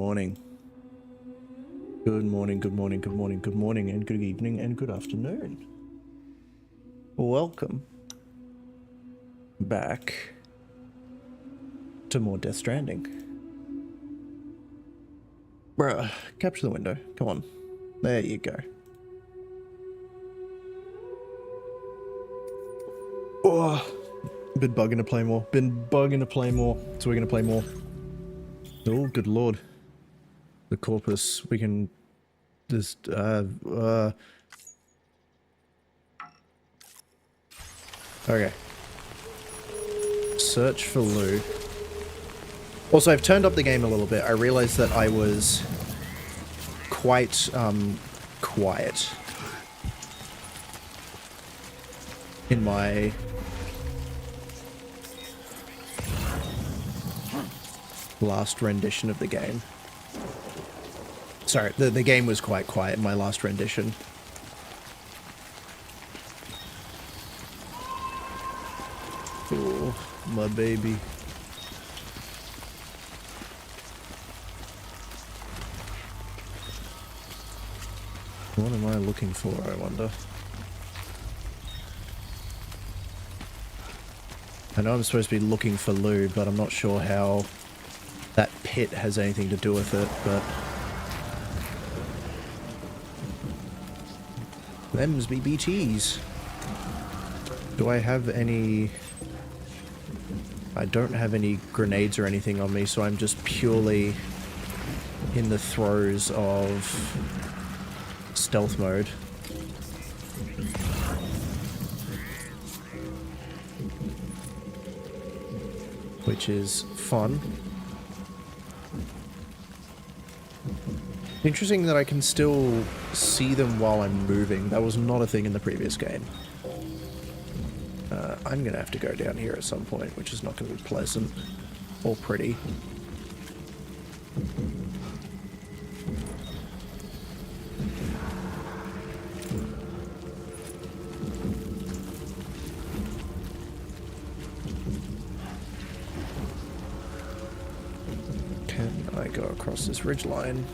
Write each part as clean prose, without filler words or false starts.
morning. Good morning, good morning, good morning, good morning, and good evening, and good afternoon. Welcome back to more Death Stranding. Bruh, capture the window. Come on. There you go. Oh, been bugging to play more. So we're gonna play more. Oh, good lord. The corpus. We can just, okay. Search for loot. Also, I've turned up the game a little bit. I realized that I was quite, quiet in my last rendition of the game. Sorry, the game was quite quiet in my last rendition. Oh, my baby. What am I looking for, I wonder? I know I'm supposed to be looking for loot, but I'm not sure how that pit has anything to do with it, but... Them's be BTs. Do I have any... I don't have any grenades or anything on me, so I'm just purely in the throes of stealth mode. Which is fun. Interesting that I can still see them while I'm moving. That was not a thing in the previous game. I'm gonna have to go down here at some point, which is not gonna be pleasant or pretty. Can I go across this ridgeline?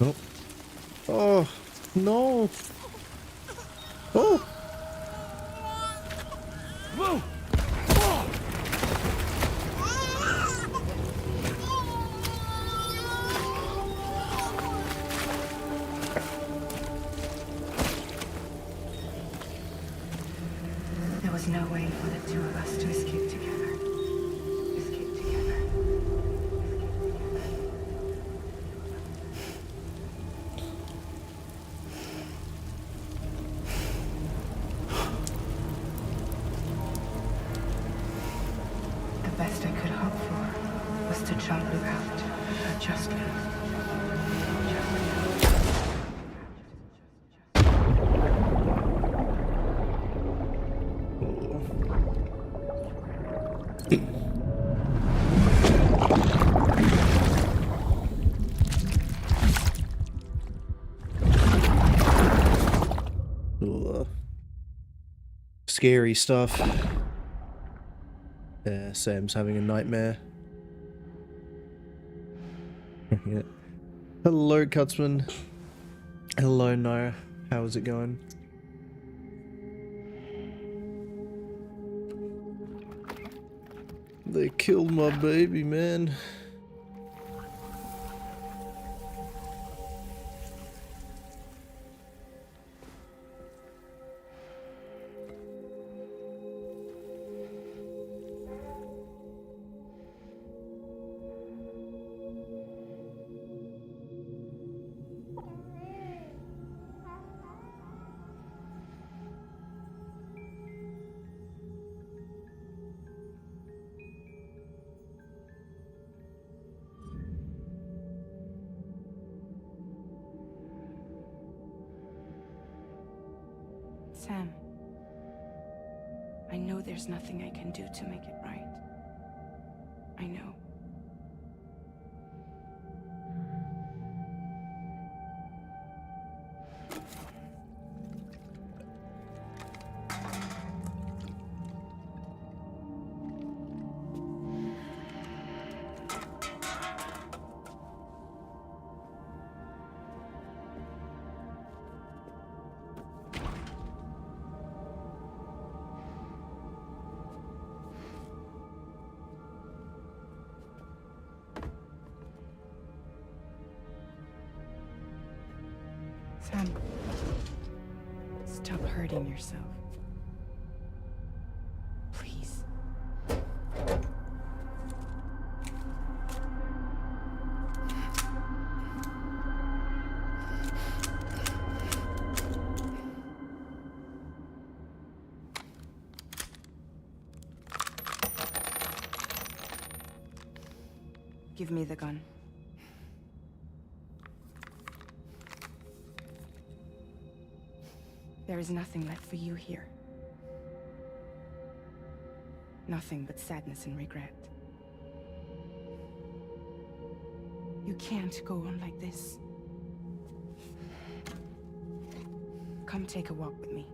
Oh. Oh, no. Oh. Whoa. There was no way for the two of us to escape together. Escape together. The best I could hope for was to jump you out. Just leave. Ugh. Scary stuff. Yeah, Sam's having a nightmare. Yeah. Hello, Cutsman. Hello, Naya. How is it going? They killed my baby, man. Sam, I know there's nothing I can do to make it right. I know. Sam, stop hurting yourself. Please. Give me the gun. There is nothing left for you here. Nothing but sadness and regret. You can't go on like this. Come take a walk with me.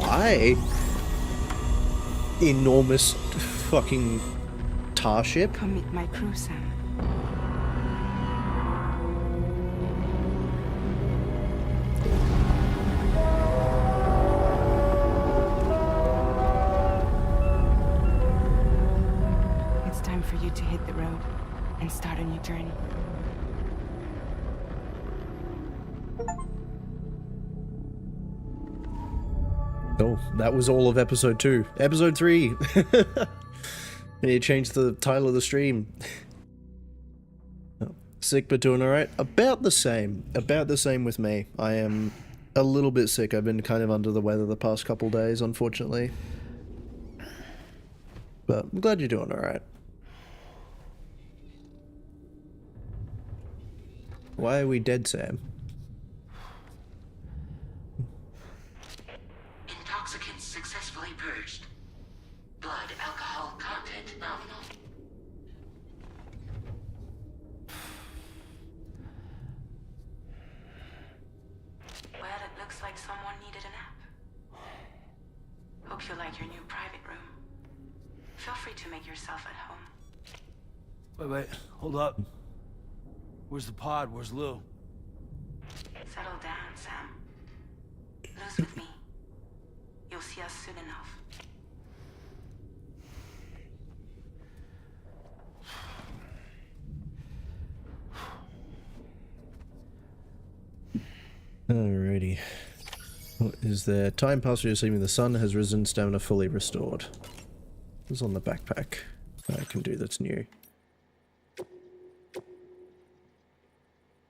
Hi. Enormous fucking tar ship. Come meet my crew, Sam. It's time for you to hit the road and start a new journey. Oh, that was all of episode 2. Episode 3! You changed the title of the stream. Sick but doing alright? About the same. About the same with me. I am a little bit sick. I've been kind of under the weather the past couple days, unfortunately. But I'm glad you're doing alright. Why are we dead, Sam? Intoxicants successfully purged. Blood alcohol content nominal. Well, it looks like someone needed a nap. Hope you like your new private room. Feel free to make yourself at home. Wait, hold up. Where's the pod? Where's Lou? Settle down, Sam. Lou's with me. You'll see us soon enough. Alrighty. What is there? Time passed receiving the sun has risen, stamina fully restored. What's on the backpack? I can do that's new.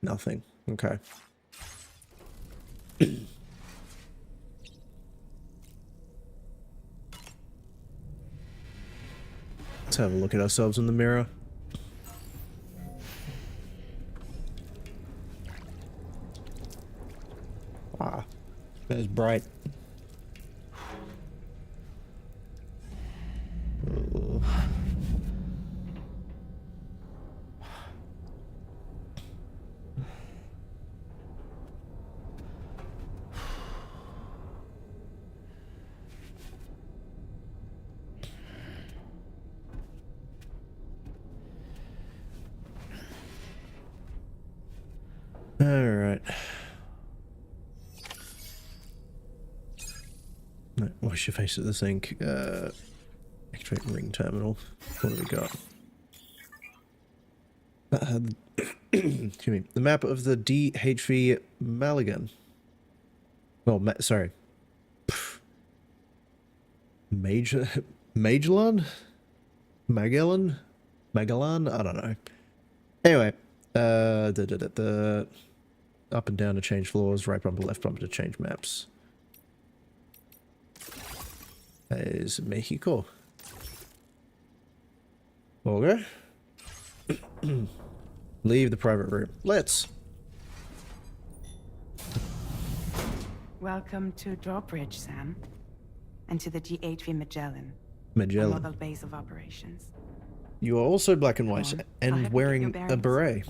Nothing. Okay. Let's have a look at ourselves in the mirror. Ah, that's bright. Ugh. Alright. No, wash your face at the sink. Activate ring terminal. What do we got? Excuse me. The map of the DHV Maligan. Well, sorry. Magellan? Magellan? Magellan? I don't know. Anyway, the up and down to change floors, right bumper, left bumper to change maps. That is Mexico. Okay. Leave the private room. Let's. Welcome to Drawbridge, Sam. And to the DHV Magellan. Magellan. Model base of operations. You are also black and white and wearing a beret.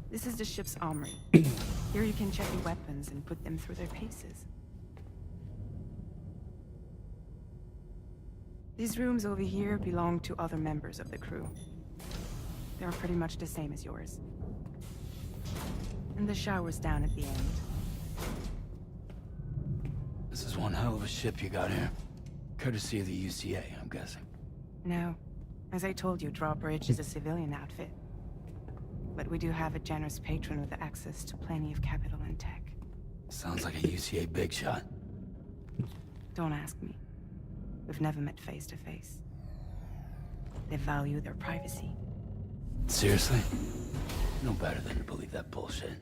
This is the ship's armory. Here you can check your weapons and put them through their paces. These rooms over here belong to other members of the crew. They're pretty much the same as yours. And the shower's down at the end. This is one hell of a ship you got here. Courtesy of the UCA, I'm guessing. No. As I told you, Drawbridge is a civilian outfit. But we do have a generous patron with access to plenty of capital and tech. Sounds like a UCA big shot. Don't ask me. We've never met face to face. They value their privacy. Seriously? No better than to believe that bullshit.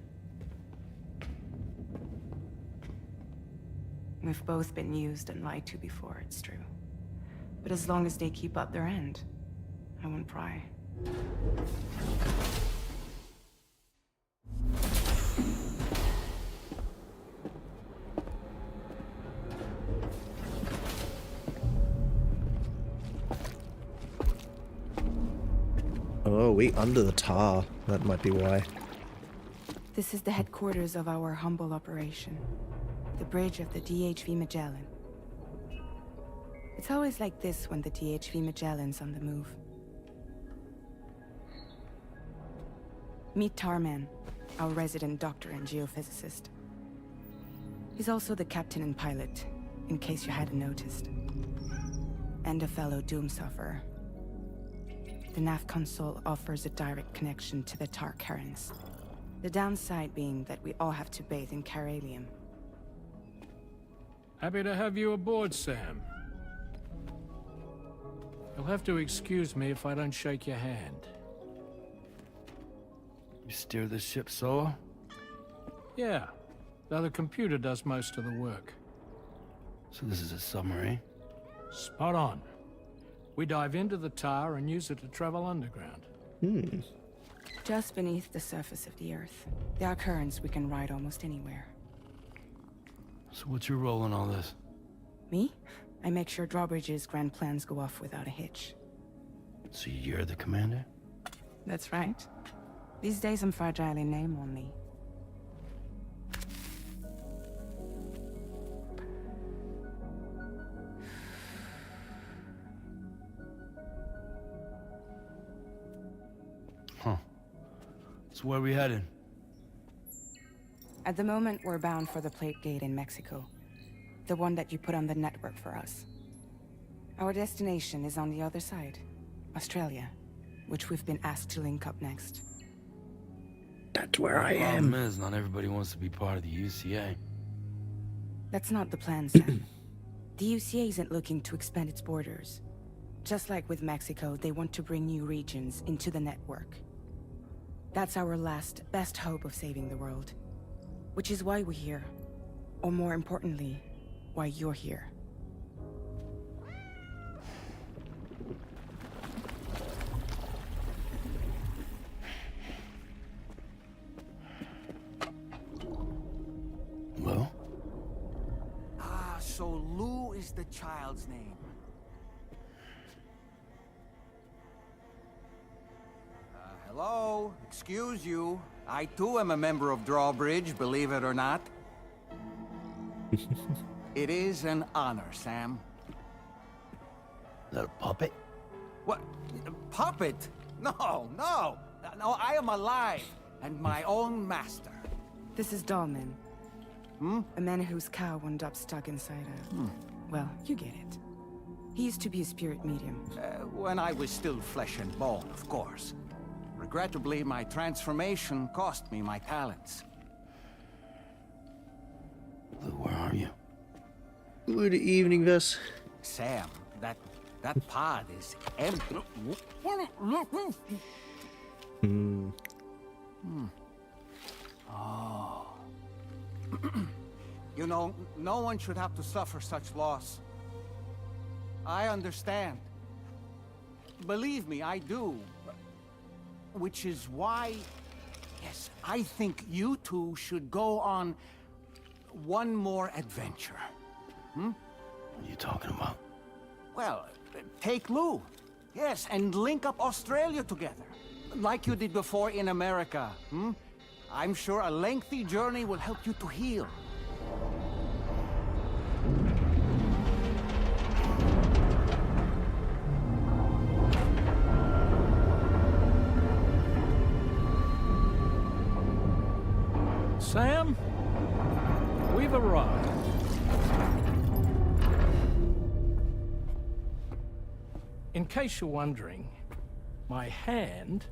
We've both been used and lied to before, it's true. But as long as they keep up their end, I won't pry. Oh, we under the tar. That might be why. This is the headquarters of our humble operation. The bridge of the DHV Magellan. It's always like this when the DHV Magellan's on the move. Meet Tarman, our resident doctor and geophysicist. He's also the captain and pilot, in case you hadn't noticed. And a fellow doom sufferer. The nav console offers a direct connection to the Tar currents. The downside being that we all have to bathe in caralium. Happy to have you aboard, Sam. You'll have to excuse me if I don't shake your hand. You steer this ship solo? Yeah, though the computer does most of the work. So this is a submarine? Spot on. We dive into the tar and use it to travel underground. Just beneath the surface of the Earth. There are currents we can ride almost anywhere. So what's your role in all this? Me? I make sure Drawbridge's grand plans go off without a hitch. So you're the commander? That's right. These days I'm fragile in name only. Huh. So where are we headed? At the moment, we're bound for the Plate Gate in Mexico. The one that you put on the network for us. Our destination is on the other side, Australia, which we've been asked to link up next. That's where I The am. problem is, not everybody wants to be part of the UCA. That's not the plan, Sam. The UCA isn't looking to expand its borders. Just like with Mexico, they want to bring new regions into the network. That's our last, best hope of saving the world. Which is why we're here. Or more importantly, why you're here. Well? Ah, so Lou is the child's name. Hello? Excuse you. I too am a member of Drawbridge, believe it or not. It is an honor, Sam. Is that a puppet? What? Puppet? No, no! No, I am alive, and my own master. This is Dahlman. A man whose cow wound up stuck inside a... Well, you get it. He used to be a spirit medium. When I was still flesh and bone, of course. Regrettably, my transformation cost me my talents. Lou, where are you? Good evening, Vess. Sam, that pod is empty. Oh. You know, no one should have to suffer such loss. I understand. Believe me, I do. Which is why, yes, I think you two should go on one more adventure. What are you talking about? Well, take Lou. Yes, and link up Australia together. Like you did before in America. I'm sure a lengthy journey will help you to heal. Sam, we've arrived. In case you're wondering, my hand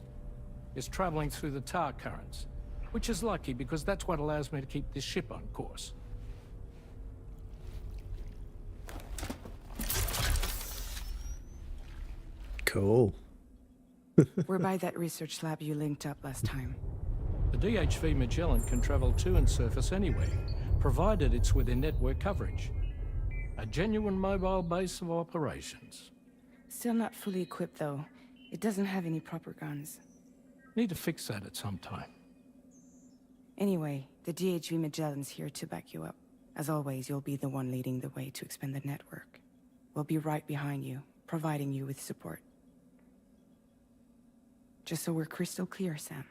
is traveling through the tar currents, which is lucky because that's what allows me to keep this ship on course. Cool. We're by that research lab you linked up last time. The DHV Magellan can travel to and surface anywhere, provided it's within network coverage. A genuine mobile base of operations. Still not fully equipped, though. It doesn't have any proper guns. Need to fix that at some time. Anyway, the DHV Magellan's here to back you up. As always, you'll be the one leading the way to expand the network. We'll be right behind you, providing you with support. Just so we're crystal clear, Sam.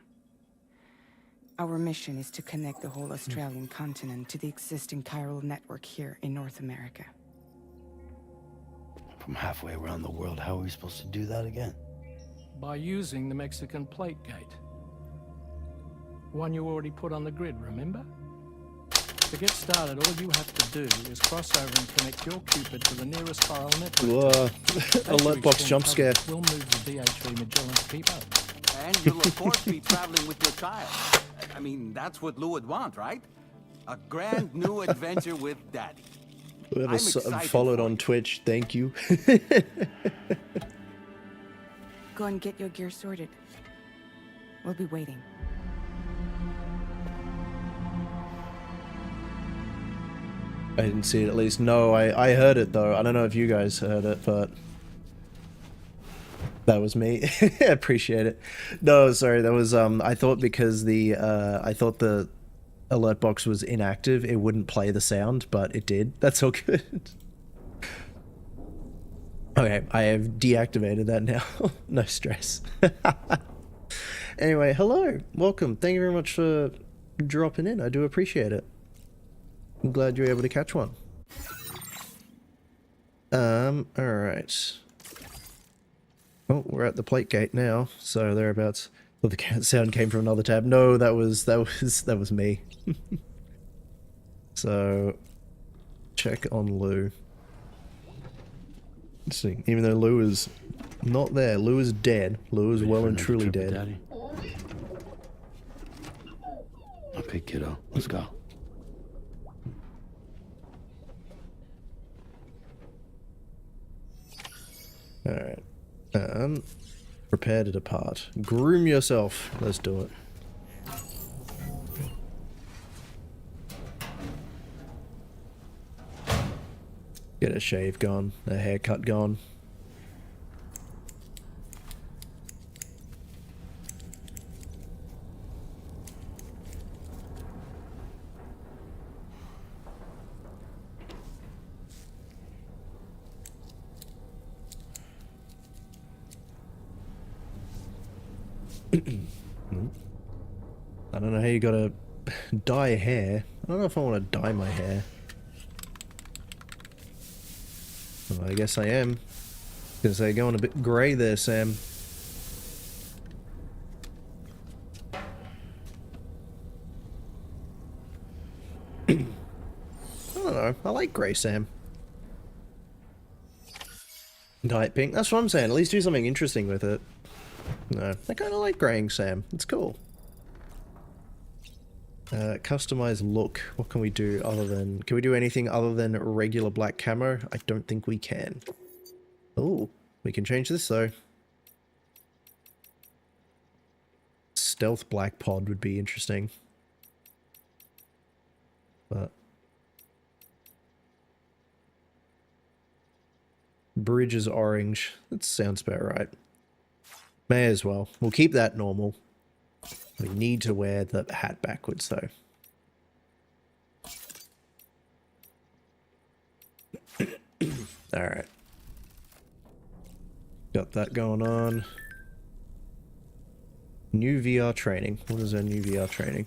Our mission is to connect the whole Australian continent to the existing chiral network here in North America. From halfway around the world, how are we supposed to do that again? By using the Mexican plate gate. One you already put on the grid, remember? To get started, all you have to do is cross over and connect your Cupid to the nearest chiral network. Whoa. Alert box jump scare. We'll move the DHV Magellan to keep up. And you'll of course be traveling with your child. I mean, that's what Lou would want, right? A grand new adventure with Daddy. Whoever I'm excited followed for on you. Twitch, thank you. Go and get your gear sorted. We'll be waiting. I didn't see it at least. No, I heard it though. I don't know if you guys heard it, but that was me. I appreciate it. No, sorry, that was I thought because the I thought the alert box was inactive, it wouldn't play the sound, but it did. That's all good. Okay, I have deactivated that now. No stress. Anyway, hello, welcome. Thank you very much for dropping in. I do appreciate it. I'm glad you were able to catch one. Alright. Oh, we're at the plate gate now, so thereabouts. Oh, the sound came from another tab. No, that was me. So, check on Lou. Interesting. Even though Lou is not there, Lou is dead. Lou is well and truly dead. Daddy? Okay, kiddo, let's go. Alright. Prepare to depart. Groom yourself. Let's do it. Get a shave gone, a haircut gone. I don't know how you gotta dye hair. I don't know if I want to dye my hair. Well, I guess I am. Because they're going a bit grey there, Sam. don't know. I like grey Sam. Night pink. That's what I'm saying. At least do something interesting with it. No, I kind of like greying Sam. It's cool. Customize look. What can we do other than... Can we do anything other than regular black camo? I don't think we can. Oh, we can change this though. Stealth black pod would be interesting. But... Bridge is orange. That sounds about right. May as well. We'll keep that normal. We need to wear the hat backwards though. Alright. Got that going on. New VR training. What is our new VR training?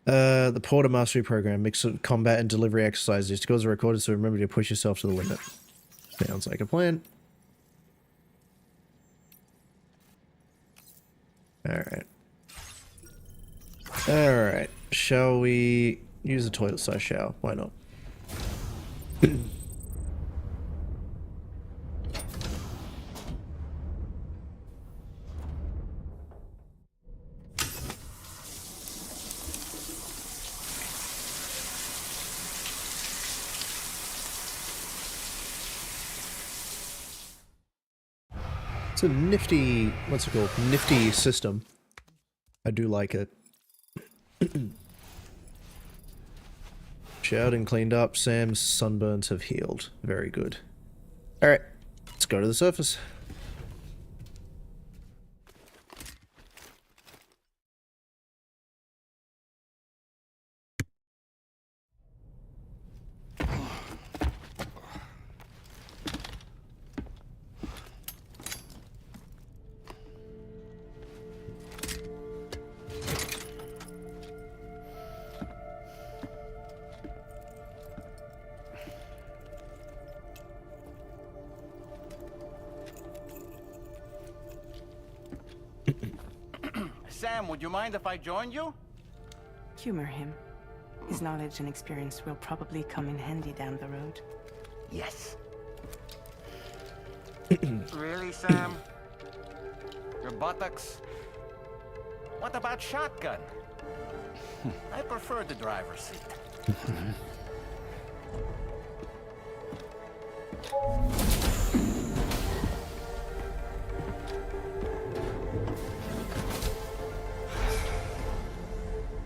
The Porter Mastery Program. Mix of combat and delivery exercises. Scores are recorded, so remember to push yourself to the limit. Sounds like a plan. Alright. Alright. Shall we use the toilet size shower? Why not? It's a nifty, what's it called? Nifty system. I do like it. Showered and cleaned up. Sam's sunburns have healed. Very good. Alright, let's go to the surface. Sam, would you mind if I joined you? Humor him. His knowledge and experience will probably come in handy down the road. Yes. Really, Sam? Your buttocks? What about shotgun? I prefer the driver's seat.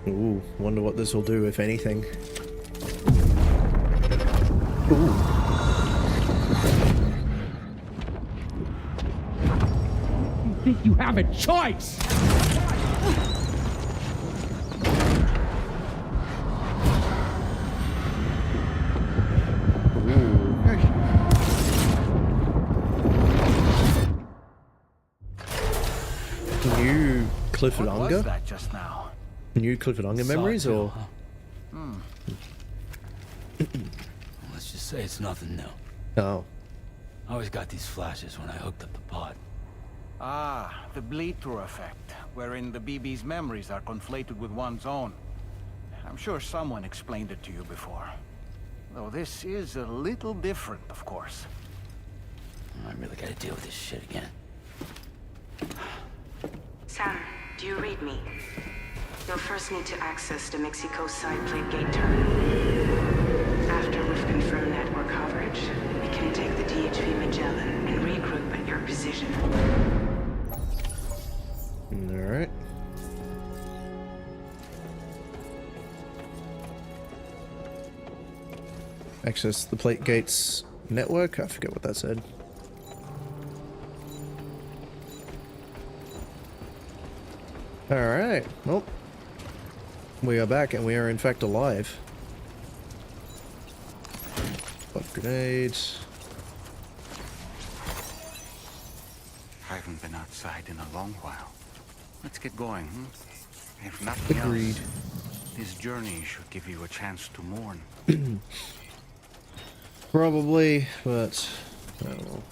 Ooh, wonder what this will do, if anything. Ooh. You think you have a choice? New Clifford What was Unger? that just now? New Clifford Unger memories, Saw it, or? huh? Let's just say it's nothing new. Oh. I always got these flashes when I hooked up the pod. Ah, the bleed-through effect, wherein the BB's memories are conflated with one's own. I'm sure someone explained it to you before. Though this is a little different, of course. I really gotta deal with this shit again. Sam, do you read me? You'll first need to access the Mexico side plate gate terminal. After we've confirmed network coverage, we can take the DHV Magellan and regroup at your position. Alright. Access the plate gates network? I forget what that said. Alright, well, we are back and we are in fact alive. 5 grenades. I haven't been outside in a long while. Let's get going, hmm? If nothing Agreed. else, this journey should give you a chance to mourn. Probably, but I don't know.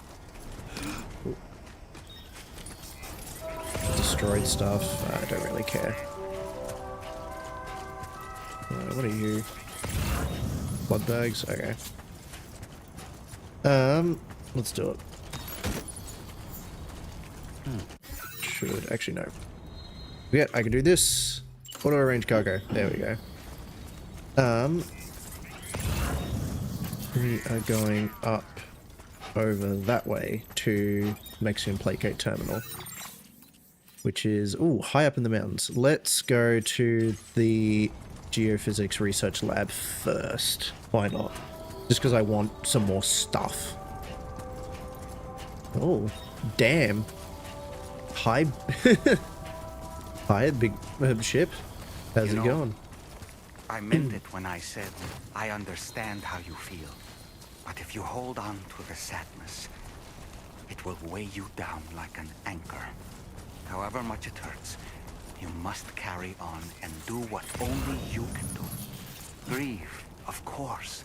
Ooh. Destroyed stuff. I don't really care. What are you? Blood bags? Okay. Let's do it. Should actually no. Yeah, I can do this. Auto arrange cargo. There we go. We are going up over that way to Mexican Plategate Terminal, which is high up in the mountains. Let's go to the geophysics research lab first. Why not? Just because I want some more stuff. Oh, damn. Hi, hi, big ship. How's it going? I meant it when I said I understand how you feel. But if you hold on to the sadness, it will weigh you down like an anchor. However much it hurts, you must carry on and do what only you can do. Grieve, of course.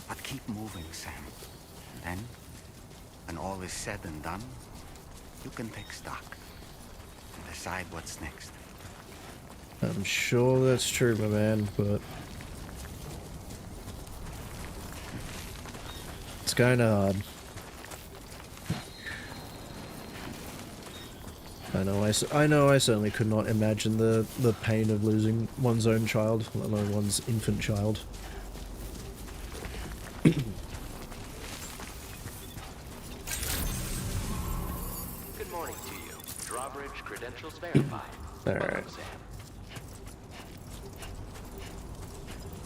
But keep moving, Sam. Then, when all is said and done, you can take stock and decide what's next. I'm sure that's true, my man, but it's kind of hard. I know I certainly could not imagine the pain of losing one's own child, let alone one's infant child. Good morning to you. Drawbridge credentials verified. Alright.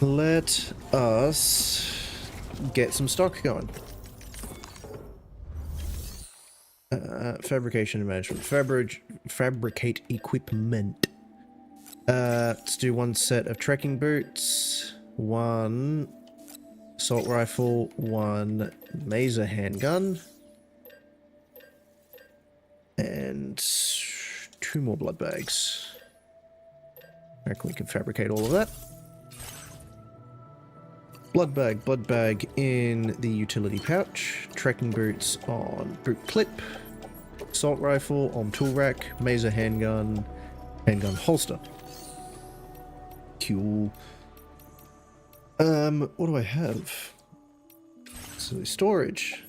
Let us get some stock going. Fabrication and management. Fabricate equipment. Let's do one set of trekking boots, one assault rifle, one Maser handgun, and 2 more blood bags. I reckon we can fabricate all of that. Blood bag in the utility pouch, trekking boots on boot clip, assault rifle on tool rack, Maser handgun holster. Cool. What do I have? So storage.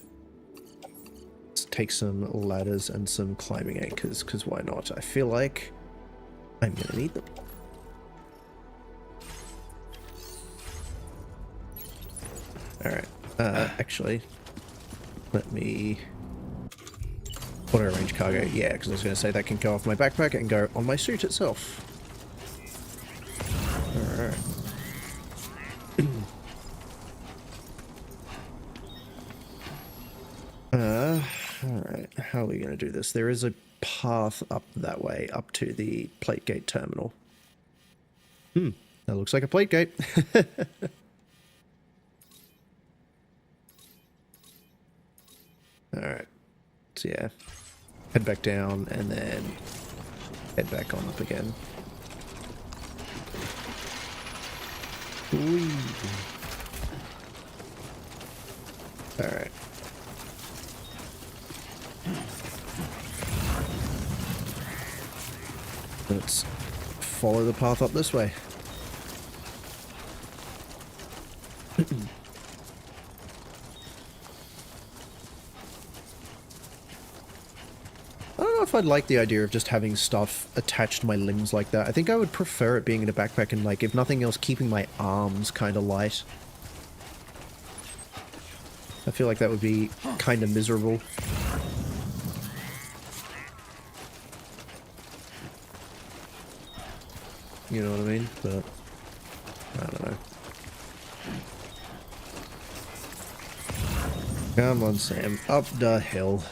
Let's take some ladders and some climbing anchors, because why not? I feel like I'm gonna need them. Alright, actually, let me auto arrange cargo. Yeah, because I was going to say that can go off my backpack and go on my suit itself. Alright. Alright, how are we going to do this? There is a path up that way, up to the Plategate terminal. That looks like a Plategate. Alright, so yeah, head back down and then head back on up again. Alright. Let's follow the path up this way. I don't know if I'd like the idea of just having stuff attached to my limbs like that. I think I would prefer it being in a backpack and, like, if nothing else, keeping my arms kind of light. I feel like that would be kind of miserable. You know what I mean? But I don't know. Come on, Sam. Up the hill.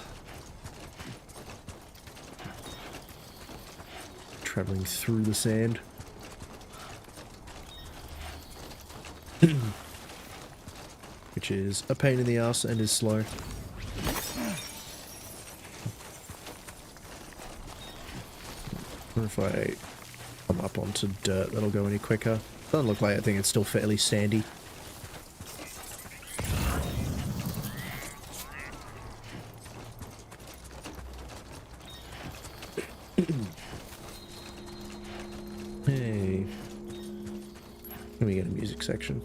Traveling through the sand. Which is a pain in the ass and is slow. Or if I come up onto dirt, that'll go any quicker. Doesn't look like it. I think it's still fairly sandy. Hey. Let me get a music section.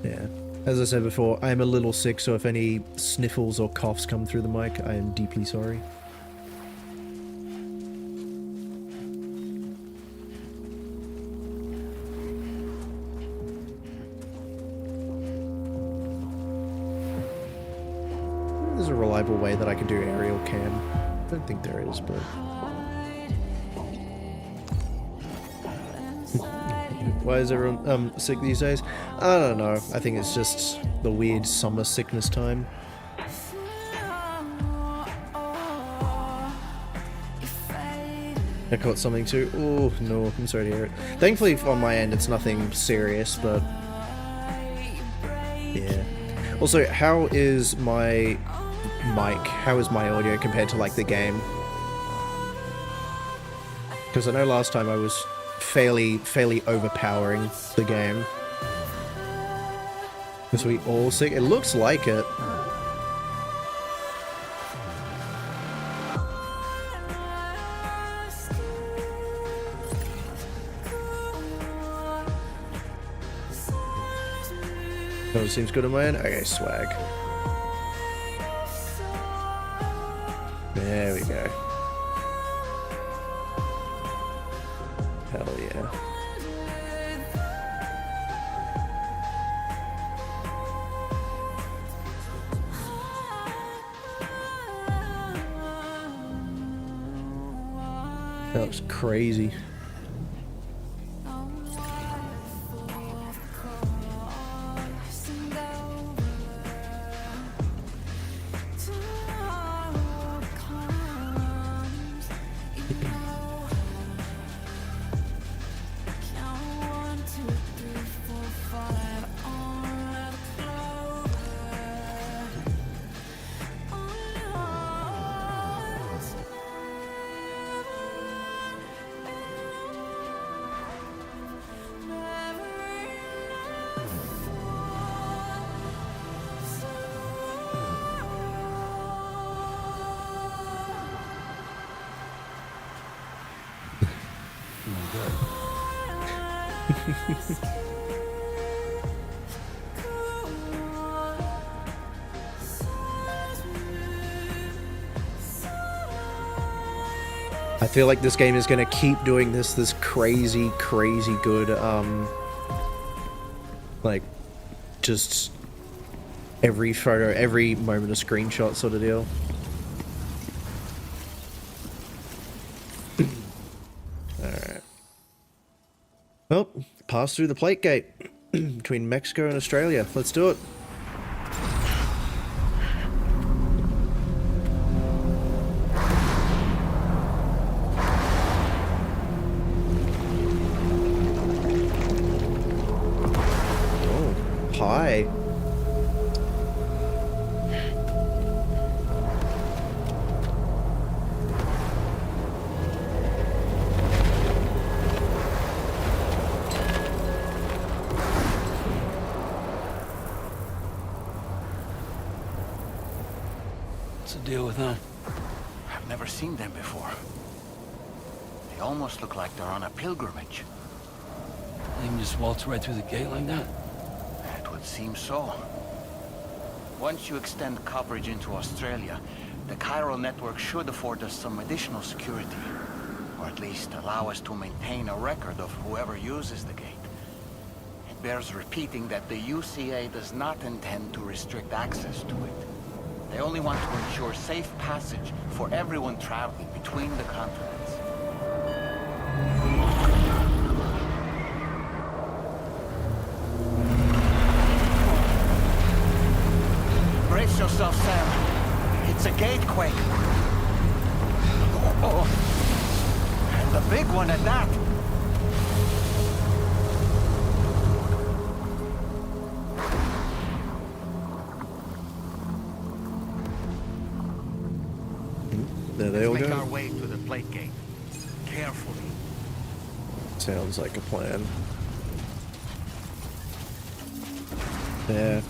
Yeah. As I said before, I am a little sick, so if any sniffles or coughs come through the mic, I am deeply sorry. There's a reliable way that I can do aerial cam. I don't think there is, but... Why is everyone sick these days? I don't know. I think it's just the weird summer sickness time. I caught something too. Oh no, I'm sorry to hear it. Thankfully on my end it's nothing serious, but yeah. Also, how is my mic? How is my audio compared to like the game? Because I know last time I was fairly overpowering the game. Was we all sick? It looks like it. Oh, seems good on my end. Okay, swag. There we go. Hell yeah. That was crazy. I feel like this game is gonna keep doing this crazy good, like, just every photo, every moment a screenshot sort of deal. Alright. Well, pass through the plate gate between Mexico and Australia. Let's do it. Hi. What's the deal with them? I've never seen them before. They almost look like they're on a pilgrimage. They can just waltz right through the gate like that? It would seem so. Once you extend coverage into Australia, the chiral network should afford us some additional security. Or at least allow us to maintain a record of whoever uses the gate. It bears repeating that the UCA does not intend to restrict access to it. They only want to ensure safe passage for everyone traveling between the continents. Brace yourself, Sam. It's a gatequake. Oh. And a big one at that. There they all Let's make go. our way to the plate gate. Carefully. Sounds like a plan. Yeah.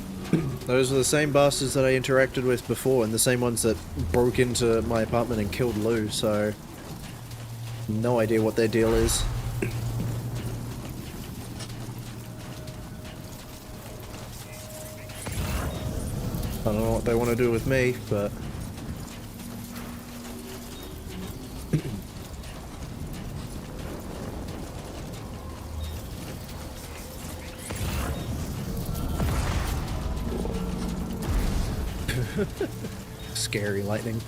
Those were the same bastards that I interacted with before, and the same ones that broke into my apartment and killed Lou, so... no idea what their deal is. I don't know what they want to do with me, but... Scary lightning.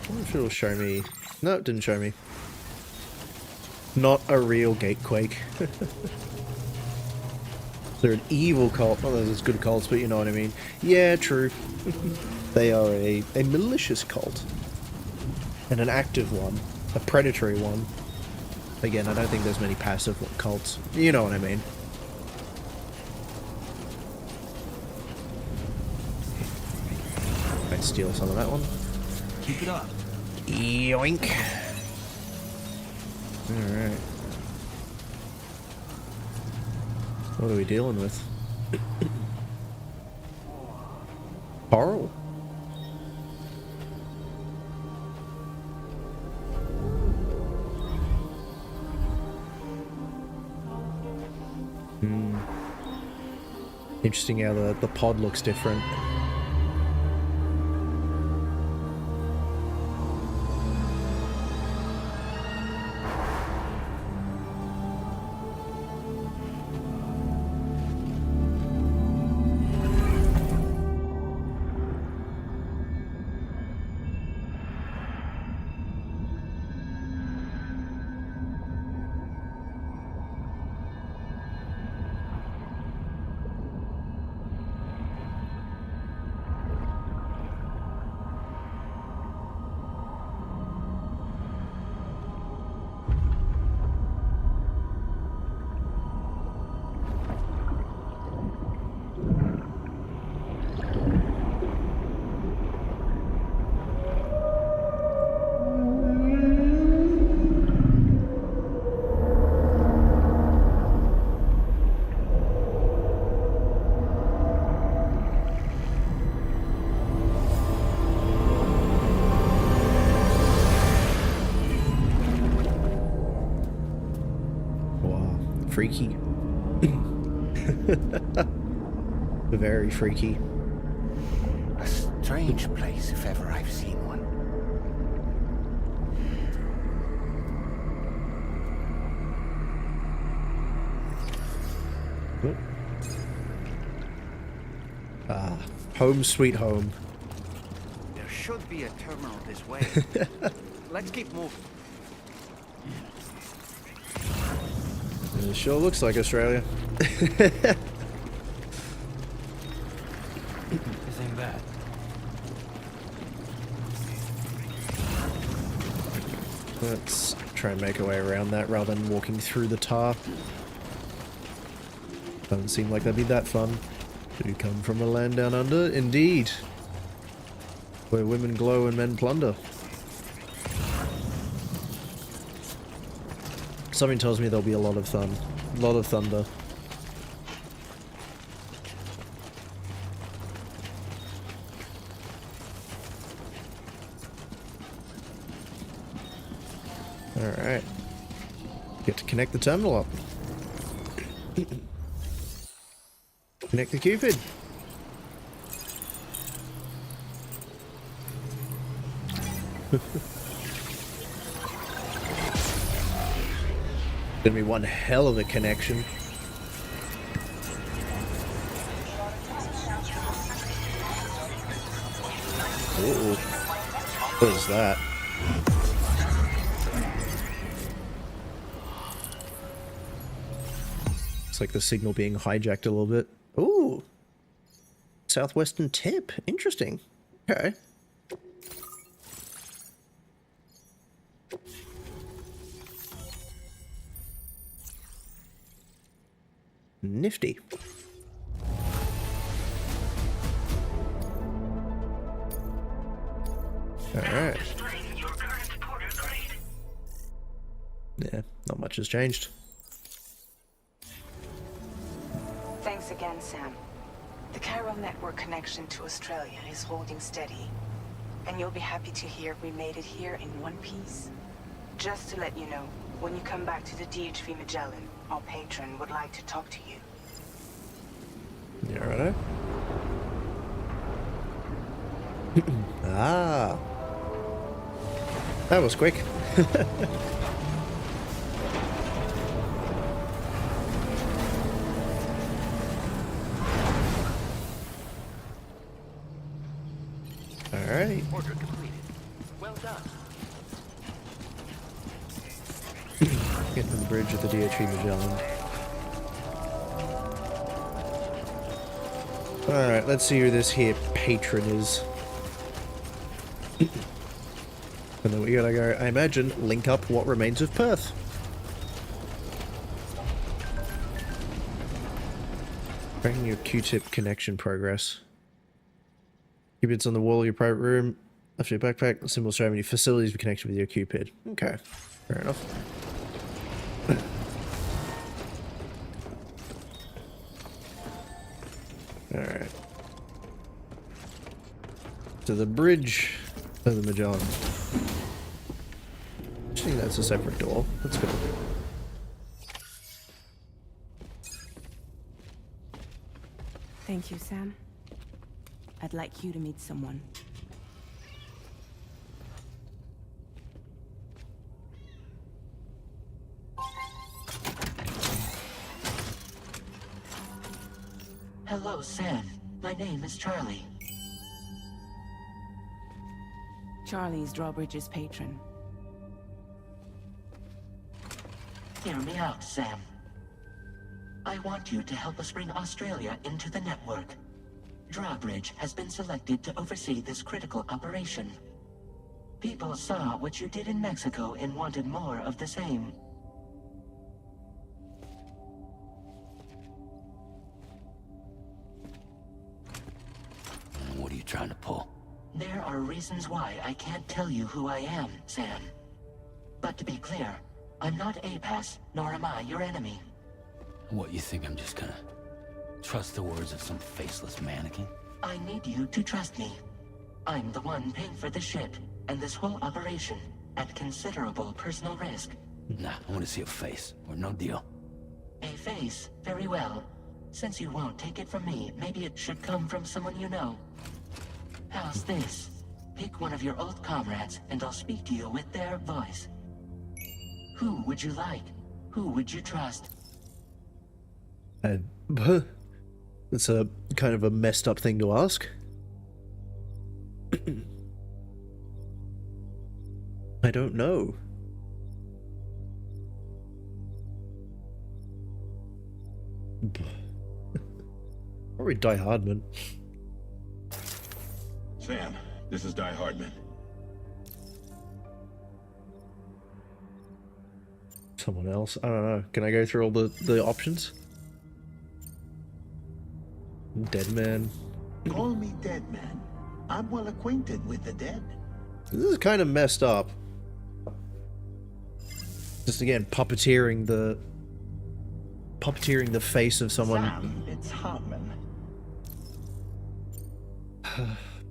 I wonder if it'll show me... No, it didn't show me. Not a real gatequake. They're an evil cult. Not that there's good cults, but you know what I mean. Yeah, true. They are a malicious cult. And an active one. A predatory one. Again, I don't think there's many passive cults. You know what I mean. Might steal some of that one. Keep it up. Yoink. Alright. What are we dealing with? Coral. Interesting how the pod looks different. Freaky. Very freaky. A strange place, if ever I've seen one. Ah, home sweet home. There should be a terminal this way. Let's keep moving. It sure looks like Australia. This ain't bad. Let's try and make our way around that rather than walking through the tar. Doesn't seem like that'd be that fun. Do you come from a land down under? Indeed. Where women glow and men plunder. Something tells me there'll be a lot of fun. A lot of thunder. Alright. Get to connect the terminal up. Connect the Cupid. Gonna be one hell of a connection. Ooh. What is that? It's like the signal being hijacked a little bit. Ooh. Southwestern tip. Interesting. Okay. Nifty. Alright. Yeah, not much has changed. Thanks again, Sam. The chiral network connection to Australia is holding steady. And you'll be happy to hear we made it here in one piece. Just to let you know, when you come back to the DHV Magellan, our patron would like to talk to you. Yeah, righto. Ah. That was quick. Alright. Order completed. Well done. Get to the bridge of the DHE Magellan. Alright, let's see who this here patron is. And then we gotta go, I imagine, link up what remains of Perth. Tracking your Q-tip connection progress. Q-pid's on the wall of your private room. After your backpack, the symbol showing your facilities be connected with your Q-pid. Okay, fair enough. Alright. To the bridge of the Magellan. I think that's a separate door. Let's go. Thank you, Sam. I'd like you to meet someone. Hello, Sam. My name is Charlie. Charlie's Drawbridge's patron. Hear me out, Sam. I want you to help us bring Australia into the network. Drawbridge has been selected to oversee this critical operation. People saw what you did in Mexico and wanted more of the same. What are you trying to pull? There are reasons why I can't tell you who I am, Sam. But to be clear, I'm not APAS, nor am I your enemy. What, you think I'm just gonna trust the words of some faceless mannequin? I need you to trust me. I'm the one paying for the ship and this whole operation at considerable personal risk. Nah, I want to see a face, or no deal. A face, very well. Since you won't take it from me, maybe it should come from someone you know. How's this? Pick one of your old comrades, and I'll speak to you with their voice. Who would you like? Who would you trust? It's a kind of a messed up thing to ask. I don't know. Probably Die Hardman. Sam, this is Die Hardman. Someone else? I don't know. Can I go through all the options? Dead man. Call me Dead Man. I'm well acquainted with the dead. This is kind of messed up. Just again, puppeteering the face of someone. Sam, it's Hartman.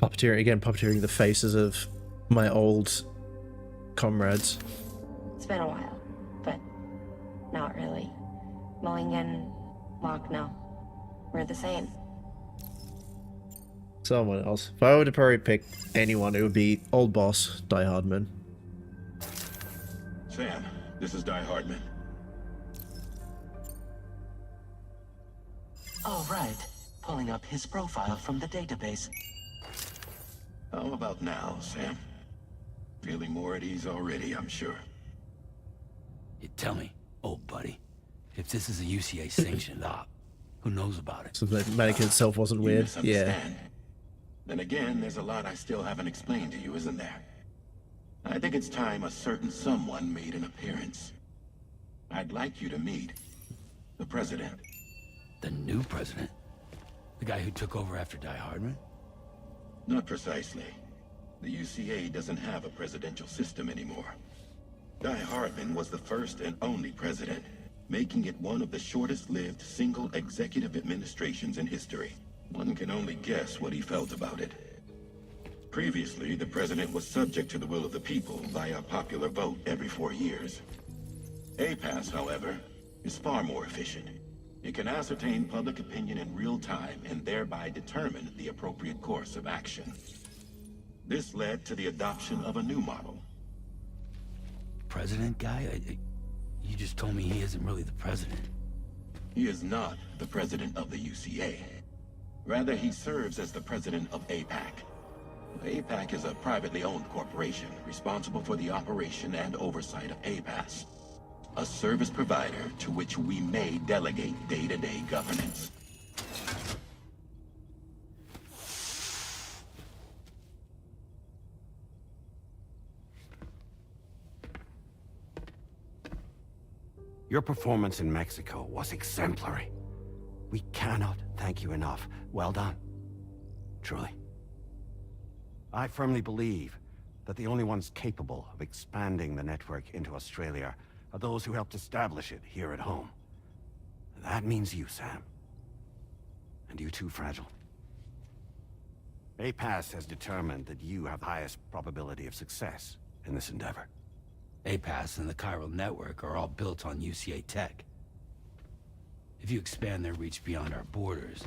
Puppeteering the faces of my old comrades. It's been a while, but not really. Mulligan, Locke, no. We're the same. Someone else. If I were to probably pick anyone, it would be old boss Die Hardman. Sam, this is Die Hardman. All right. Pulling up his profile from the database. How about now, Sam? Feeling more at ease already, I'm sure. You tell me, old buddy, if this is a UCA sanctioned op, who knows about it? So the mannequin itself wasn't You weird. Yeah. misunderstand. Then again, there's a lot I still haven't explained to you, isn't there? I think it's time a certain someone made an appearance. I'd like you to meet the president. The new president? The guy who took over after Die Hardman? Not precisely. The UCA doesn't have a presidential system anymore. Die Hardman was the first and only president, making it one of the shortest-lived single executive administrations in history. One can only guess what he felt about it. Previously, the president was subject to the will of the people via a popular vote every 4 years. APAS, however, is far more efficient. It can ascertain public opinion in real time and thereby determine the appropriate course of action. This led to the adoption of a new model. President guy? You just told me he isn't really the president. He is not the president of the UCA. Rather, he serves as the president of APAC. APAC is a privately owned corporation responsible for the operation and oversight of APAS, a service provider to which we may delegate day-to-day governance. Your performance in Mexico was exemplary. We cannot thank you enough. Well done. Truly. I firmly believe that the only ones capable of expanding the network into Australia are those who helped establish it here at home. That means you, Sam. And you too, Fragile. APAS has determined that you have the highest probability of success in this endeavor. APAS and the chiral network are all built on UCA tech. If you expand their reach beyond our borders,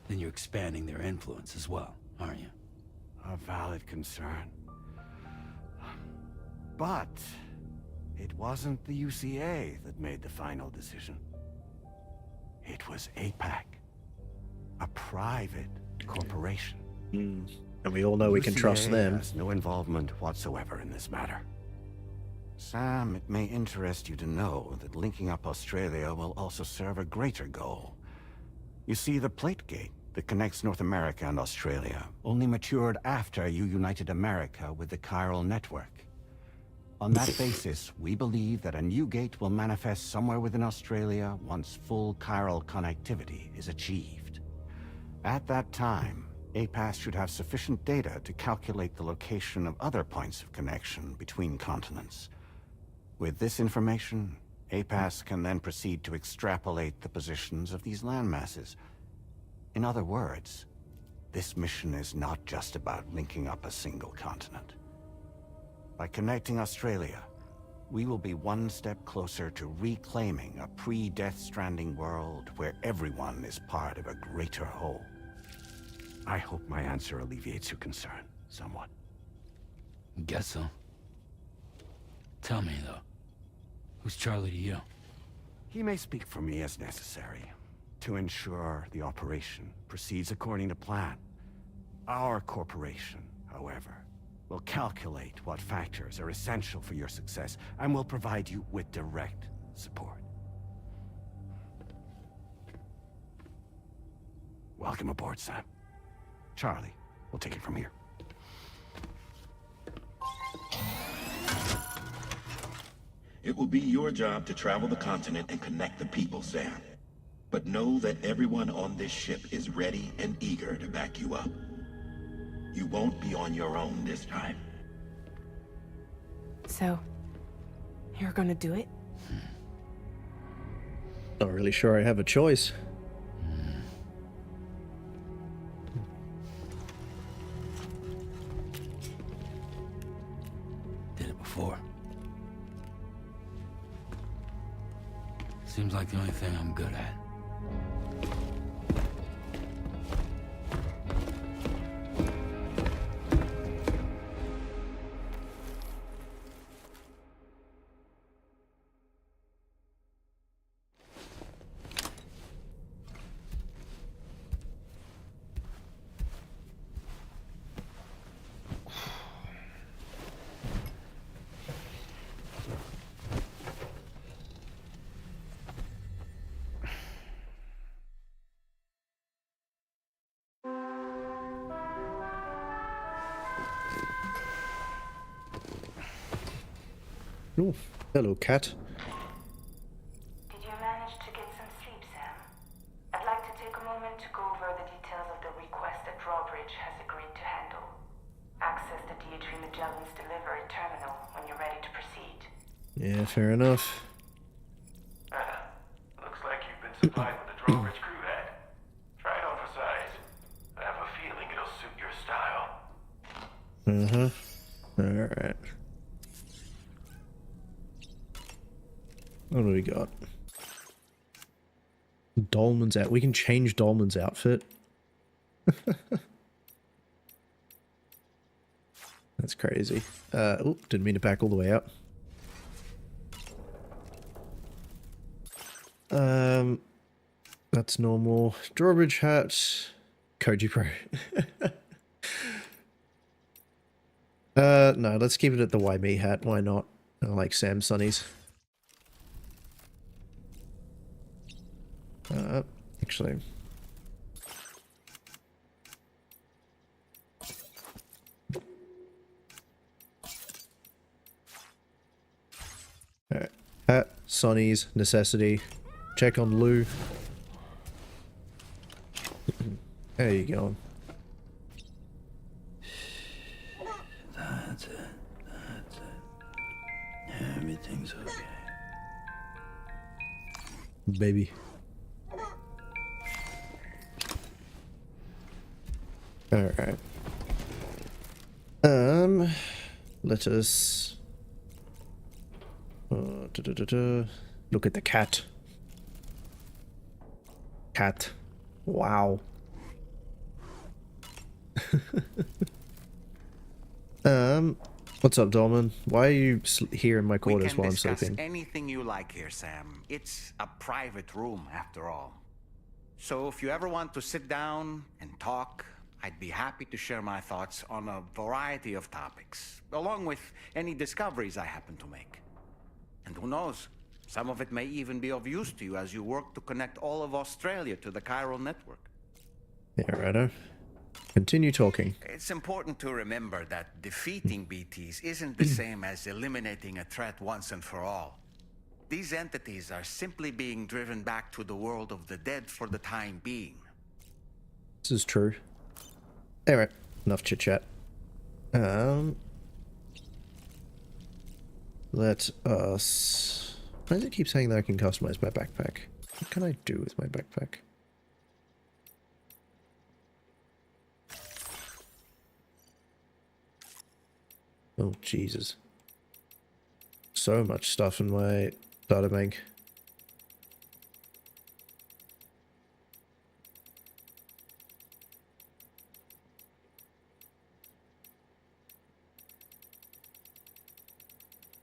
then you're expanding their influence as well, aren't you? A valid concern. But it wasn't the UCA that made the final decision. It was APAC, a private corporation. And we all know we can trust them. Has no involvement whatsoever in this matter. Sam, it may interest you to know that linking up Australia will also serve a greater goal. You see, the plate gate that connects North America and Australia only matured after you united America with the chiral network. On that basis, we believe that a new gate will manifest somewhere within Australia once full chiral connectivity is achieved. At that time, APAS should have sufficient data to calculate the location of other points of connection between continents. With this information, APAS can then proceed to extrapolate the positions of these landmasses. In other words, this mission is not just about linking up a single continent. By connecting Australia, we will be one step closer to reclaiming a pre-Death Stranding world where everyone is part of a greater whole. I hope my answer alleviates your concern somewhat. Guess so. Tell me, though, who's Charlie to you? He may speak for me as necessary to ensure the operation proceeds according to plan. Our corporation, however, will calculate what factors are essential for your success and will provide you with direct support. Welcome aboard, Sam. Charlie, we'll take it from here. It will be your job to travel the continent and connect the people, Sam. But know that everyone on this ship is ready and eager to back you up. You won't be on your own this time. So, you're gonna do it? Not really sure I have a choice. Did it before. Seems like the only thing I'm good at. Oh, hello, cat. Did you manage to get some sleep, Sam? I'd like to take a moment to go over the details of the request that Drawbridge has agreed to handle. Access the D.H. Magellan's delivery terminal when you're ready to proceed. Yeah, fair enough. Looks like you've been supplied with the Drawbridge crew head. Try it on for size. I have a feeling it'll suit your style. Alright. What do we got? Dolman's out. We can change Dolman's outfit. That's crazy. Oh, didn't mean to back all the way up. That's normal. Drawbridge hat. Koji Pro. No, let's keep it at the Why Me hat. Why not? I like Sam Sunnies. Actually. Alright. Hat, Sonny's, necessity. Check on Lou. How you going? That's it. That's it. Everything's okay. Baby. Alright. Let us... Look at the cat. Cat. Wow. What's up, Dolman? Why are you here in my quarters while I'm sleeping? We can discuss anything you like here, Sam. It's a private room, after all. So if you ever want to sit down and talk, I'd be happy to share my thoughts on a variety of topics, along with any discoveries I happen to make. And who knows, some of it may even be of use to you as you work to connect all of Australia to the chiral network. Yeah, righto. Continue talking. It's important to remember that defeating BTs isn't the same as eliminating a threat once and for all. These entities are simply being driven back to the world of the dead for the time being. This is true. Anyway, enough chit-chat. Let us... Why does it keep saying that I can customize my backpack? What can I do with my backpack? Oh, Jesus. So much stuff in my data bank.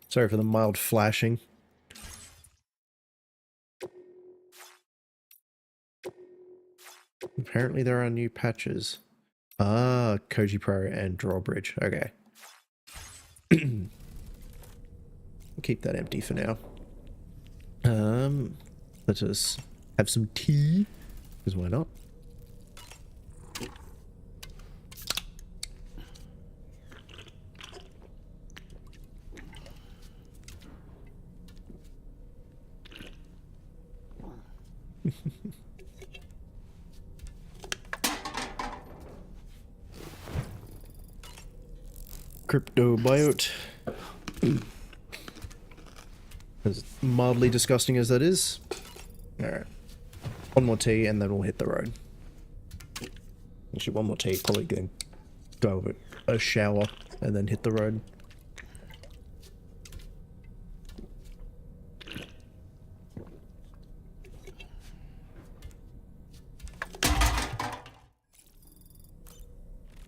Sorry for the mild flashing. Apparently there are new patches. Ah, Koji Pro and Drawbridge. Okay. Keep that empty for now. Let us have some tea, because why not? Crypto biote. As mildly disgusting as that is. Alright. One more tea and then we'll hit the road. Actually, one more tea, probably going to go over a shower and then hit the road.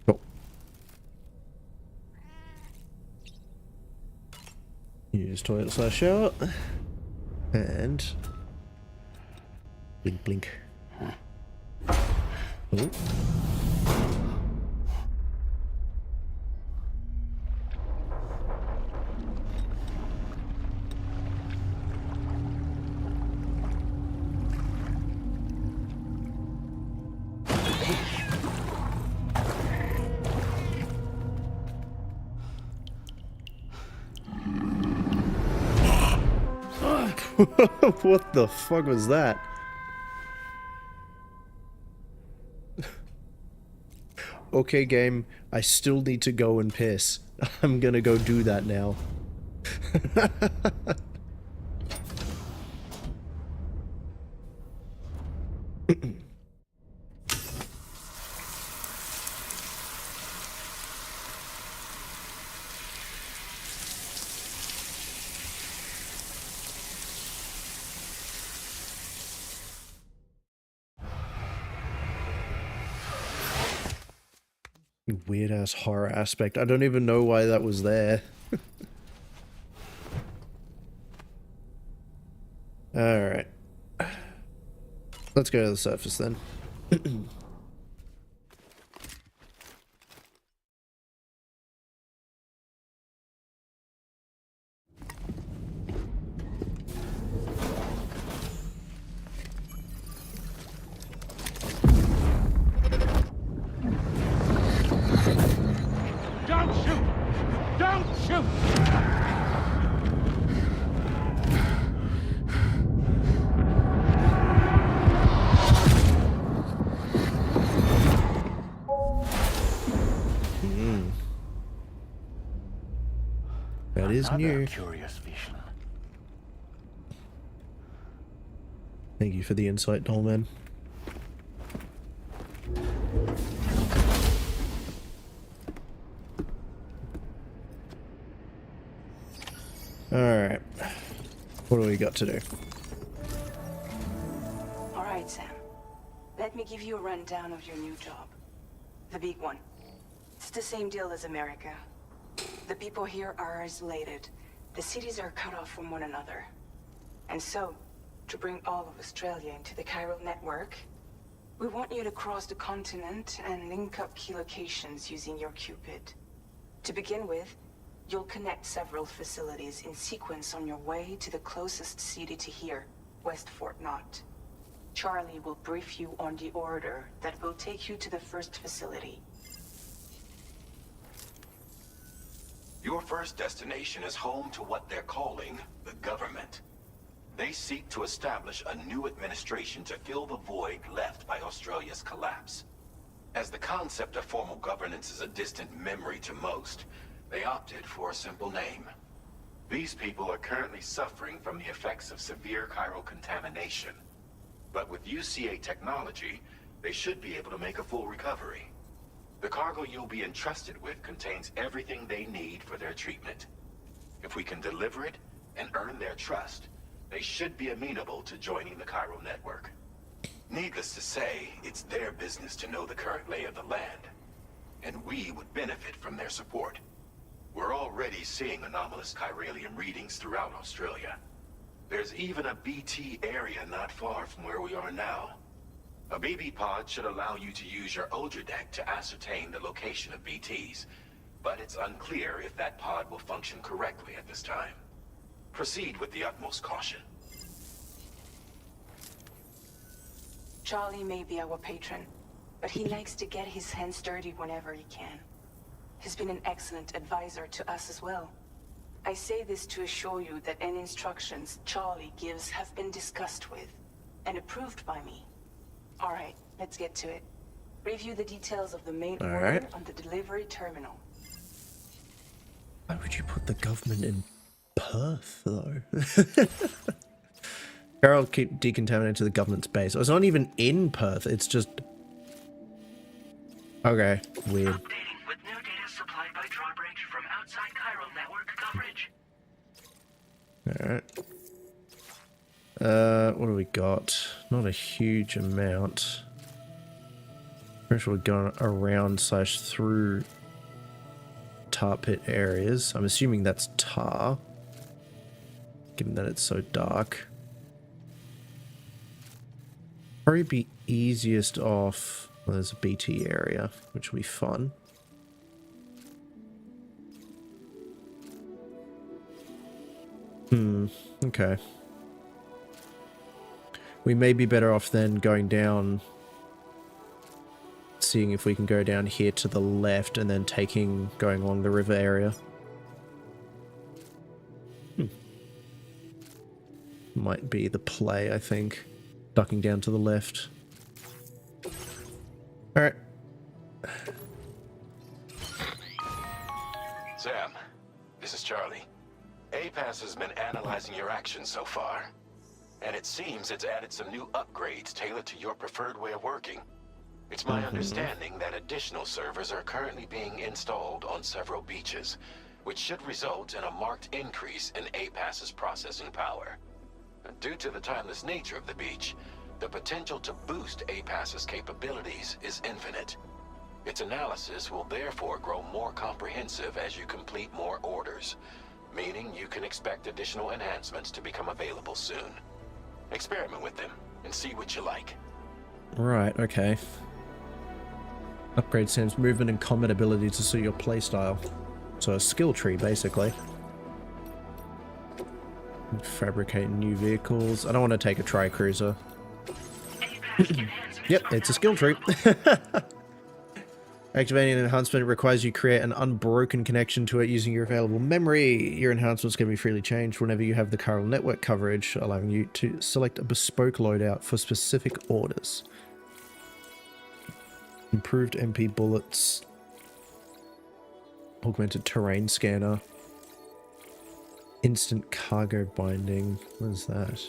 Cool. Use toilet / shower. And... blink blink. Oh. What the fuck was that? Okay, game, I still need to go and piss. I'm gonna go do that now. Weird ass horror aspect. I don't even know why that was there. Alright. Let's go to the surface then. Don't shoot! Don't shoot! That is new. Curious vision. Thank you for the insight, Dollman. Alright. What do we got to do? Alright, Sam. Let me give you a rundown of your new job. The big one. It's the same deal as America. The people here are isolated. The cities are cut off from one another. And so, to bring all of Australia into the chiral network, we want you to cross the continent and link up key locations using your Cupid. To begin with, you'll connect several facilities in sequence on your way to the closest city to here, West Fort Knott. Charlie will brief you on the order that will take you to the first facility. Your first destination is home to what they're calling the government. They seek to establish a new administration to fill the void left by Australia's collapse. As the concept of formal governance is a distant memory to most, they opted for a simple name. These people are currently suffering from the effects of severe chiral contamination. But with UCA technology, they should be able to make a full recovery. The cargo you'll be entrusted with contains everything they need for their treatment. If we can deliver it and earn their trust, they should be amenable to joining the chiral network. Needless to say, it's their business to know the current lay of the land, and we would benefit from their support. We're already seeing anomalous chiralium readings throughout Australia. There's even a BT area not far from where we are now. A BB pod should allow you to use your Ultra deck to ascertain the location of BTs, but it's unclear if that pod will function correctly at this time. Proceed with the utmost caution. Charlie may be our patron, but he likes to get his hands dirty whenever he can. He's been an excellent advisor to us as well. I say this to assure you that any instructions Charlie gives have been discussed with and approved by me. All right, let's get to it. Review the details of the main order on the delivery terminal. Why would you put the government in Perth, though? Carol keep decontaminated to the government's base. It's not even in Perth, it's just... Okay, weird. Updating with new data supplied by drawbridge from outside chiral network coverage. Alright. What do we got? Not a huge amount. Pretty sure we're going around / through tar pit areas. I'm assuming that's tar, given that it's so dark. Probably be easiest off. Well, there's a BT area, which will be fun. Okay. We may be better off then going down, seeing if we can go down here to the left and then going along the river area. Might be the play, I think. Ducking down to the left. Alright. Sam, this is Charlie. APAS has been analyzing your actions so far, and it seems it's added some new upgrades tailored to your preferred way of working. It's my understanding that additional servers are currently being installed on several beaches, which should result in a marked increase in APAS's processing power. Due to the timeless nature of the beach, the potential to boost APAS's capabilities is infinite. Its analysis will therefore grow more comprehensive as you complete more orders, meaning you can expect additional enhancements to become available soon. Experiment with them and see what you like. Right, okay. Upgrade Sam's movement and combat ability to suit your playstyle. So a skill tree, basically. Fabricate new vehicles. I don't want to take a tri-cruiser. Yep, it's a skill tree. Activating an enhancement requires you create an unbroken connection to it using your available memory. Your enhancements can be freely changed whenever you have the chiral network coverage, allowing you to select a bespoke loadout for specific orders. Improved MP bullets. Augmented terrain scanner. Instant cargo binding. What is that?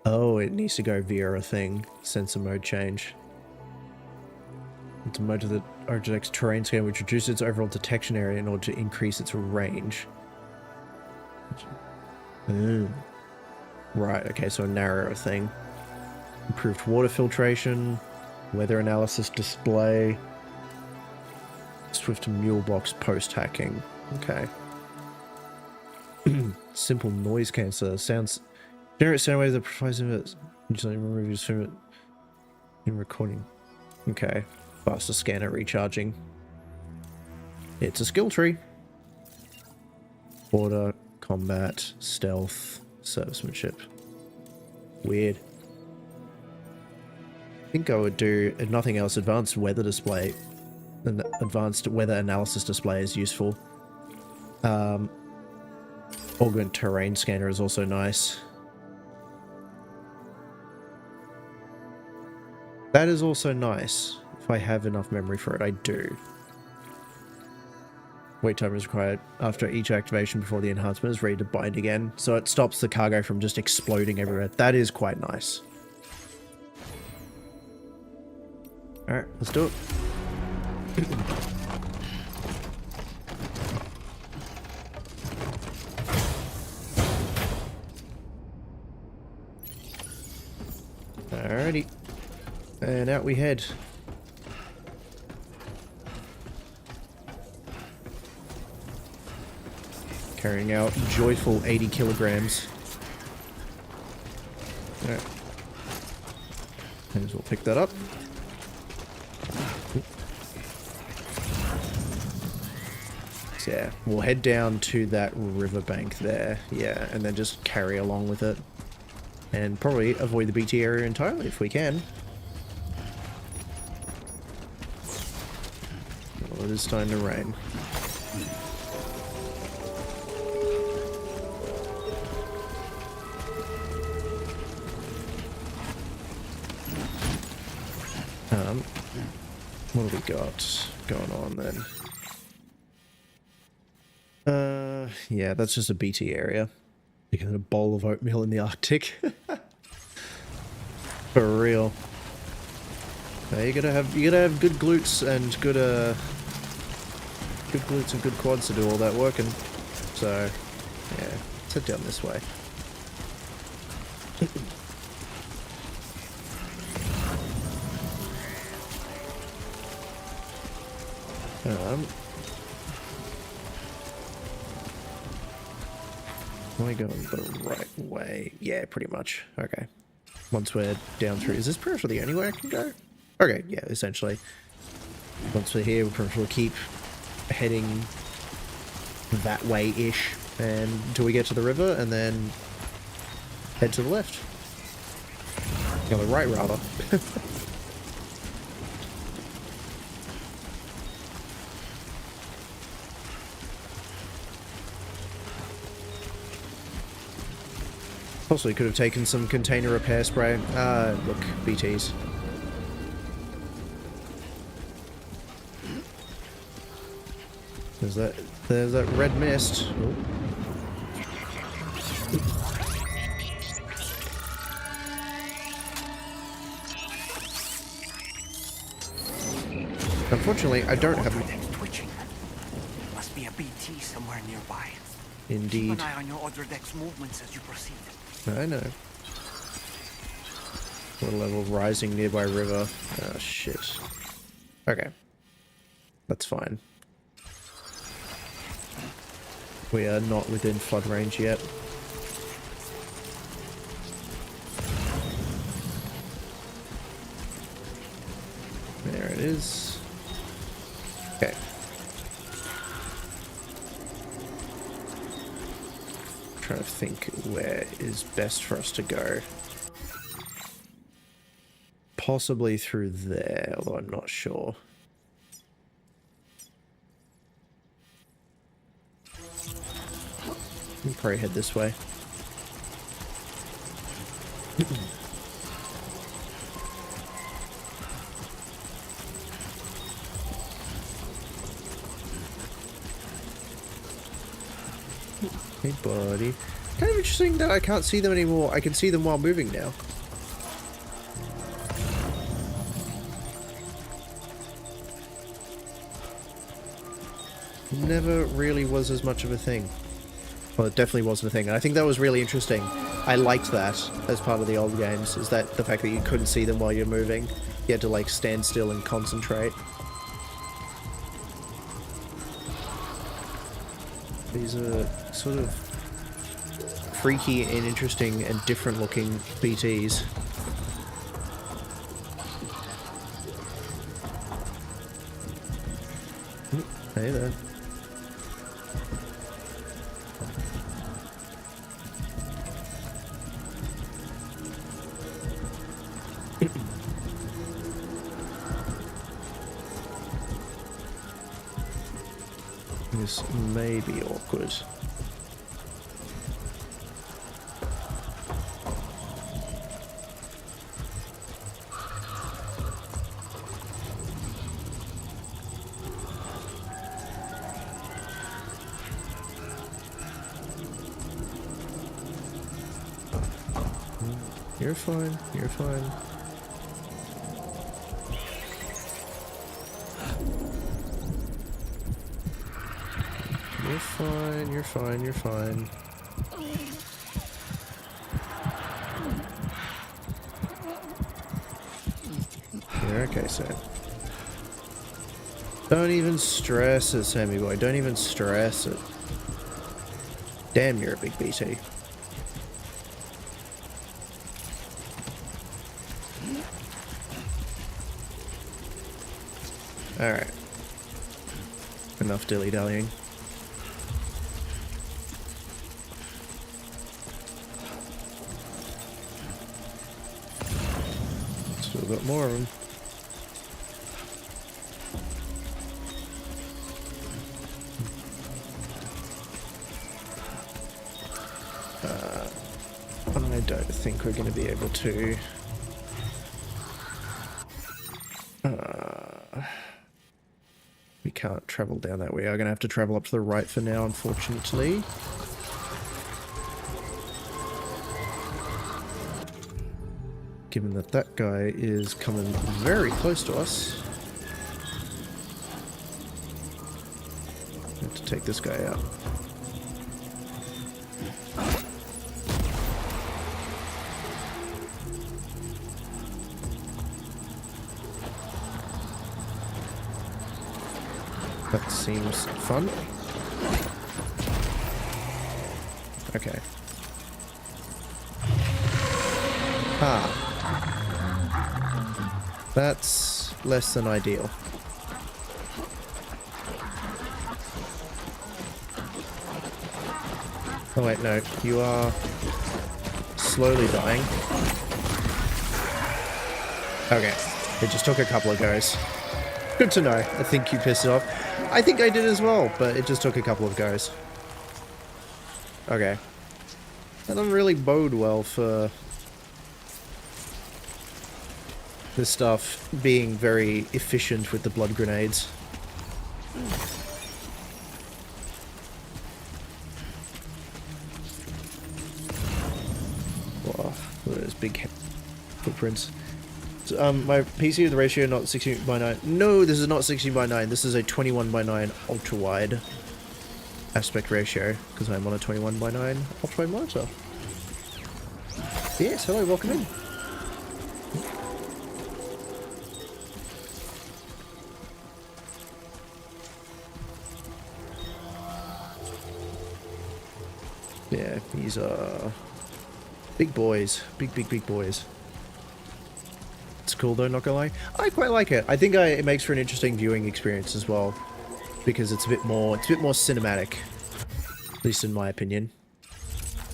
Oh, it needs to go via a thing. Sensor mode change. It's a mode of the Architect's terrain scanner which reduces its overall detection area in order to increase its range. Right, okay, so a narrower thing. Improved water filtration. Weather analysis display. Swift mule box post hacking. Okay. Simple noise canceller. Sounds. Generate sound waves that provides usually removes film in recording. Okay. Faster scanner recharging. It's a skill tree. Order, combat, stealth, servicemanship. Weird. I think I would do, if nothing else, advanced weather display. An advanced weather analysis display is useful. Augment terrain scanner is also nice. That is also nice. If I have enough memory for it, I do. Wait time is required after each activation before the enhancement is ready to bind again. So it stops the cargo from just exploding everywhere. That is quite nice. Alright, let's do it. Alrighty. And out we head. Carrying out joyful 80 kilograms. Alright. May as well pick that up. So yeah, we'll head down to that riverbank there. Yeah, and then just carry along with it. And probably avoid the BT area entirely if we can. Well, it is starting to rain. What have we got going on then? Yeah, that's just a BT area. Bigger than a bowl of oatmeal in the Arctic. For real. You gotta have good glutes and good glutes and good quads to do all that working. So yeah, let's head down this way. Am I going the right way? Yeah, pretty much. Okay. Once we're down through... Is this pretty much the only way I can go? Okay, yeah, essentially. Once we're here, we'll pretty much keep heading that way-ish until we get to the river, and then head to the left. Or the right, rather. Possibly could have taken some container repair spray. Look, BTs. There's that red mist. Ooh. Unfortunately, I don't have... Twitching. Must be a BT somewhere nearby. Indeed. Keep an eye on your other deck's movements as you proceed. I know. Water level rising nearby river. Ah, shit. Okay. That's fine. We are not within flood range yet. There it is. Okay. Trying to think where is best for us to go. Possibly through there, although I'm not sure. We'll probably head this way. Hey, buddy. Kind of interesting that I can't see them anymore. I can see them while moving now. Never really was as much of a thing. Well, it definitely wasn't a thing. And I think that was really interesting. I liked that as part of the old games, is that the fact that you couldn't see them while you're moving. You had to, like, stand still and concentrate. These are sort of freaky and interesting and different looking BTs. Hey there. This may be awkward. You're fine, you're fine. You're fine, you're fine, you're fine. You're okay, Sam. Don't even stress it, Sammy boy. Don't even stress it. Damn, you're a big BT. Alright. Enough dilly-dallying. Still got more of them. I don't think we're going to be able to... we can't travel down that way. We are going to have to travel up to the right for now, unfortunately. Given that that guy is coming very close to us. We have to take this guy out. That seems fun. Okay. Ah. That's less than ideal. Oh wait, no. You are slowly dying. Okay. It just took a couple of goes. Good to know. I think you pissed it off. I think I did as well, but it just took a couple of goes. Okay. That doesn't really bode well for this stuff being very efficient with the blood grenades. Whoa, look at those big footprints. My PC with the ratio not 16:9. No, this is not 16:9. This is a 21:9 ultra wide aspect ratio because I'm on a 21:9 ultra wide monitor. Yes, hello, welcome in. These are big boys. Big boys. It's cool though, not gonna lie. I quite like it. I think it makes for an interesting viewing experience as well. Because it's a bit more cinematic. At least in my opinion.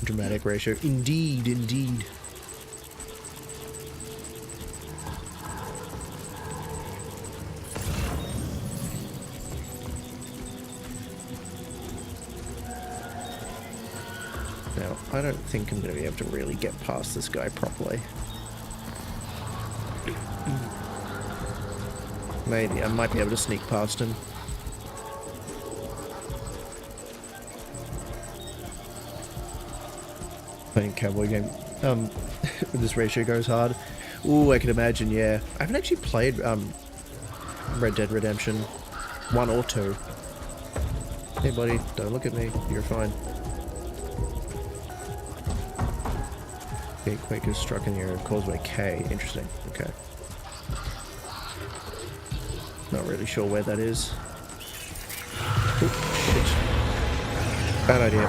Dramatic ratio. Indeed, indeed. Now, I don't think I'm going to be able to really get past this guy properly. Maybe, I might be able to sneak past him. Playing cowboy game. This ratio goes hard. Ooh, I can imagine, yeah. I haven't actually played Red Dead Redemption 1 or 2. Hey buddy, don't look at me. You're fine. Quake is struck in the area of Causeway K. Interesting. Okay. Not really sure where that is. Oop, shit. Bad idea.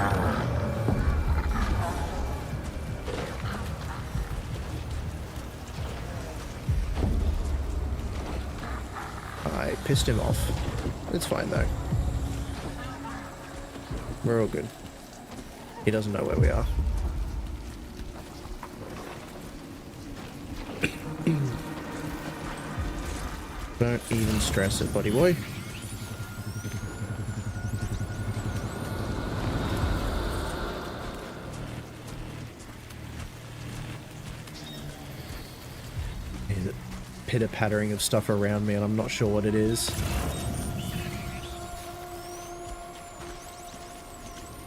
I pissed him off. It's fine though. We're all good. He doesn't know where we are. Don't even stress it, buddy boy. There's a pitter-pattering of stuff around me and I'm not sure what it is.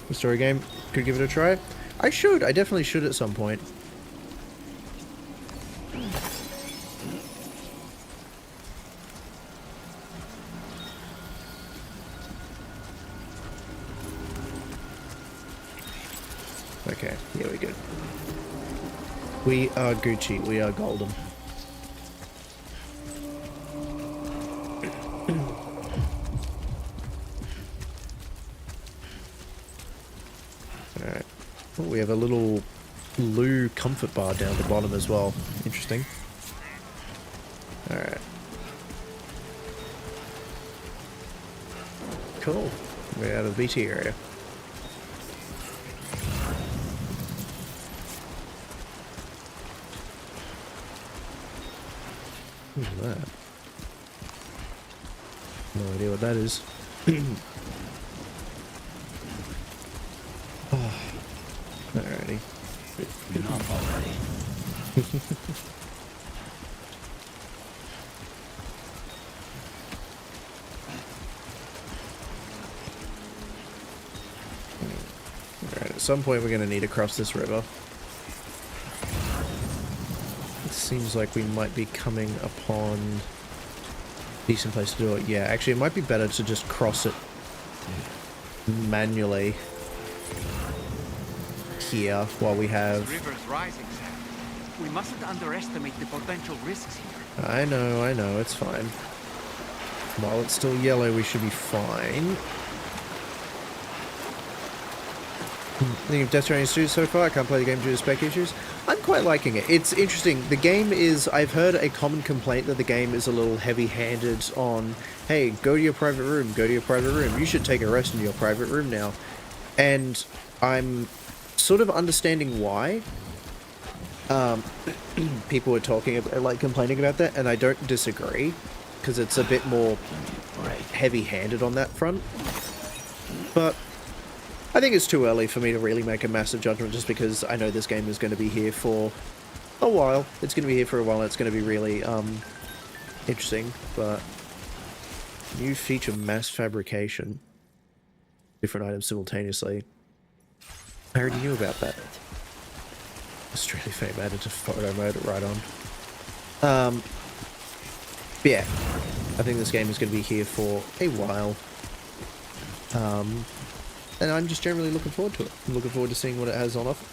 The story game, could give it a try. I definitely should at some point. Okay, yeah, we're good. We are Gucci, we are golden. Alright. Oh, we have a little Lou comfort bar down the bottom as well. Interesting. Alright. Cool. We're out of the BT area. Who's that? No idea what that is. Oh. Alrighty. Enough already. Alright, at some point we're going to need to cross this river. It seems like we might be coming upon a decent place to do it. Yeah, actually it might be better to just cross it manually here while we have... This river's rising, Sam. We mustn't underestimate the potential risks here. I know, it's fine. While it's still yellow, we should be fine. Think of Death Stranding studios so far? I can't play the game due to spec issues. I'm quite liking it. It's interesting. The game is... I've heard a common complaint that the game is a little heavy-handed on, hey, go to your private room, go to your private room. You should take a rest in your private room now. And I'm sort of understanding why people are talking about, like, complaining about that, and I don't disagree, because it's a bit more heavy-handed on that front. But I think it's too early for me to really make a massive judgment, just because I know this game is going to be here for a while. It's going to be here for a while, and it's going to be really interesting. But new feature, mass fabrication, different items simultaneously. I already knew about that. Australia fame added to photo mode, right on. But yeah, I think this game is going to be here for a while. And I'm just generally looking forward to it. I'm looking forward to seeing what it has on offer.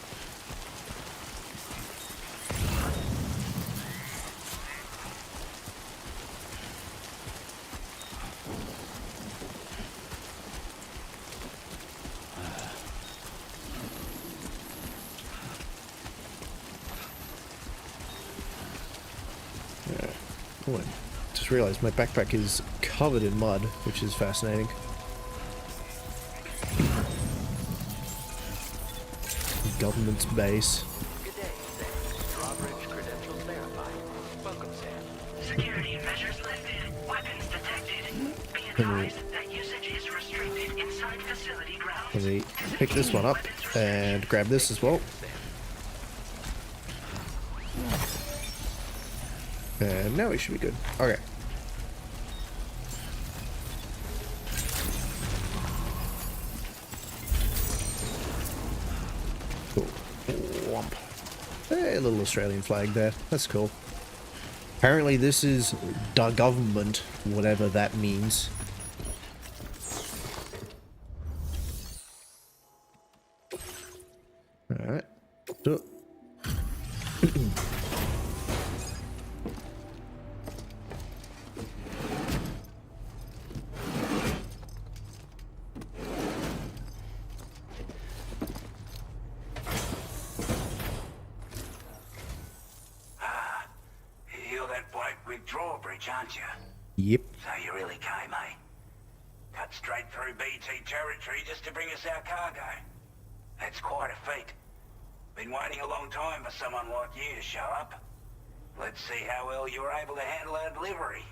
Oh, I just realized my backpack is covered in mud, which is fascinating. Government's base. Good day, Sam. Drawbridge credentials verified. Welcome, Sam. Security measures lifted. Weapons detected. Be advised that usage is restricted inside facility grounds. Let me pick this one up and grab this as well. And now we should be good. Okay. Cool. Whomp. Hey, a little Australian flag there. That's cool. Apparently this is the government, whatever that means. Alright. So. You're that bloke with Drawbridge, aren't you? Yep. So you really came, eh? Cut straight through BT territory just to bring us our cargo. That's quite a feat. Been waiting a long time for someone like you to show up. Let's see how well you were able to handle our delivery.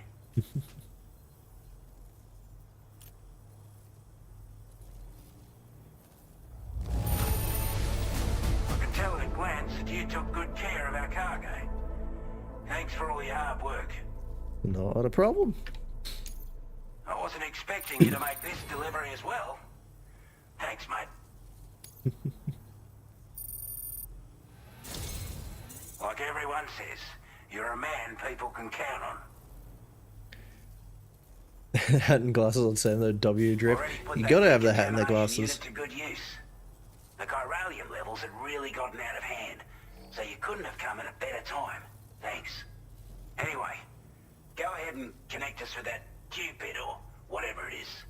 I can tell at a glance that you took good care of our cargo. Thanks for all your hard work. Not a problem. I wasn't expecting you to make this delivery as well. Thanks, mate. Like everyone says, you're a man people can count on. Hat and glasses on Sam, the W drip. You gotta have the hat and the glasses. To good use. The chiralium levels had really gotten out of hand, so you couldn't have come at a better time. Thanks. Anyway, go ahead and connect us with that Cupid or whatever it is.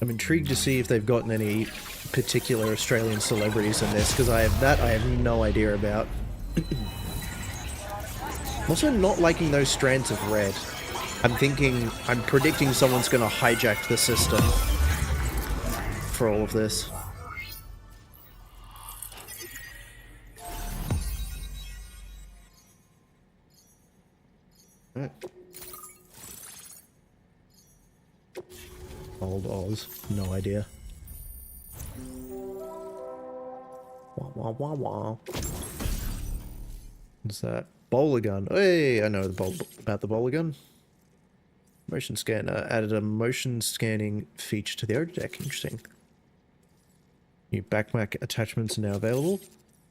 I'm intrigued to see if they've gotten any particular Australian celebrities in this, because I have no idea about. I'm also not liking those strands of red. I'm predicting someone's gonna hijack the system for all of this. Old Oz, no idea. Wah wah wah wah. What's that? Bowler gun. Hey, I know about the bowler gun. Motion scanner added a motion scanning feature to the order deck. Interesting. New backpack attachments are now available.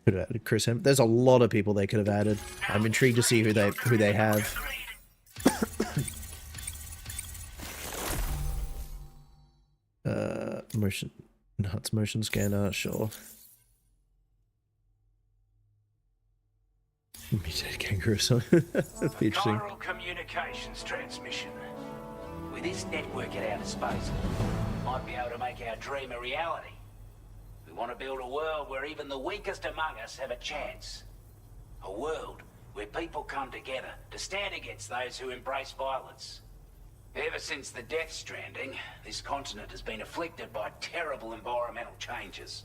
Could have added Chris Hem. There's a lot of people they could have added. I'm intrigued to see who they have. Motion. No, it's motion scanner. Sure. Mutated kangaroo. So that'd be interesting. Chiral communications transmission. With this network at our disposal, we might be able to make our dream a reality. We want to build a world where even the weakest among us have a chance. A world where people come together to stand against those who embrace violence. Ever since the Death Stranding, this continent has been afflicted by terrible environmental changes.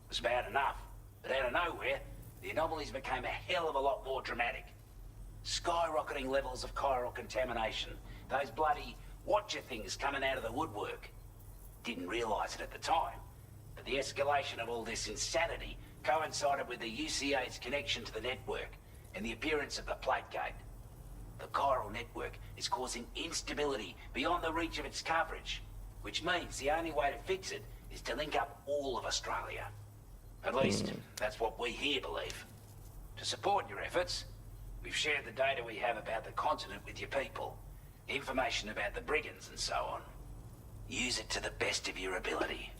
It was bad enough, but out of nowhere, the anomalies became a hell of a lot more dramatic. Skyrocketing levels of chiral contamination, those bloody watcher things coming out of the woodwork. Didn't realize it at the time, but the escalation of all this insanity coincided with the UCA's connection to the network and the appearance of the plate gate. The chiral network is causing instability beyond the reach of its coverage, which means the only way to fix it is to link up all of Australia. At least, that's what we here believe. To support your efforts, we've shared the data we have about the continent with your people, information about the brigands and so on. Use it to the best of your ability.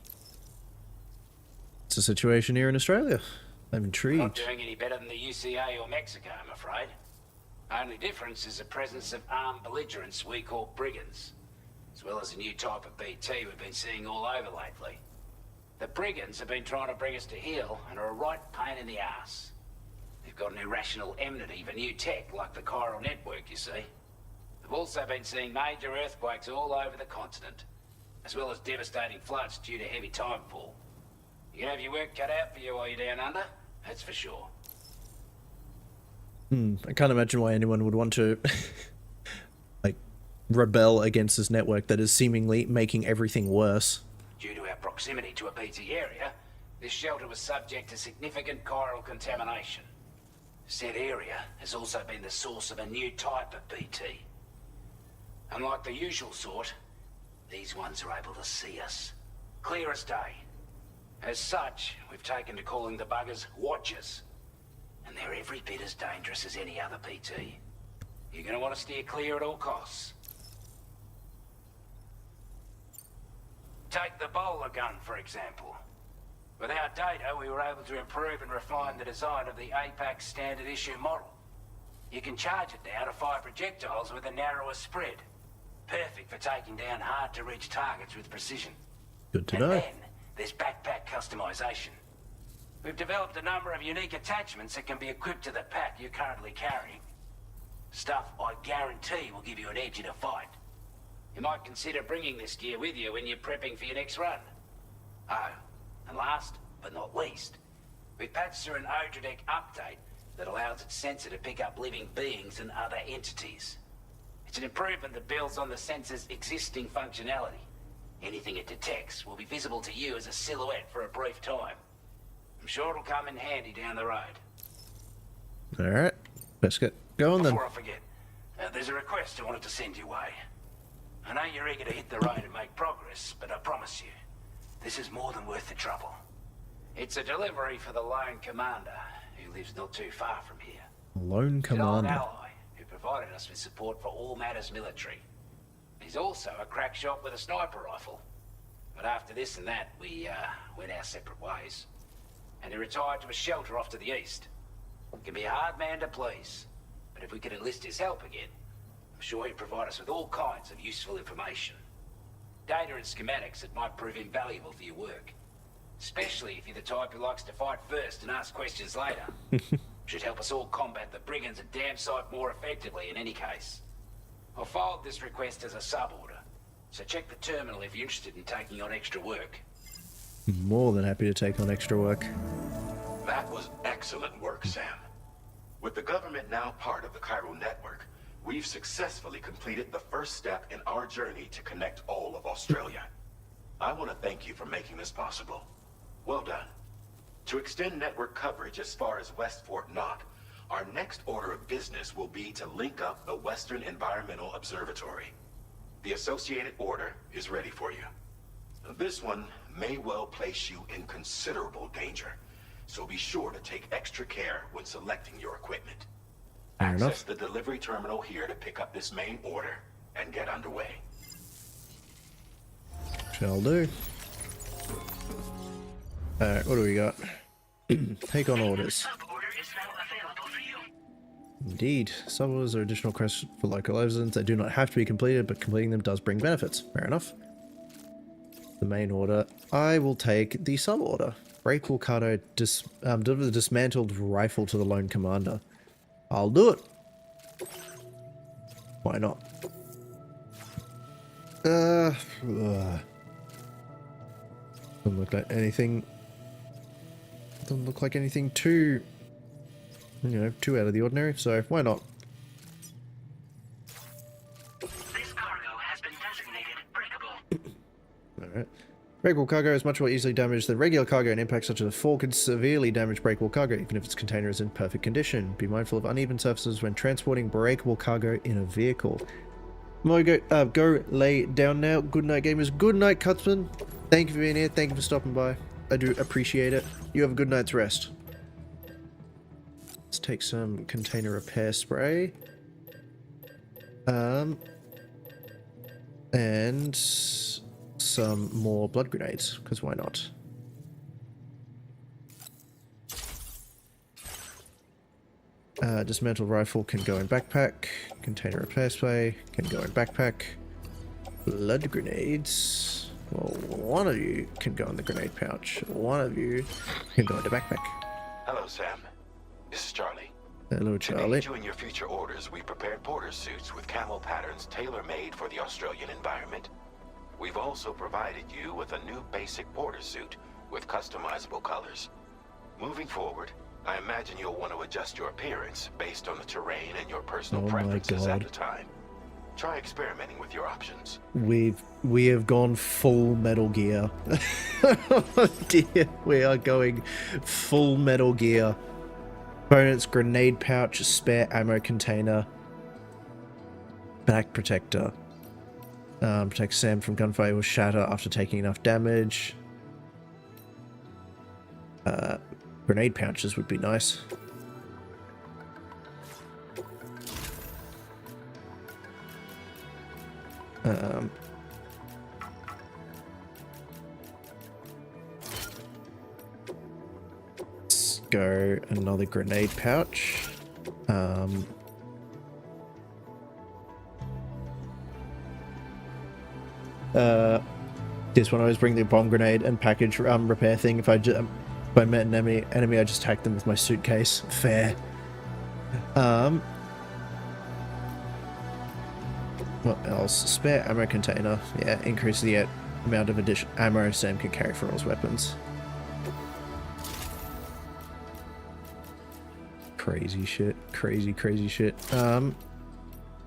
It's a situation here in Australia. I'm intrigued. Not doing any better than the UCA or Mexico, I'm afraid. Only difference is the presence of armed belligerents we call brigands, as well as a new type of BT we've been seeing all over lately. The brigands have been trying to bring us to heel and are a right pain in the ass. They've got an irrational enmity for new tech like the chiral network, you see. They've also been seeing major earthquakes all over the continent, as well as devastating floods due to heavy timefall. You can have your work cut out for you while you're down under, that's for sure. I can't imagine why anyone would want to like rebel against this network that is seemingly making everything worse. Due to our proximity to a BT area, this shelter was subject to significant chiral contamination. Said area has also been the source of a new type of BT. Unlike the usual sort, these ones are able to see us. Clear as day. As such, we've taken to calling the buggers Watchers. And they're every bit as dangerous as any other BT. You're gonna want to steer clear at all costs. Take the bowler gun, for example. With our data, we were able to improve and refine the design of the APAC standard issue model. You can charge it now to fire projectiles with a narrower spread. Perfect for taking down hard-to-reach targets with precision. Good to And know. then there's backpack customization. We've developed a number of unique attachments that can be equipped to the pack you're currently carrying. Stuff I guarantee will give you an edge in a fight. You might consider bringing this gear with you when you're prepping for your next run. Oh, and last but not least, we patched through an Odradek update that allows its sensor to pick up living beings and other entities. It's an improvement that builds on the sensor's existing functionality. Anything it detects will be visible to you as a silhouette for a brief time. I'm sure it'll come in handy down the road. Alright, let's get going then. Before I forget, there's a request I wanted to send your way. I know you're eager to hit the road and make progress, but I promise you, this is more than worth the trouble. It's a delivery for the lone commander, who lives not too far from here. Lone He's an old commander. ally who provided us with support for all matters military. He's also a crack shot with a sniper rifle. But after this and that, we went our separate ways. And he retired to a shelter off to the east. Can be a hard man to please, but if we could enlist his help again, I'm sure he'd provide us with all kinds of useful information. Data and schematics that might prove invaluable for your work. Especially if you're the type who likes to fight first and ask questions later. Should help us all combat the brigands at Dam Site more effectively in any case. I'll forward this request as a sub-order, so check the terminal if you're interested in taking on extra work. More than happy to take on extra work. That was excellent work, Sam. With the government now part of the chiral network, we've successfully completed the first step in our journey to connect all of Australia. I want to thank you for making this possible. Well done. To extend network coverage as far as West Fort Knott, our next order of business will be to link up the Western Environmental Observatory. The associated order is ready for you. This one may well place you in considerable danger, so be sure to take extra care when selecting your equipment. Fair Access enough. the delivery terminal here to pick up this main order and get underway. Shall do. Alright, what do we got? Take on orders. Indeed. Sub-orders are additional quests for local residents. They do not have to be completed, but completing them does bring benefits. Fair enough. The main order. I will take the sub-order. Break Wilcardo, deliver the dismantled rifle to the lone commander. I'll do it. Why not? Doesn't look like anything. Doesn't look like anything too, too out of the ordinary. So why not? This cargo has been designated breakable. Alright. Breakable cargo is much more easily damaged than regular cargo, and impacts such as a fall can severely damage breakable cargo, even if its container is in perfect condition. Be mindful of uneven surfaces when transporting breakable cargo in a vehicle. Go lay down now. Good night, gamers. Good night, Cutsman. Thank you for being here. Thank you for stopping by. I do appreciate it. You have a good night's rest. Let's take some container repair spray. And some more blood grenades, because why not? Dismantled rifle can go in backpack. Container repair spray can go in backpack. Blood grenades. Well, one of you can go in the grenade pouch. One of you can go in the backpack. Hello, Sam. This is Charlie. Hello, To Charlie. aid you in your future orders, we prepared porter suits with camo patterns tailor-made for the Australian environment. We've also provided you with a new basic porter suit with customizable colors. Moving forward, I imagine you'll want to adjust your appearance based on the terrain and your personal preferences at the time. Try experimenting with your options. We have gone full Metal Gear. Oh dear, we are going full Metal Gear. Components: grenade pouch, spare ammo container, back protector. Protects Sam from gunfire, will shatter after taking enough damage. Grenade pouches would be nice. Let's go another grenade pouch. This one I always bring the bomb grenade and package repair thing. If I met an enemy, I just attack them with my suitcase. Fair. What else? Spare ammo container. Yeah, increase the amount of additional ammo Sam can carry for all his weapons. Crazy shit. Crazy shit. Let's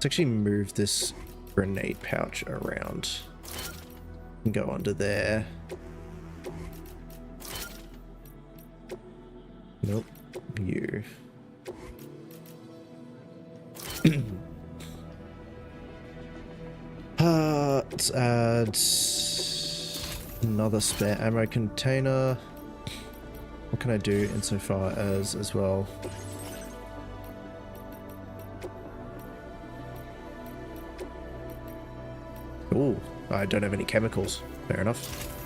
actually move this grenade pouch around. And go under there. Nope. You. Let's add another spare ammo container. What can I do insofar as well? Ooh, I don't have any chemicals. Fair enough.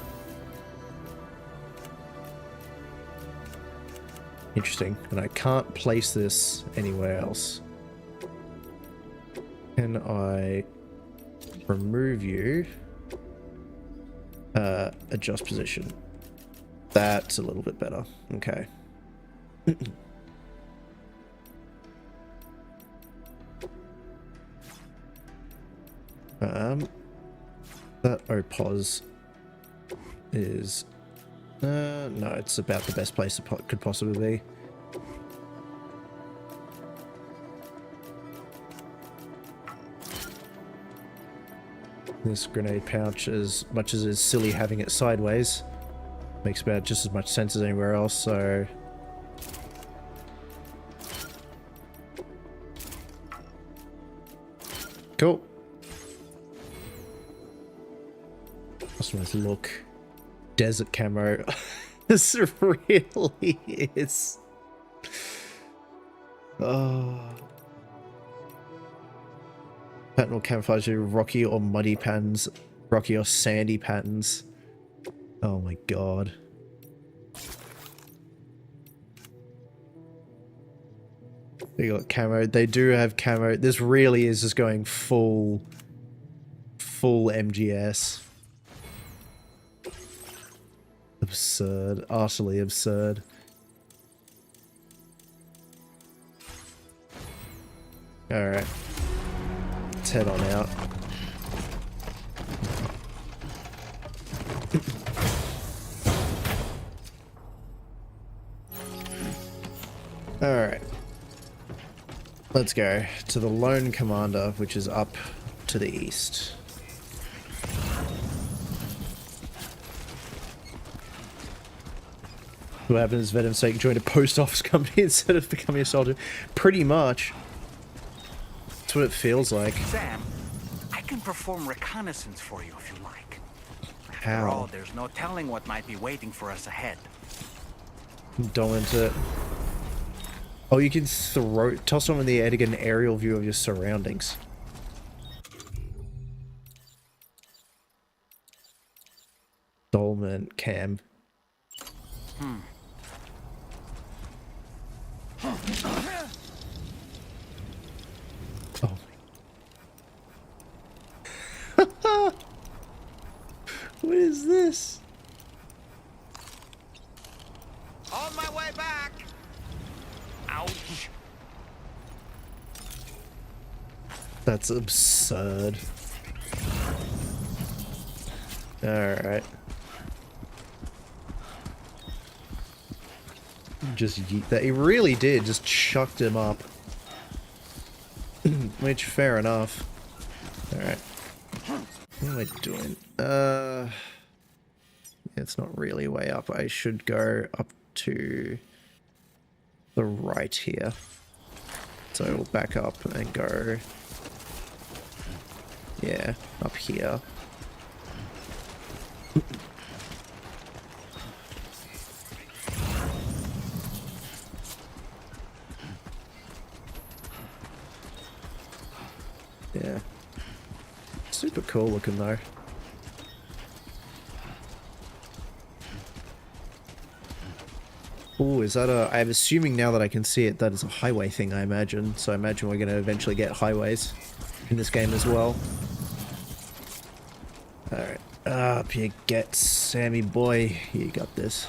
Interesting. And I can't place this anywhere else. Can I remove you? Adjust position. That's a little bit better. Okay. That OPOS is no, it's about the best place it could possibly be. This grenade pouch, as much as it's silly having it sideways, makes about just as much sense as anywhere else, so cool. Nice look. Desert camo. This really is. Oh. Pattern or camouflage rocky or muddy patterns, rocky or sandy patterns. Oh my god. They got camo. They do have camo. This really is just going full MGS. Absurd. Utterly absurd. Alright. Let's head on out. Alright. Let's go to the Lone Commander, which is up to the east. What happens is Venom's sake joined a post office company instead of becoming a soldier. Pretty much. That's what it feels like. Sam, I can perform reconnaissance for you if you like. After How? all, there's no telling what might be waiting for us ahead. Don't into it. Oh, you can toss them in the air to get an aerial view of your surroundings. Dolman cam. Oh. What is this? On my way back! Ouch! That's absurd. Alright. Just yeet that. He really did. Just chucked him up. Which, fair enough. Alright. What am I doing? It's not really way up. I should go up to the right here. So we'll back up and go... Yeah, up here. Yeah. Super cool looking though. Oh, is that a... I'm assuming now that I can see it, that is a highway thing, I imagine. So I imagine we're going to eventually get highways in this game as well. Alright. Up you get, Sammy boy. You got this.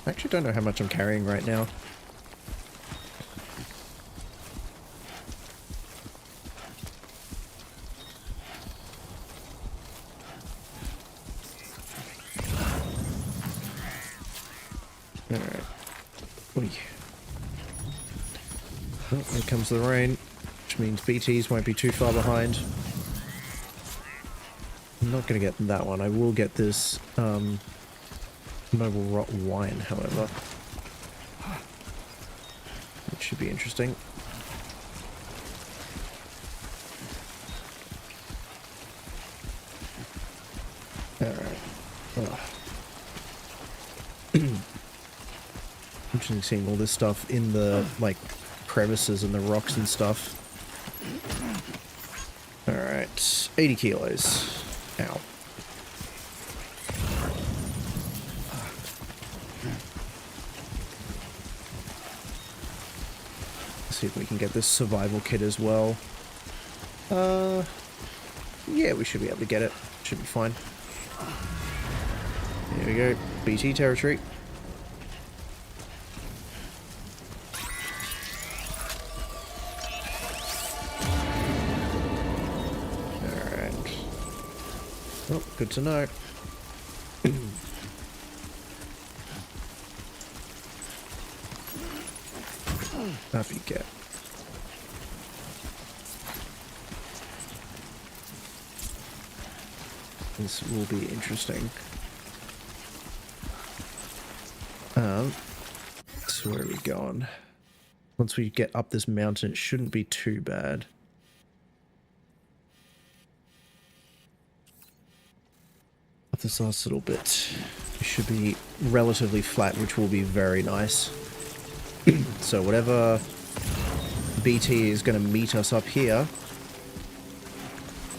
I actually don't know how much I'm carrying right now. Alright. Oy. Oh, here comes the rain, which means BTs won't be too far behind. I'm not going to get that one. I will get this noble rot wine, however. Which should be interesting. Alright. Interesting seeing all this stuff in the, like, crevices and the rocks and stuff. Alright. 80 kilos. Ow. See if we can get this survival kit as well. Yeah, we should be able to get it. Should be fine. There we go. BT territory. Alright. Oh, good to know. Up you get. This will be interesting. So where are we going? Once we get up this mountain, it shouldn't be too bad. Up this last little bit, it should be relatively flat, which will be very nice. So whatever BT is going to meet us up here,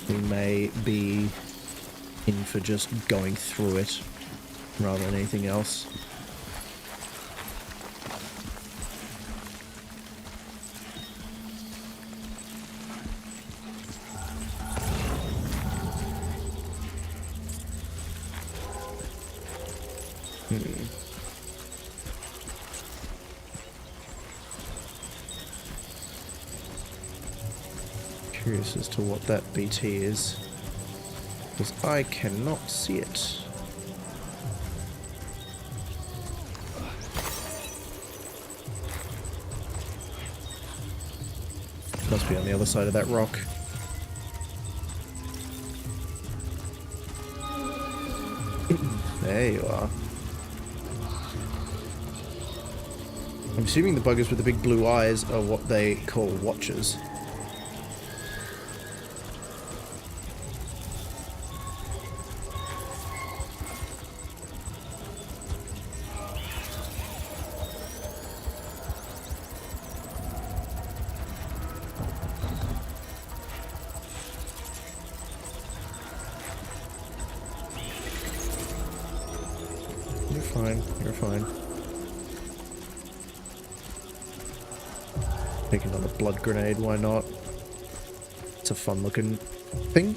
we may be in for just going through it rather than anything else. Curious as to what that BT is, because I cannot see it. Must be on the other side of that rock. There you are. I'm assuming the buggers with the big blue eyes are what they call watchers. You're fine, you're fine. Take another blood grenade, why not? It's a fun looking thing.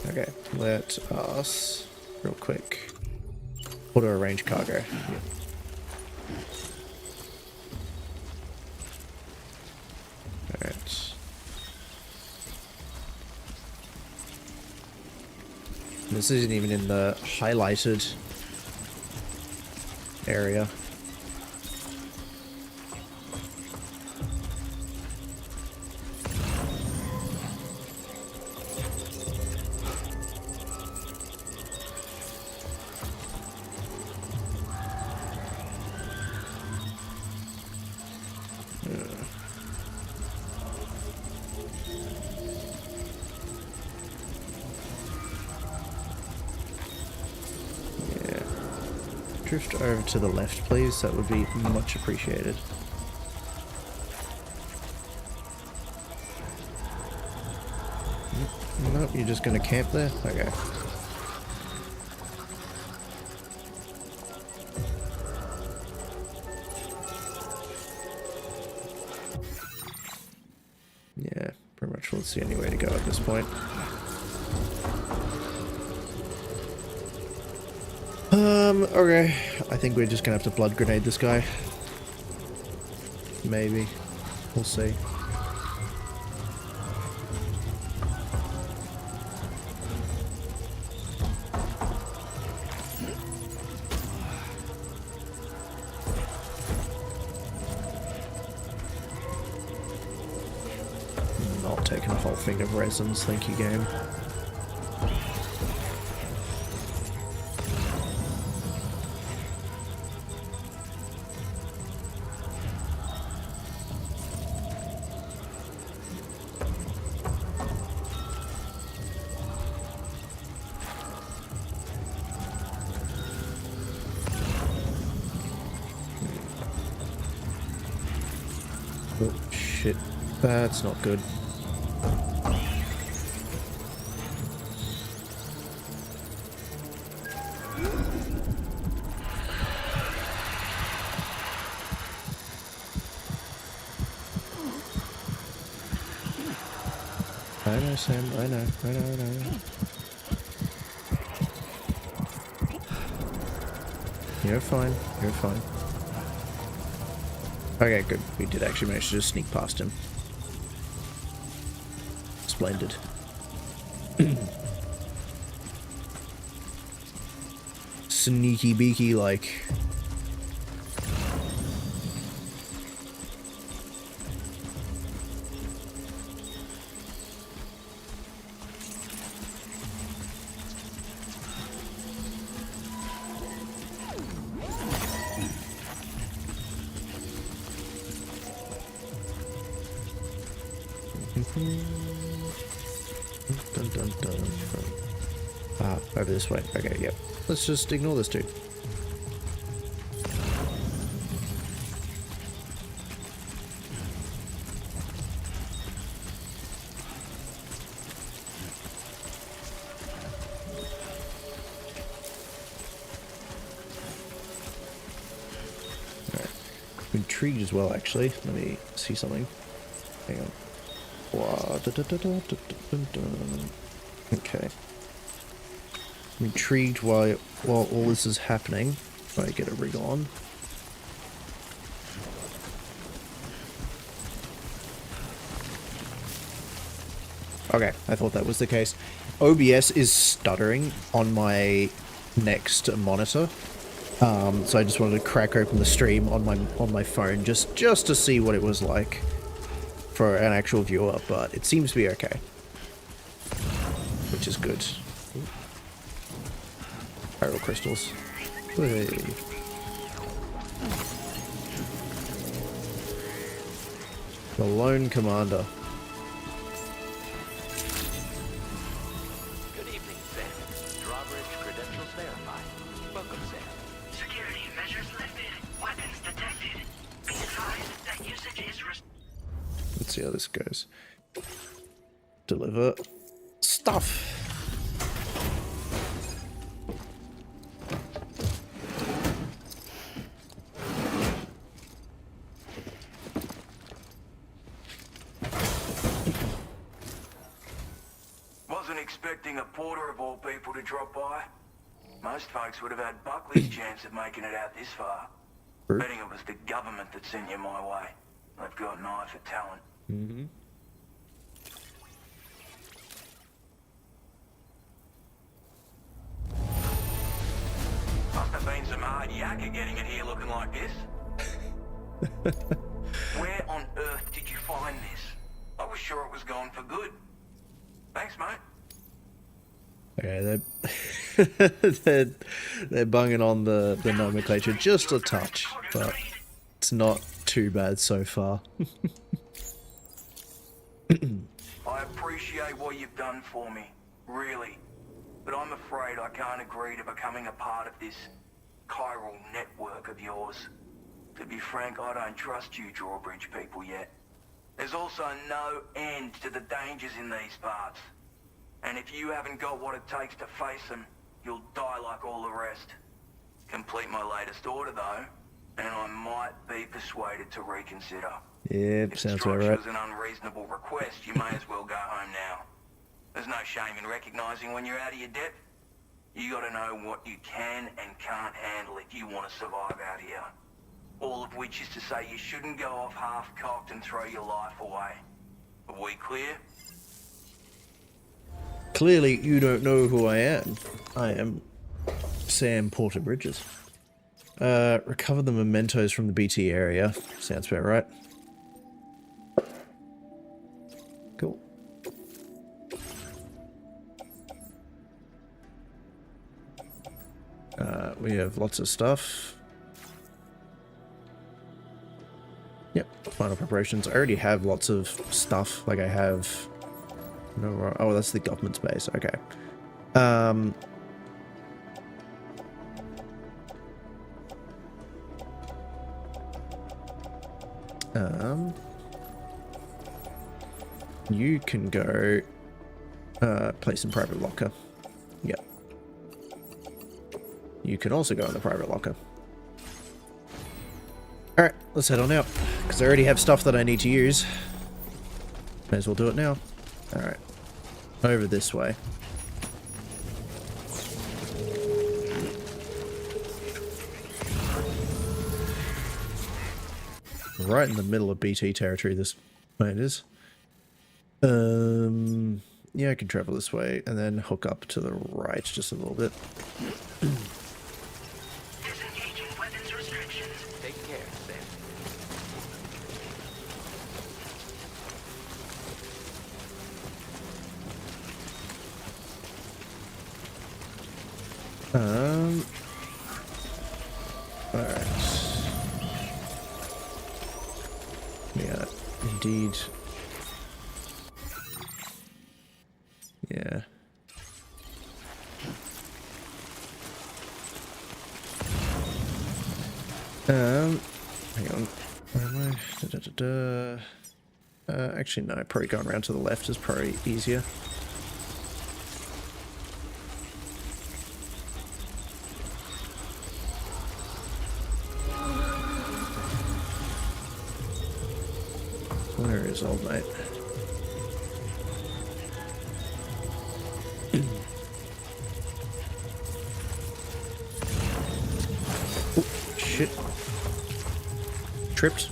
Okay, let us, real quick, auto arrange cargo. Yep. Alright. This isn't even in the highlighted area. Drift over to the left, please. That would be much appreciated. Nope, you're just gonna camp there? Okay. Yeah, pretty much what's the only way to go at this point. Okay. I think we're just gonna have to blood grenade this guy. Maybe. We'll see. Not taking a whole thing of resins, thank you, game. Oh shit, that's not good. I know, Sam, I know. You're fine, you're fine. Okay, good. We did actually manage to just sneak past him. Splendid. Sneaky beaky like. Dun dun dun. Ah, over this way. Okay, yep. Let's just ignore this dude. Alright. I'm intrigued as well, actually. Let me see something. Hang on. Okay. I'm intrigued while all this is happening. If I get a rig on. Okay, I thought that was the case. OBS is stuttering on my next monitor. So I just wanted to crack open the stream on my phone just to see what it was like for an actual viewer, but it seems to be okay, which is good. Spiral crystals. Hey. The Lone Commander. Good evening, Sam. Drawbridge credentials verified. Welcome, Sam. Security measures lifted. Weapons detected. Be advised that usage is Let's see how this goes. Deliver stuff. expecting a porter of all people to drop by. Most folks would have had Buckley's chance of making it out this far. True. Betting it was the government that sent you my way. They've got an eye for talent. Mm-hmm. Must have been some hard yakka getting it here looking like this. Where on earth did you find this? I was sure it was gone for good. Thanks, mate. Okay, they're bunging on the nomenclature just a touch, but it's not too bad so far. I appreciate what you've done for me, really. But I'm afraid I can't agree to becoming a part of this chiral network of yours. To be frank, I don't trust you drawbridge people yet. There's also no end to the dangers in these parts. And if you haven't got what it takes to face them, you'll die like all the rest. Complete my latest order, though, and I might be persuaded to reconsider. Yep, sounds about If right. was an unreasonable request, you may as well go home now. There's no shame in recognizing when you're out of your depth. You gotta know what you can and can't handle if you want to survive out here. All of which is to say you shouldn't go off half-cocked and throw your life away. Are we clear? Clearly, you don't know who I am. I am Sam Porter Bridges. Recover the mementos from the BT area. Sounds about right. Cool. We have lots of stuff. Yep, final preparations. I already have lots of stuff. Like I have... No, oh, that's the government space. Okay. You can go place in private locker. Yep. You can also go in the private locker. Alright, let's head on out. Because I already have stuff that I need to use. May as well do it now. Alright. Over this way. Right in the middle of BT territory this way it is. Yeah, I can travel this way and then hook up to the right just a little bit. Disengaging weapons restrictions. Take care, Sam. Alright. Yeah, indeed. Yeah. Hang on. Where am I? Actually, no, probably going around to the left is probably easier. Where is old mate? Oh, shit. Tripped.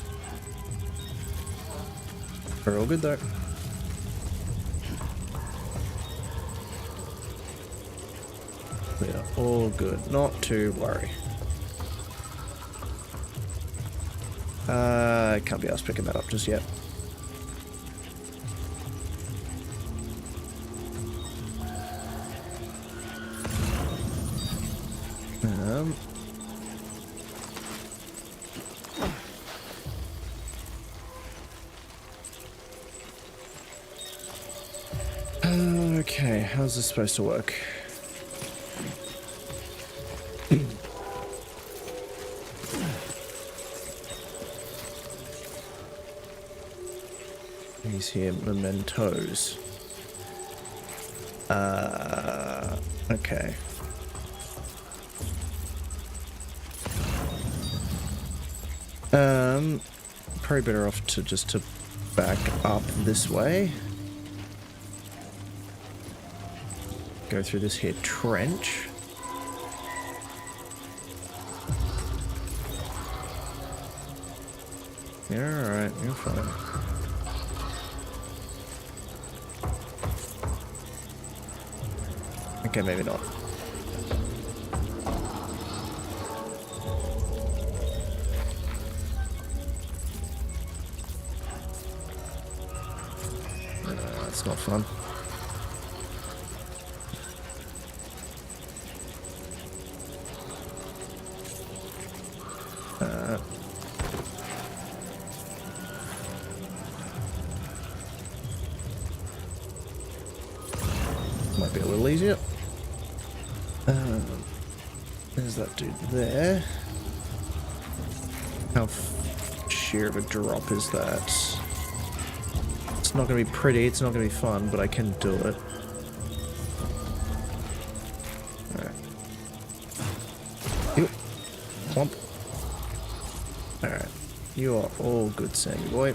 We're all good though. We are all good. Not to worry. I can't be asked picking that up just yet. Okay, how's this supposed to work? These here mementos. Okay. Probably better off to just back up this way. Go through this here trench. Yeah, alright, you're fine. Okay, maybe not. That's not fun. Might be a little easier. There's that dude there. How sheer of a drop is that? It's not going to be pretty, it's not going to be fun, but I can do it. Alright. You. Plump. Alright. You are all good, Sammy boy.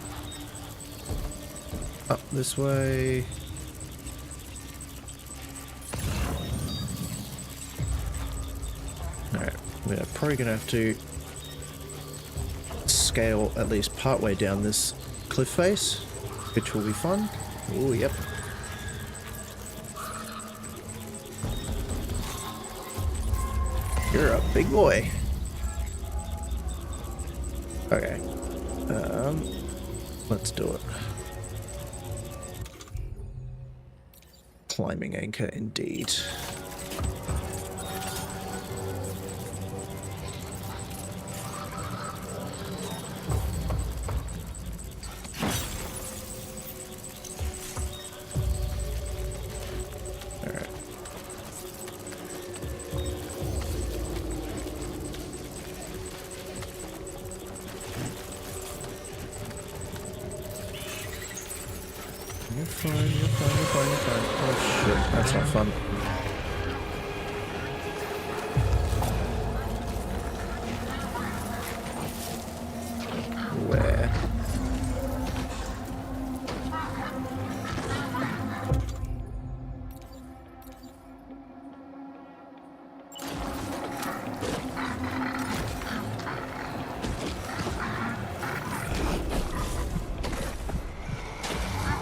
Up this way. Alright. We're probably going to have to scale at least partway down this cliff face, which will be fun. Oh, yep. You're a big boy. Okay. Let's do it. Climbing anchor indeed. You're fine, you're fine, you're fine, you're fine. Oh shit, that's not fun. Where?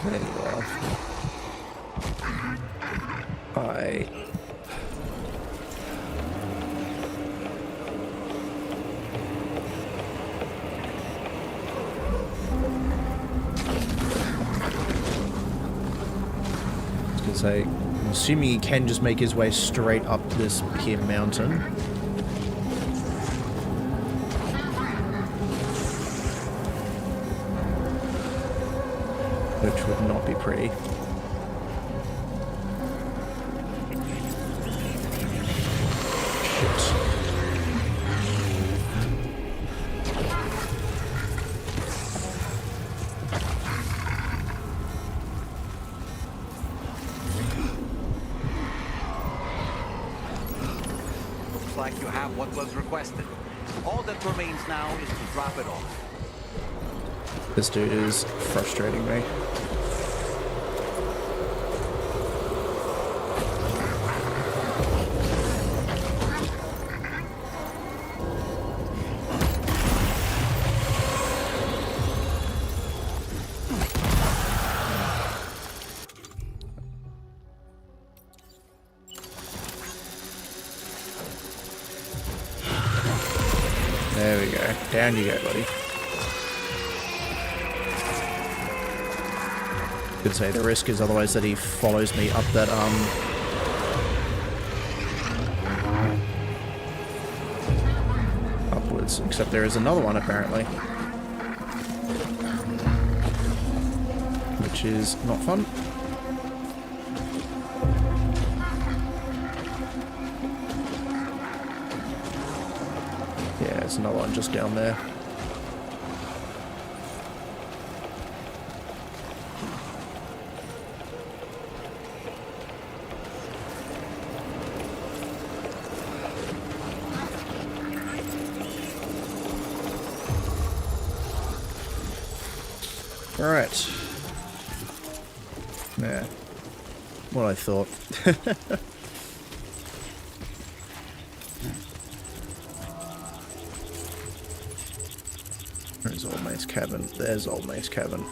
There you are. Hi. I was gonna say, I'm assuming he can just make his way straight up this here mountain. Which would not be pretty. Shit. Looks like you have what was requested. All that remains now is to drop it off. This dude is frustrating me. There we go. Down you go, buddy. Could say the risk is otherwise that he follows me up that upwards, except there is another one apparently, which is not fun. Yeah, there's another one just down there. Alright. Yeah. What I thought. There's old mate's cabin. There's old mate's cabin.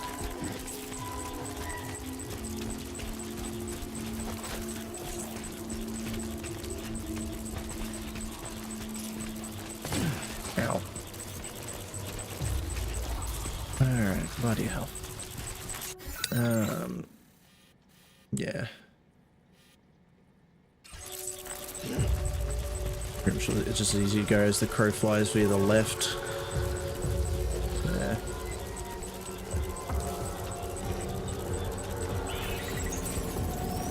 Ow. Alright, bloody hell. Yeah. Pretty sure it's just as easy to go as the crow flies via the left. There.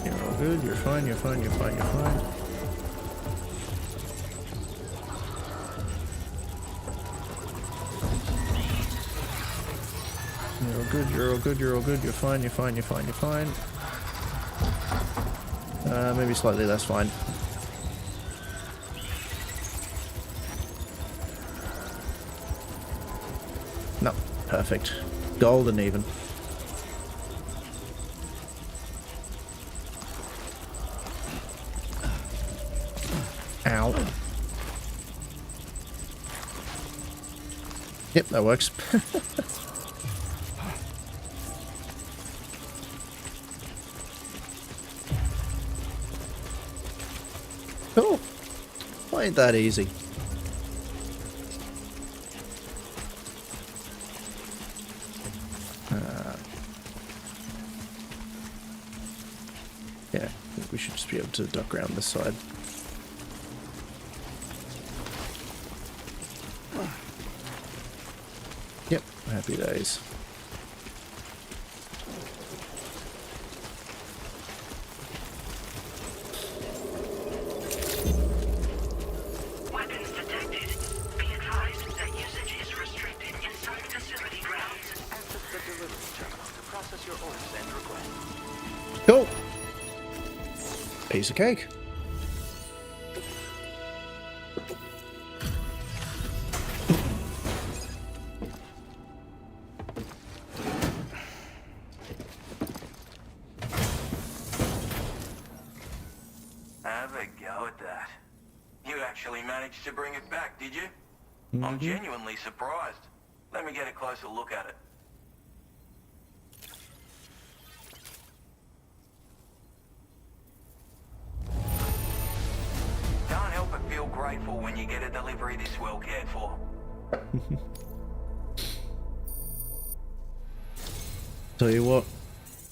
You're all good, you're fine, you're fine, you're fine, you're fine. You're all good, you're all good, you're all good, you're fine, you're fine, you're fine, you're fine. Maybe slightly less fine. No, perfect. Golden even. Ow. Yep, that works. Cool. Why ain't that easy? Yeah, I think we should just be able to duck around this side. Yep, happy days. Weapons detected. Be advised that usage is restricted inside facility grounds. Access the delivery terminal to process your orders and requests. Cool. Piece of cake. Have a go at that. You actually managed to bring it back, did you? I'm genuinely surprised. Let me get a closer look at it. Can't help but feel grateful when you get a delivery this well cared for. Tell you what.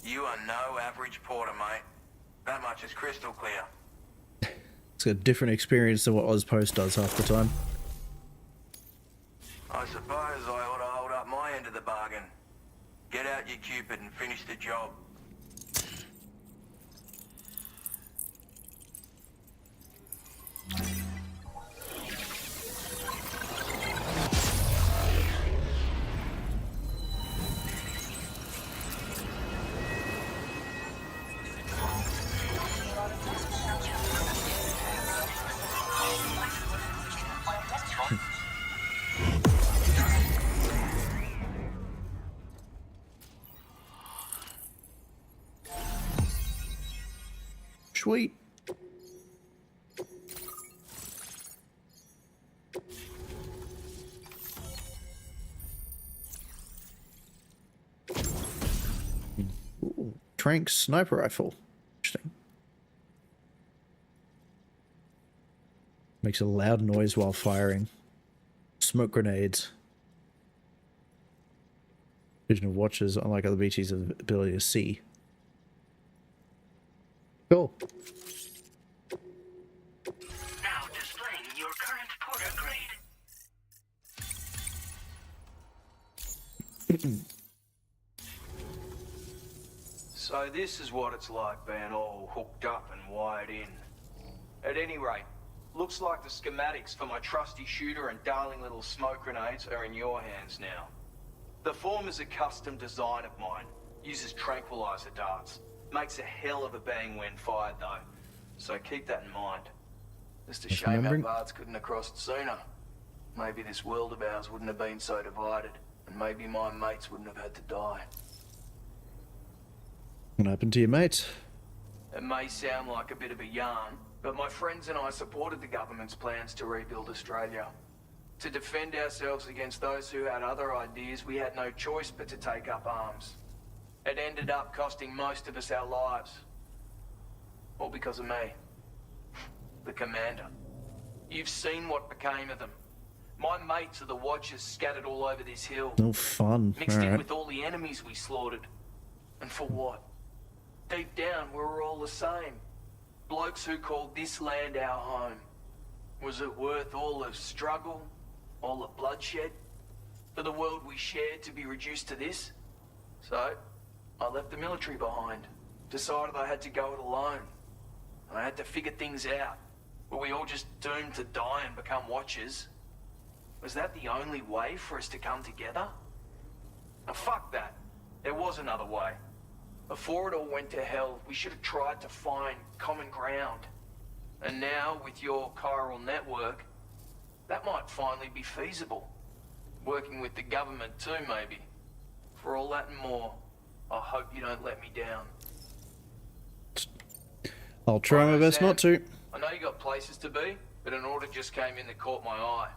You are no average porter, mate. That much is crystal clear. It's a different experience than what Ozpost does half the time. I suppose I ought to hold up my end of the bargain. Get out your Cupid and finish the job. Sweet. Ooh, Trank sniper rifle. Interesting. Makes a loud noise while firing. Smoke grenades. Vision of watchers, unlike other BTs, have the ability to see. Cool. Now displaying your current porter grade. So this is what it's like being all hooked up and wired in. At any rate, looks like the schematics for my trusty shooter and darling little smoke grenades are in your hands now. The form is a custom design of mine. Uses tranquilizer darts. Makes a hell of a bang when fired though. So keep that in mind. Just a shame our paths couldn't have crossed sooner. Maybe this world of ours wouldn't have been so divided. And maybe my mates wouldn't have had to die. What happened to your mates? It may sound like a bit of a yarn, but my friends and I supported the government's plans to rebuild Australia. To defend ourselves against those who had other ideas, we had no choice but to take up arms. It ended up costing most of us our lives. All because of me. The commander. You've seen what became of them. My mates are the Watchers scattered all over this hill. No fun. Mixed in Alright. with all the enemies we slaughtered. And for what? Deep down, we were all the same. Blokes who called this land our home. Was it worth all the struggle? All the bloodshed? For the world we shared to be reduced to this? So, I left the military behind. Decided I had to go it alone. I had to figure things out. Were we all just doomed to die and become Watchers? Was that the only way for us to come together? Now fuck that. There was another way. Before it all went to hell, we should have tried to find common ground. And now, with your chiral network, that might finally be feasible. Working with the government too, maybe. For all that and more, I hope you don't let me down. I'll try my best Sam, not to. I know you got places to be, but an order just came in that caught my eye.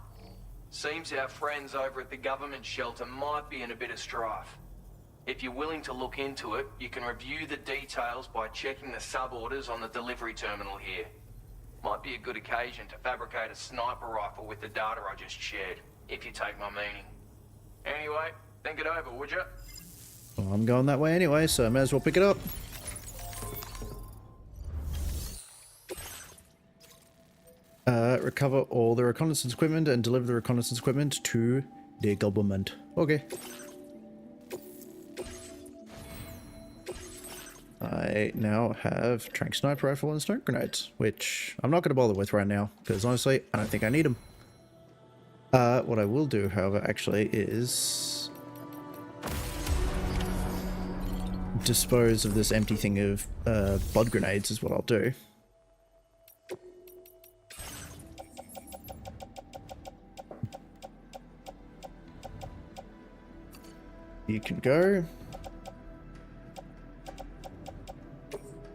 Seems our friends over at the government shelter might be in a bit of strife. If you're willing to look into it, you can review the details by checking the sub-orders on the delivery terminal here. Might be a good occasion to fabricate a sniper rifle with the data I just shared, if you take my meaning. Anyway, think it over, would you? Well, I'm going that way anyway, so I may as well pick it up. Recover all the reconnaissance equipment and deliver the reconnaissance equipment to the government. Okay. I now have trank sniper rifle and smoke grenades, which I'm not going to bother with right now, because honestly, I don't think I need them. What I will do, however, actually, is dispose of this empty thing of blood grenades is what I'll do. You can go.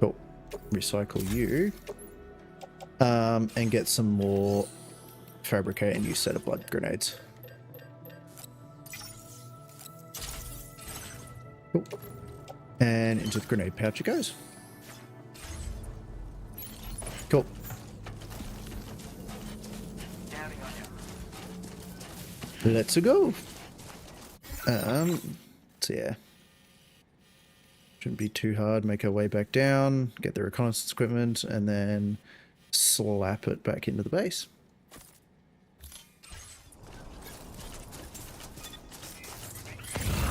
Cool. Recycle you. And get some more fabricate a new set of blood grenades. Cool. And into the grenade pouch it goes. Cool. Let's go. So yeah. Shouldn't be too hard. Make our way back down, get the reconnaissance equipment, and then slap it back into the base.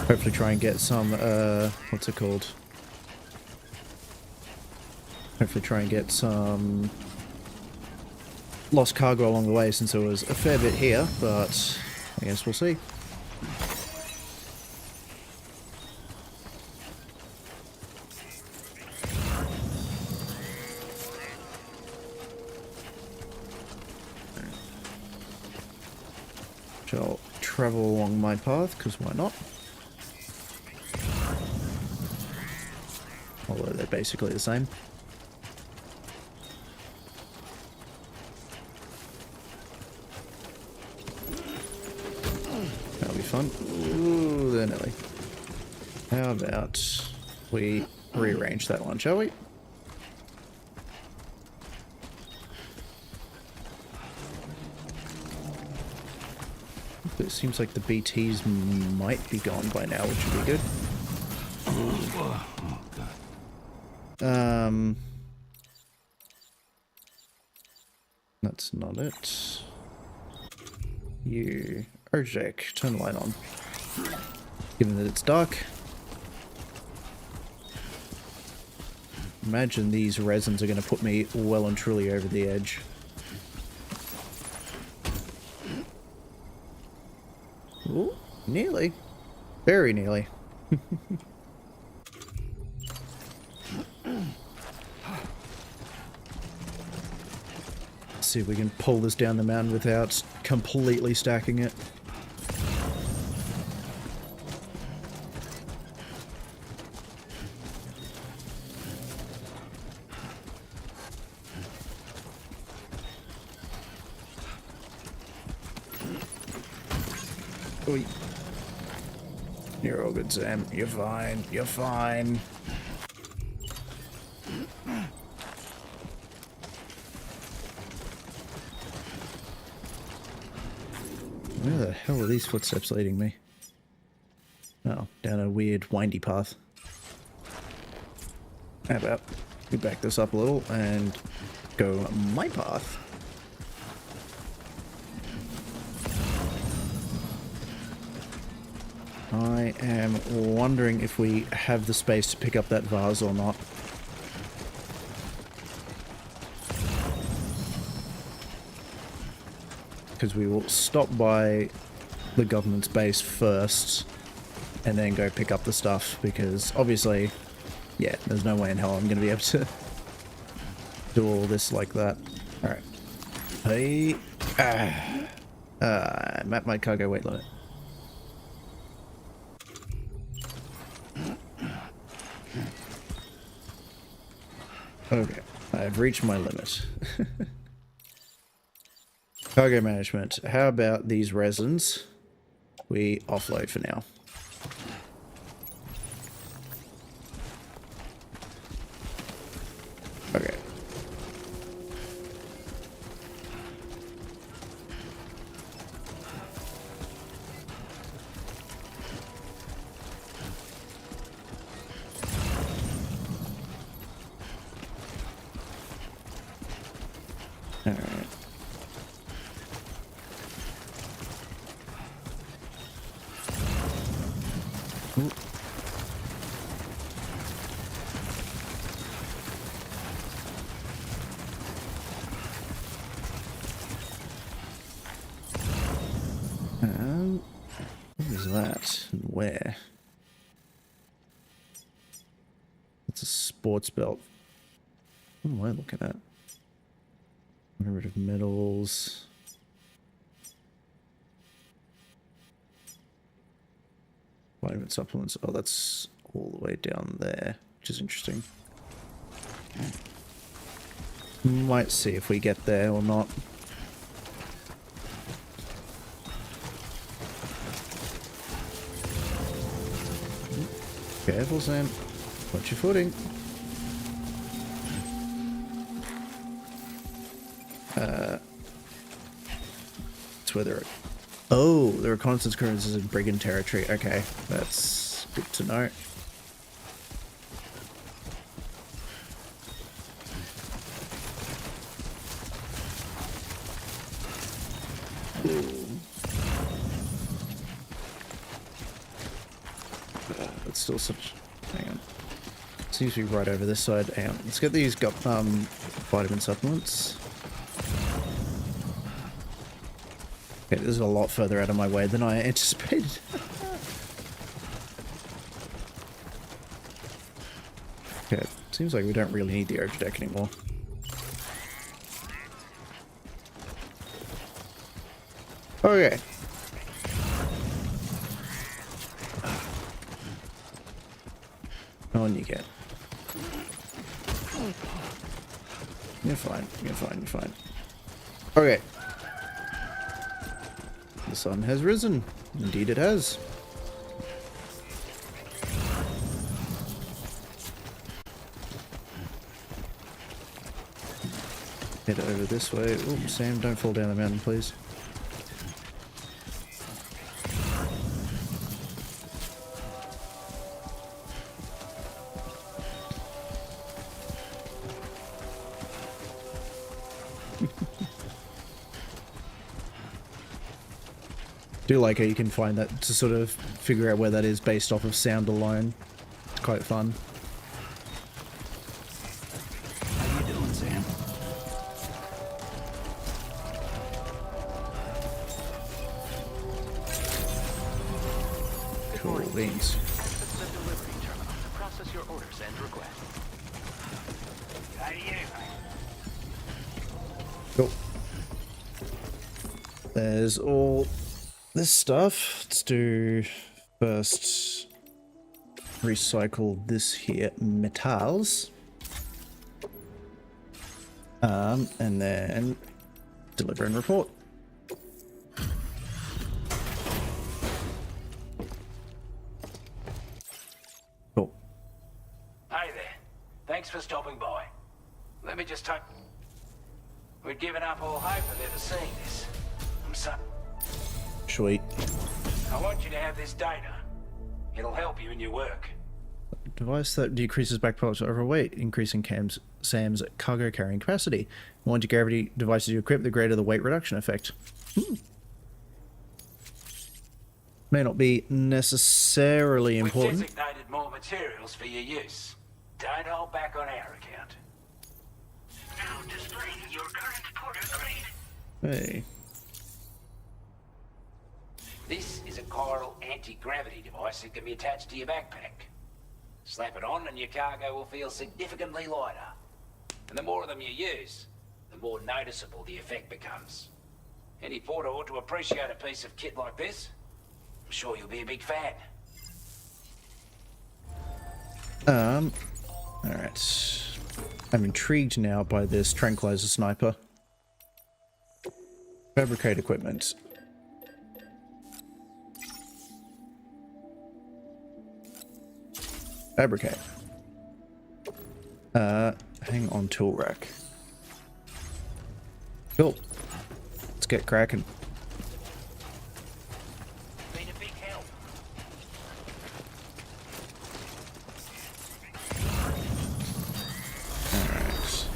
Hopefully try and get some, what's it called? Hopefully try and get some lost cargo along the way, since there was a fair bit here, but I guess we'll see. I'll travel along my path, because why not? Although they're basically the same. That'll be fun. Ooh, they're nearly. How about we rearrange that one, shall we? It seems like the BTs might be gone by now, which would be good. That's not it. You... Urjek, turn the light on. Given that it's dark. Imagine these resins are going to put me well and truly over the edge. Ooh, nearly. Very nearly. Let's see if we can pull this down the mountain without completely stacking it. Oy. You're all good, Sam. You're fine. You're fine. Where the hell are these footsteps leading me? Oh, down a weird windy path. How about we back this up a little and go my path? I am wondering if we have the space to pick up that vase or not. Because we will stop by the government's base first and then go pick up the stuff, because obviously, yeah, there's no way in hell I'm going to be able to do all this like that. Alright. Hey. I'm at my cargo weight limit. Okay, I've reached my limit. Cargo management. How about these resins? We offload for now. Okay. Alright. Ooh. What is that? And where? It's a sports belt. What am I looking at? Get rid of metals. Vitamin supplements. Oh, that's all the way down there, which is interesting. Might see if we get there or not. Careful, Sam. Watch your footing. It's where they're... Oh, the reconnaissance cruise is in brigand territory. Okay, that's good to know. It's still such... Hang on. Seems to be right over this side. Hang on. Let's get these vitamin supplements. Okay, this is a lot further out of my way than I anticipated. Okay, seems like we don't really need the urge deck anymore. Okay. On you get. You're fine, you're fine, you're fine. Okay. The sun has risen. Indeed it has. Head over this way. Oops, Sam, don't fall down the mountain, please. Do like how you can find that to sort of figure out where that is based off of sound alone. It's quite fun. How you doing, Sam? Cool beans. Access the delivery terminal to process your orders and requests. How do you? Cool. There's all this stuff. Let's do first recycle this here metals. And then deliver and report. thanks for stopping by. Let me just take... We'd given up all hope of ever seeing this. I'm so... Sweet. I want you to have this data. It'll help you in your work. Device that decreases backpacks overweight, increasing Sam's cargo carrying capacity. The more anti-gravity devices you equip, the greater the weight reduction effect. May not be necessarily important. We've designated more materials for your use. Don't hold back on our account. Now displaying your current porter grade. Hey. This is a chiral anti-gravity device that can be attached to your backpack. Slap it on and your cargo will feel significantly lighter. And the more of them you use, the more noticeable the effect becomes. Any porter ought to appreciate a piece of kit like this. I'm sure you'll be a big fan. Alright. I'm intrigued now by this tranquilizer sniper. Fabricate equipment. Fabricate. Hang on, tool rack. Cool. Let's get cracking. Been a big help. Alright.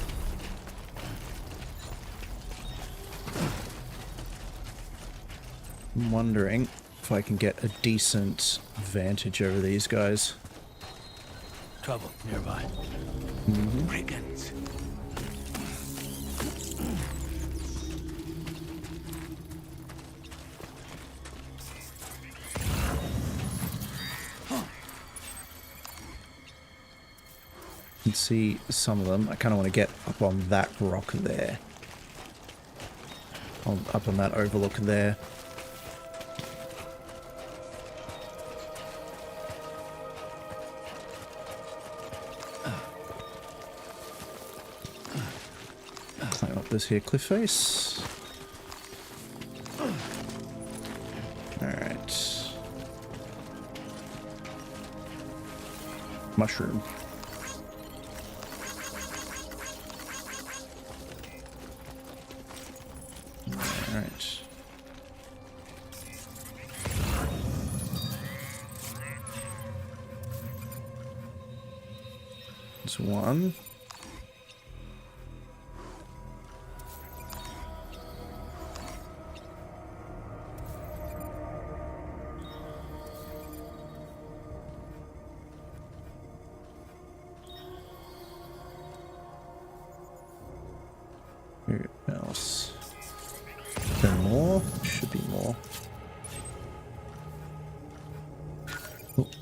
I'm wondering if I can get a decent vantage over these guys. Trouble nearby. Brigands. You can see some of them. I kind of want to get up on that rock there. Up on that overlook there. Climb up this here cliff face. Alright. Mushroom. Alright. There's one. Who else? Is there more? Should be more. Oh. I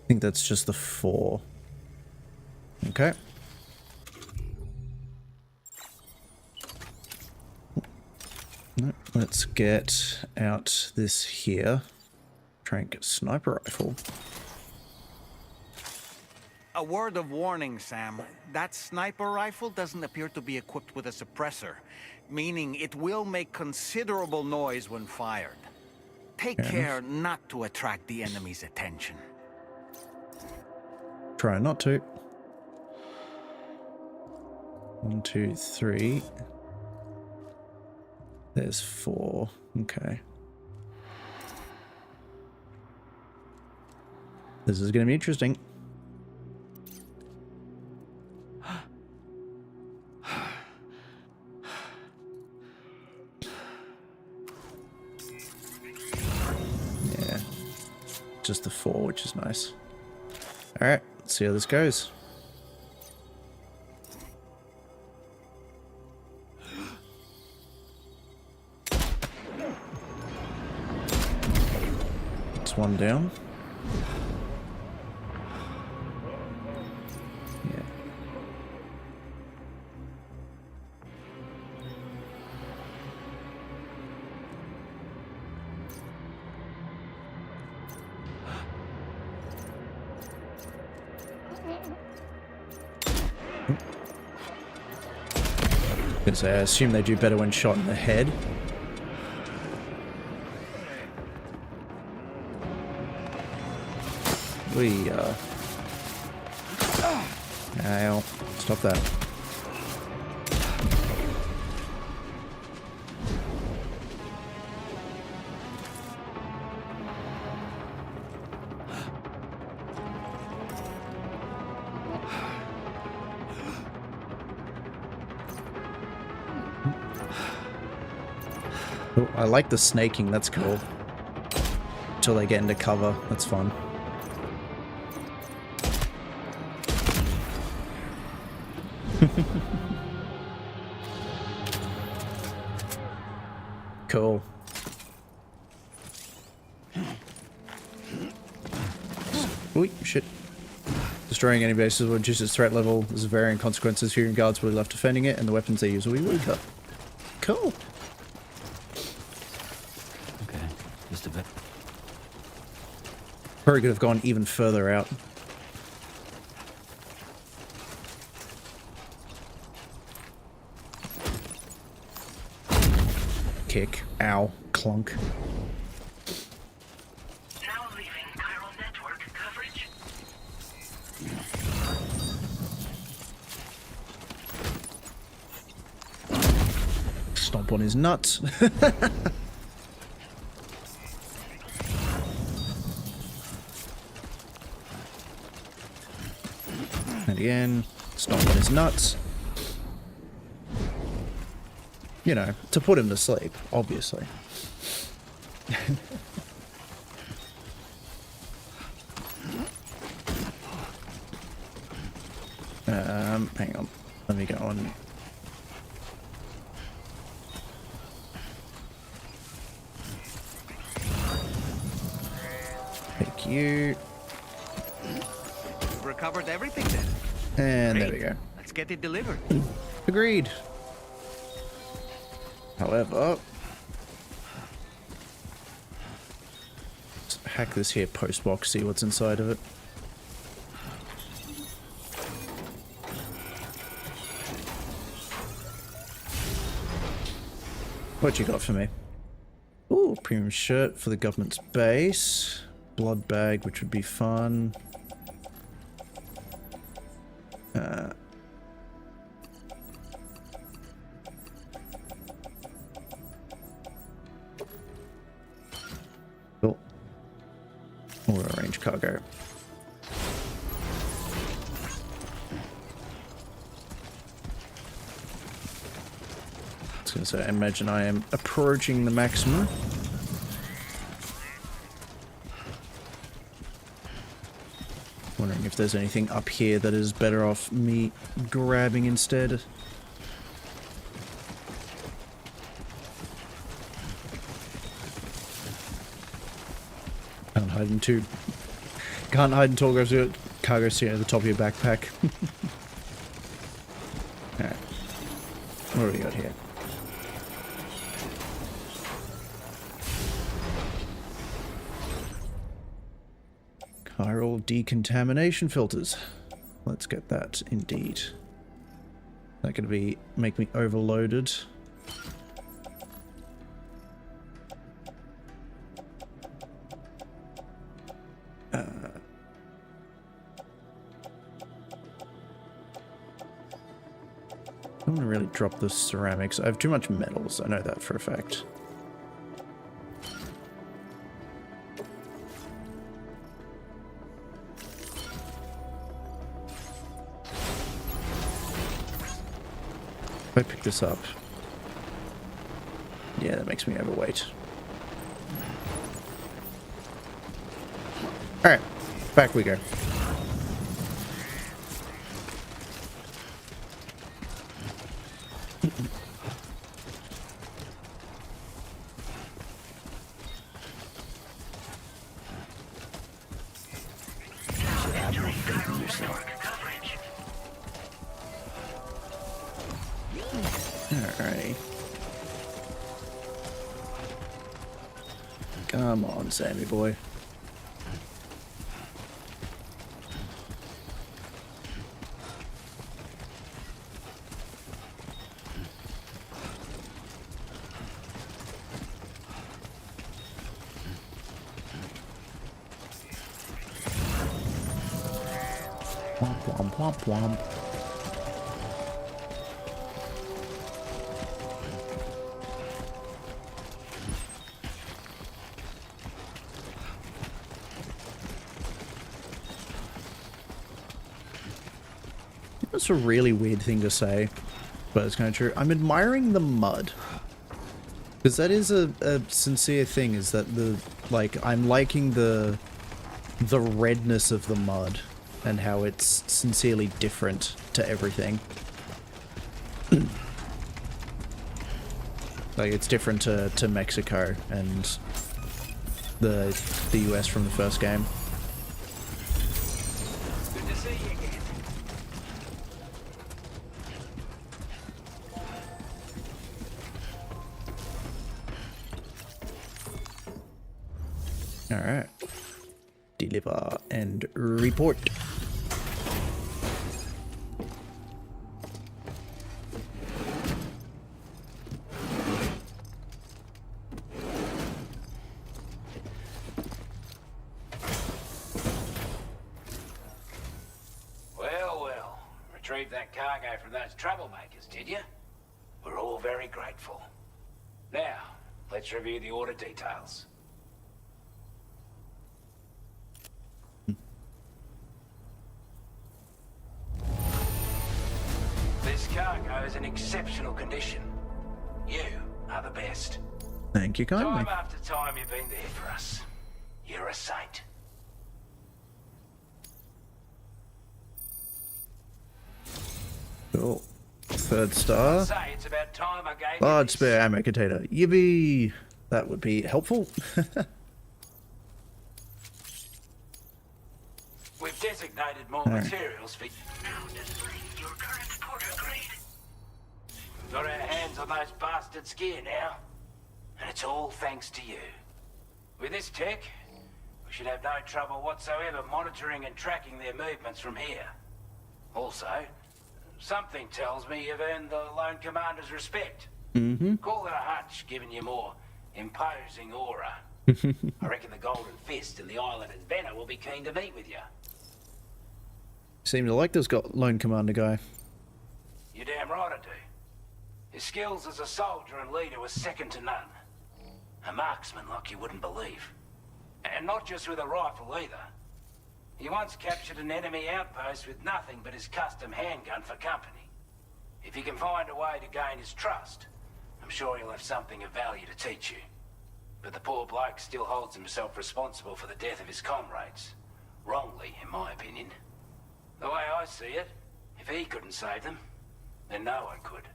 think that's just the 4. Okay. Let's get out this here. Trank sniper rifle. A word of warning, Sam. That sniper rifle doesn't appear to be equipped with a suppressor, meaning it will make considerable noise when fired. Take care not to attract the enemy's attention. Try not to. 1, 2, 3. There's 4. Okay. This is going to be interesting. Yeah. Just the 4, which is nice. Alright, let's see how this goes. It's one down. Yeah. Because I assume they do better when shot in the head. We Ow. Stop that. Oh, I like the snaking, that's cool. Until they get into cover, that's fun. Cool. Ooh, shit. Destroying any bases will reduce its threat level. There's varying consequences. Fewer guards will be left defending it, and the weapons they use will be weaker. Cool. Okay, just a bit. Probably could have gone even further out. Kick. Ow. Clunk. Now leaving chiral network coverage. Stomp on his nuts. And again, stomp on his nuts. You know, to put him to sleep, obviously. Hang on. Let me go on. Thank you. We've recovered everything then. And Great. there we go. Let's get it delivered. Agreed. However, let's hack this here post box, see what's inside of it. What you got for me? Ooh, premium shirt for the government's base. Blood bag, which would be fun. Cool. Or arrange cargo. I was going to say, I imagine I am approaching the maximum. Wondering if there's anything up here that is better off me grabbing instead. Can't hide in tall cargo seat at the top of your backpack. Alright. What do we got here? Chiral decontamination filters. Let's get that indeed. That could be make me overloaded. I'm gonna really drop the ceramics. I have too much metals. I know that for a fact. If I pick this up, yeah, that makes me overweight. Alright, back we go. Alrighty. Come on, Sammy boy. Womp womp womp womp. That's a really weird thing to say, but it's kind of true. I'm admiring the mud. Because that is a sincere thing, is that I'm liking the redness of the mud and how it's sincerely different to everything. Like, it's different to Mexico and the US from the first game. Good to see you again. Alright. Deliver and report. Well. Retrieved that cargo from those troublemakers, did you? We're all very grateful. Now, let's review the order details. This cargo is in exceptional condition. You are the best. Thank you kindly. Time after time you've been there for us. You're a saint. Cool. Third star. Say it's about time I gave Large you this. spare ammo container. Yippee! That would be helpful. We've designated more Alright. materials for you. Now display your current porter grade. We've got our hands on those bastards' gear now. And it's all thanks to you. With this tech, we should have no trouble whatsoever monitoring and tracking their movements from here. Also, something tells me you've earned the Lone Commander's respect. Mm-hmm. Call it a hunch, giving you more imposing aura. I reckon the Golden Fist and the Island Inventor will be keen to meet with you. Seem to like this lone commander guy. You're damn right I do. His skills as a soldier and leader were second to none. A marksman like you wouldn't believe. And not just with a rifle either. He once captured an enemy outpost with nothing but his custom handgun for company. If you can find a way to gain his trust, I'm sure he'll have something of value to teach you. But the poor bloke still holds himself responsible for the death of his comrades. Wrongly, in my opinion. The way I see it, if he couldn't save them, then no one could.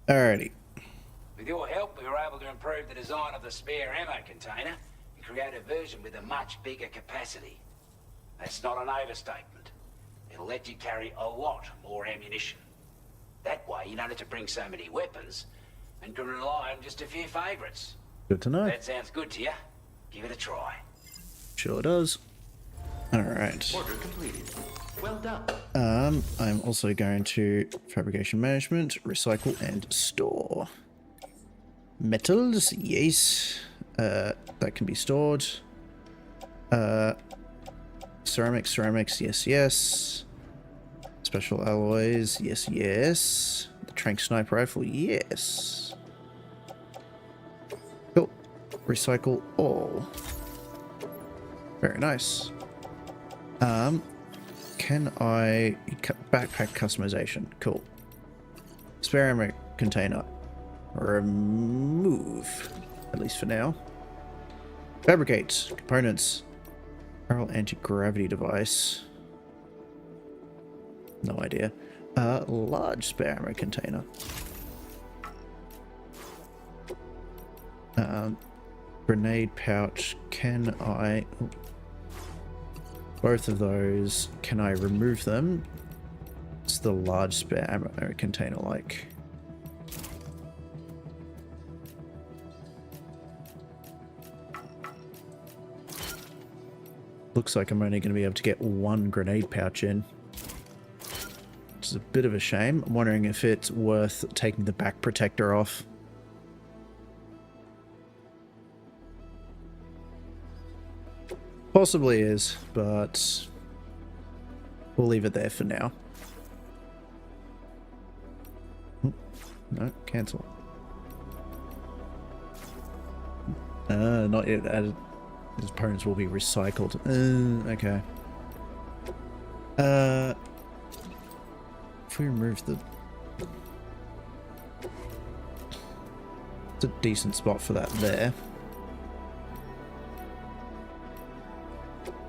Alrighty. With your help, we were able to improve the design of the spare ammo container and create a version with a much bigger capacity. That's not an overstatement. It'll let you carry a lot more ammunition. That way, you don't have to bring so many weapons and can rely on just a few favorites. Good to know. That sounds good to you. Give it a try. Sure does. Alright. Order completed. Well done. I'm also going to fabrication management, recycle and store. Metals, yes. That can be stored. Ceramics, yes. Special alloys, yes. The trank sniper rifle, yes. Cool. Recycle all. Very nice. Can I... Backpack customization. Cool. Spare ammo container. Remove. At least for now. Fabricate. Components. Barrel anti-gravity device. No idea. Large spare ammo container. Grenade pouch. Can I... Oh. Both of those, can I remove them? It's the large spare ammo container like. Looks like I'm only going to be able to get one grenade pouch in. Which is a bit of a shame. I'm wondering if it's worth taking the back protector off. Possibly is, but We'll leave it there for now. No, cancel. Not yet added. His opponents will be recycled. Okay. If we remove the... It's a decent spot for that there.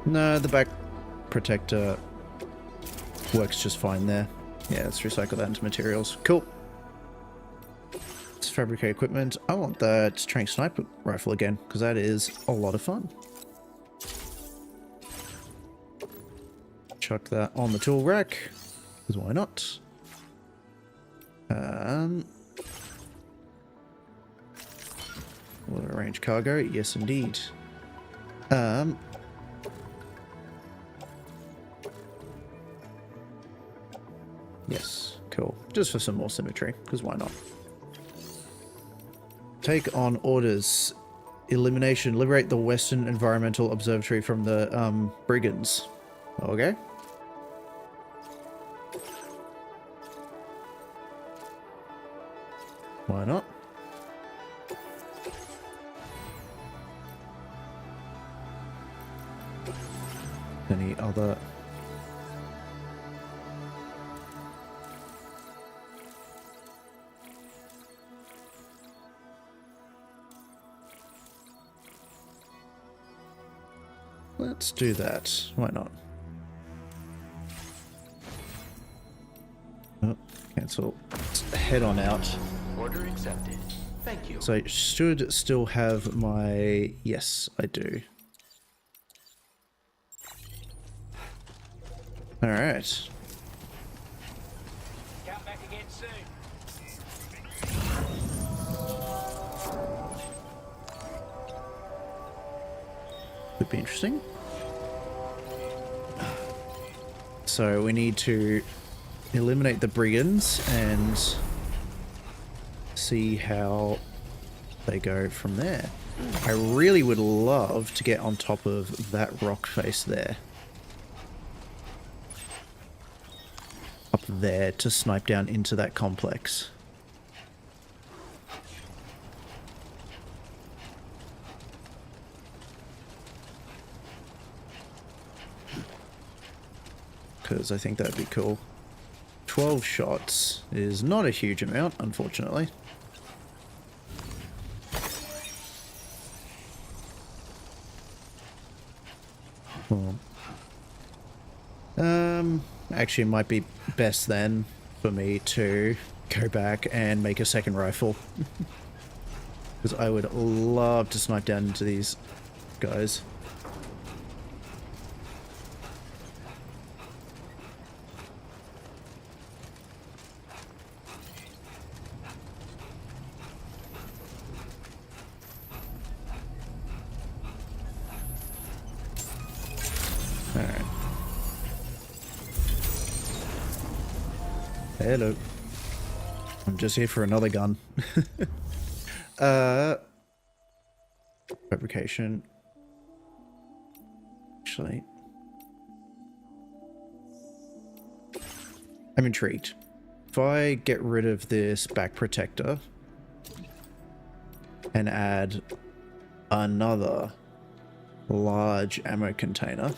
No, the back protector works just fine there. Yeah, let's recycle that into materials. Cool. Let's fabricate equipment. I want that trained sniper rifle again, because that is a lot of fun. Chuck that on the tool rack, because why not? Will it arrange cargo? Yes, indeed. Yes, cool. Just for some more symmetry, because why not? Take on orders. Elimination. Liberate the Western Environmental Observatory from the brigands. Okay. Why not? Any other... Let's do that. Why not? Oh, cancel. Let's head on out. Order accepted. Thank you. So I should still have my... Yes, I do. Alright. Come back again soon. Could be interesting. So we need to eliminate the brigands and see how they go from there. I really would love to get on top of that rock face there. Up there to snipe down into that complex. Because I think that'd be cool. 12 shots is not a huge amount, unfortunately. Actually, it might be best then for me to go back and make a second rifle. Because I would love to snipe down into these guys. Alright. Hello. I'm just here for another gun. Fabrication. Actually, I'm intrigued. If I get rid of this back protector and add another large ammo container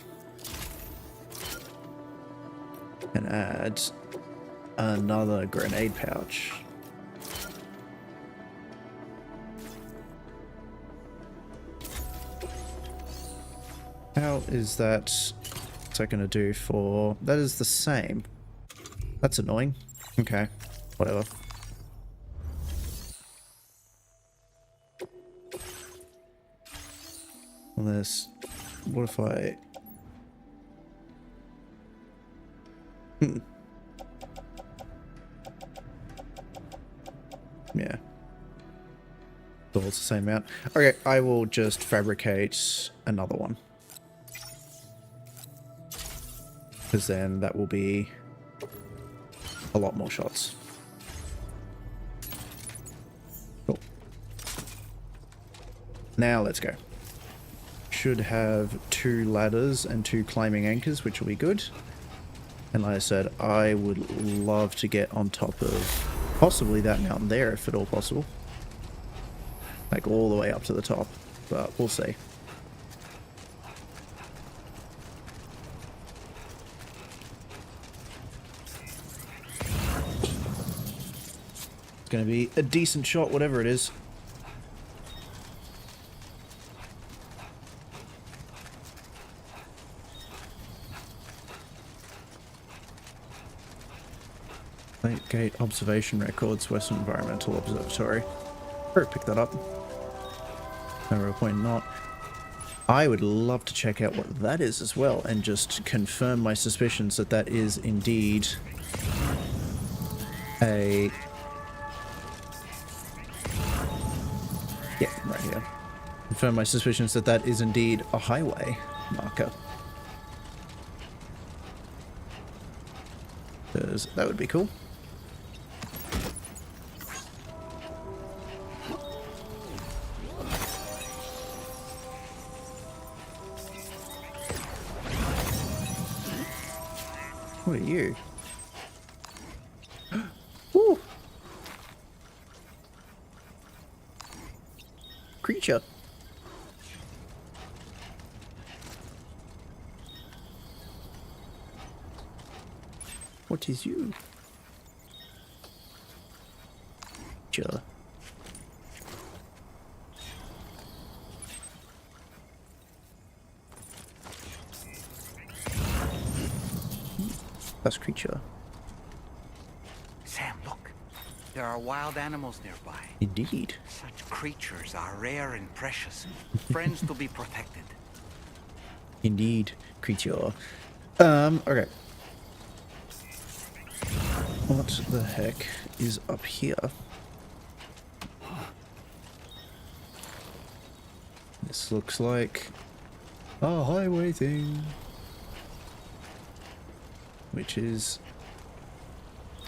and add another grenade pouch. How is that? What's that going to do for... That is the same. That's annoying. Okay, whatever. Unless... What if I... Yeah. So it's the same amount. Okay, I will just fabricate another one. Because then that will be a lot more shots. Cool. Now let's go. Should have 2 ladders and 2 climbing anchors, which will be good. And like I said, I would love to get on top of possibly that mountain there, if at all possible. Like all the way up to the top, but we'll see. It's going to be a decent shot, whatever it is. Plate Gate Observation Records, Western Environmental Observatory. Better pick that up. No real point not. I would love to check out what that is as well, and just confirm my suspicions that that is indeed a... Yeah, right here. Confirm my suspicions that that is indeed a highway marker. Because that would be cool. What are you? Woo! Creature. What is you? Creature. That's creature. Sam, look. There are wild animals nearby. Indeed. Such creatures are rare and precious. Friends to be protected. Indeed, creature. Okay. What the heck is up here? This looks like a highway thing. Which is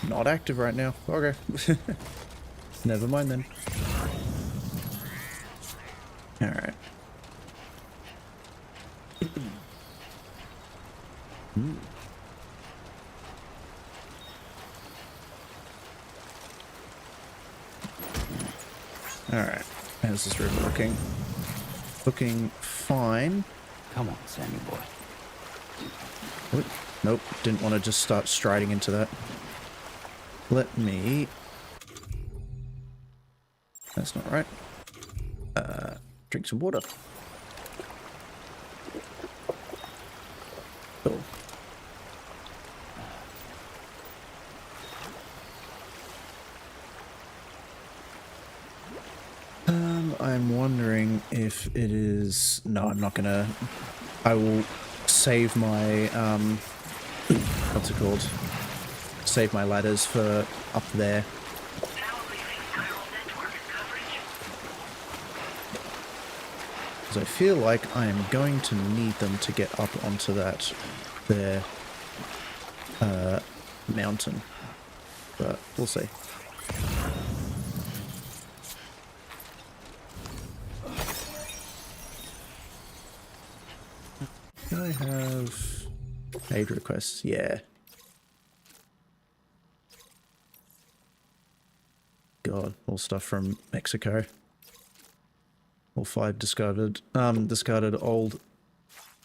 not active right now. Okay. Never mind then. Alright. Alright. How's this river looking? Looking fine. Come on, Sammy boy. What? Nope, didn't want to just start striding into that. Let me... That's not right. Drink some water. Cool. I'm wondering if it is... No, I'm not gonna... I will save my, what's it called? Save my ladders for up there. Because I feel like I am going to need them to get up onto that there mountain. But we'll see. Can I have aid requests? Yeah. God, all stuff from Mexico. All 5 discarded old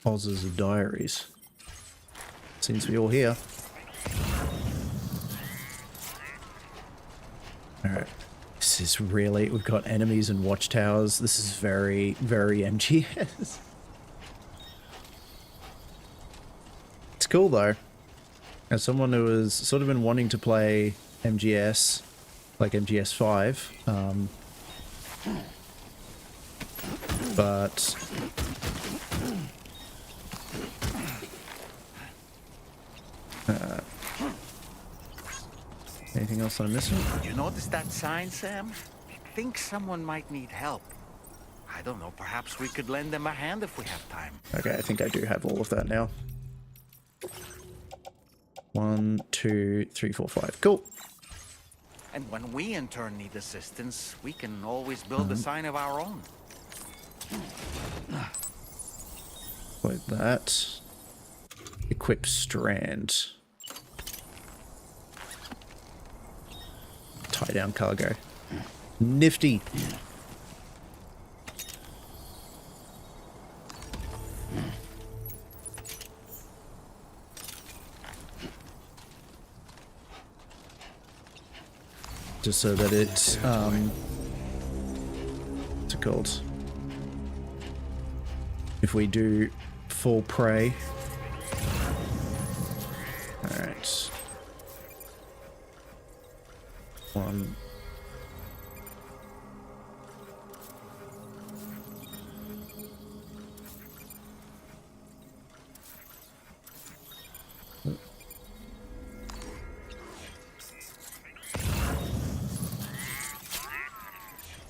Oz's diaries. Seems to be all here. Alright. This is really... We've got enemies and watchtowers. This is very, very MGS. It's cool though. As someone who has sort of been wanting to play MGS, like MGS 5, but anything else I'm missing? You notice that sign, Sam? I think someone might need help. I don't know, perhaps we could lend them a hand if we have time. Okay, I think I do have all of that now. 1, 2, 3, 4, 5. Cool. And when we in turn need assistance, we can always build a sign of our own. Like that. Equip strand. Tie down cargo. Nifty. Just so that it's, what's it called? If we do fall prey. Alright. One.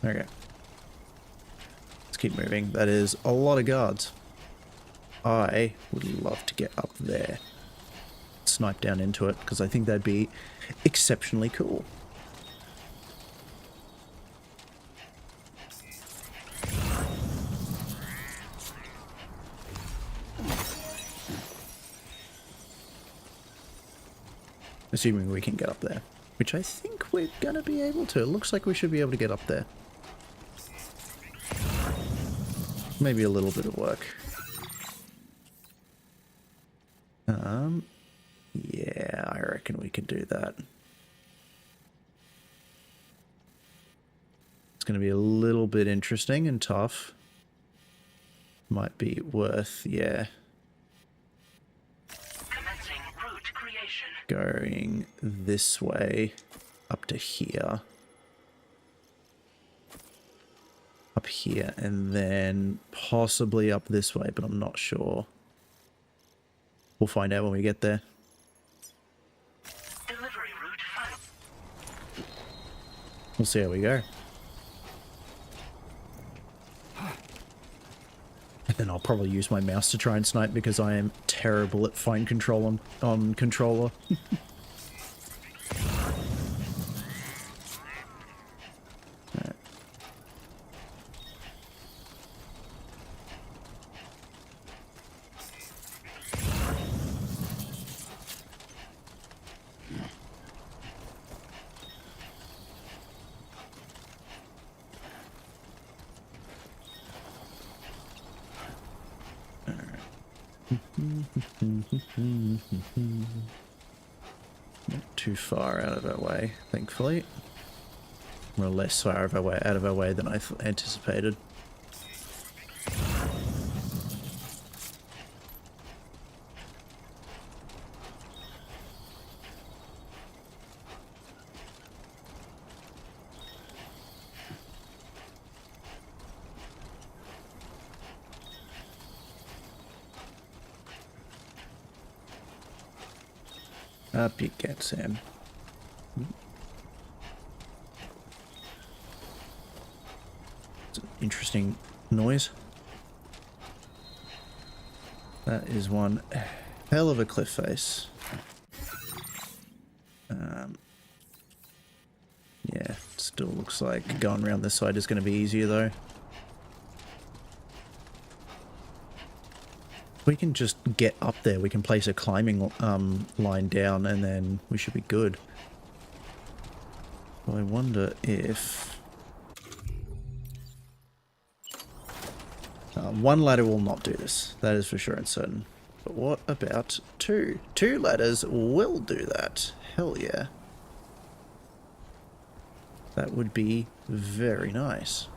Okay. Let's keep moving. That is a lot of guards. I would love to get up there. Snipe down into it, because I think that'd be exceptionally cool. Assuming we can get up there. Which I think we're gonna be able to. It looks like we should be able to get up there. Maybe a little bit of work. Yeah, I reckon we could do that. It's gonna be a little bit interesting and tough. Might be worth, yeah. Commencing route creation. Going this way up to here. Up here and then possibly up this way, but I'm not sure. We'll find out when we get there. Delivery route 5. We'll see how we go. And then I'll probably use my mouse to try and snipe because I am terrible at fine control on controller. Not too far out of our way, thankfully. Well, less far out of our way than I anticipated. Up you get, Sam. It's an interesting noise. That is one hell of a cliff face. Yeah, still looks like going around this side is going to be easier though. We can just get up there, we can place a climbing line down and then we should be good. Well, I wonder if... one ladder will not do this, that is for sure and certain. But what about two? Two ladders will do that. Hell yeah. That would be very nice.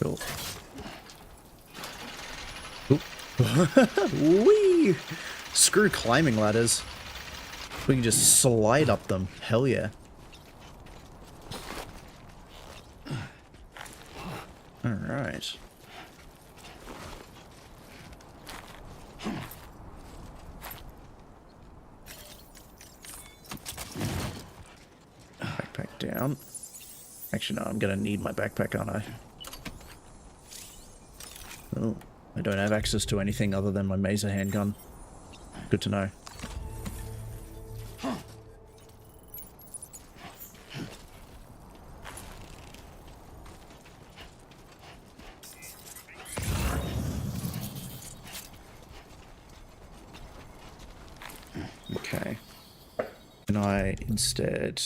Cool. Whee! Screw climbing ladders. We can just slide up them. Hell yeah. Alright. Backpack down. Actually, no, I'm gonna need my backpack, aren't I? Oh, I don't have access to anything other than my maser handgun. Good to know. Can I instead...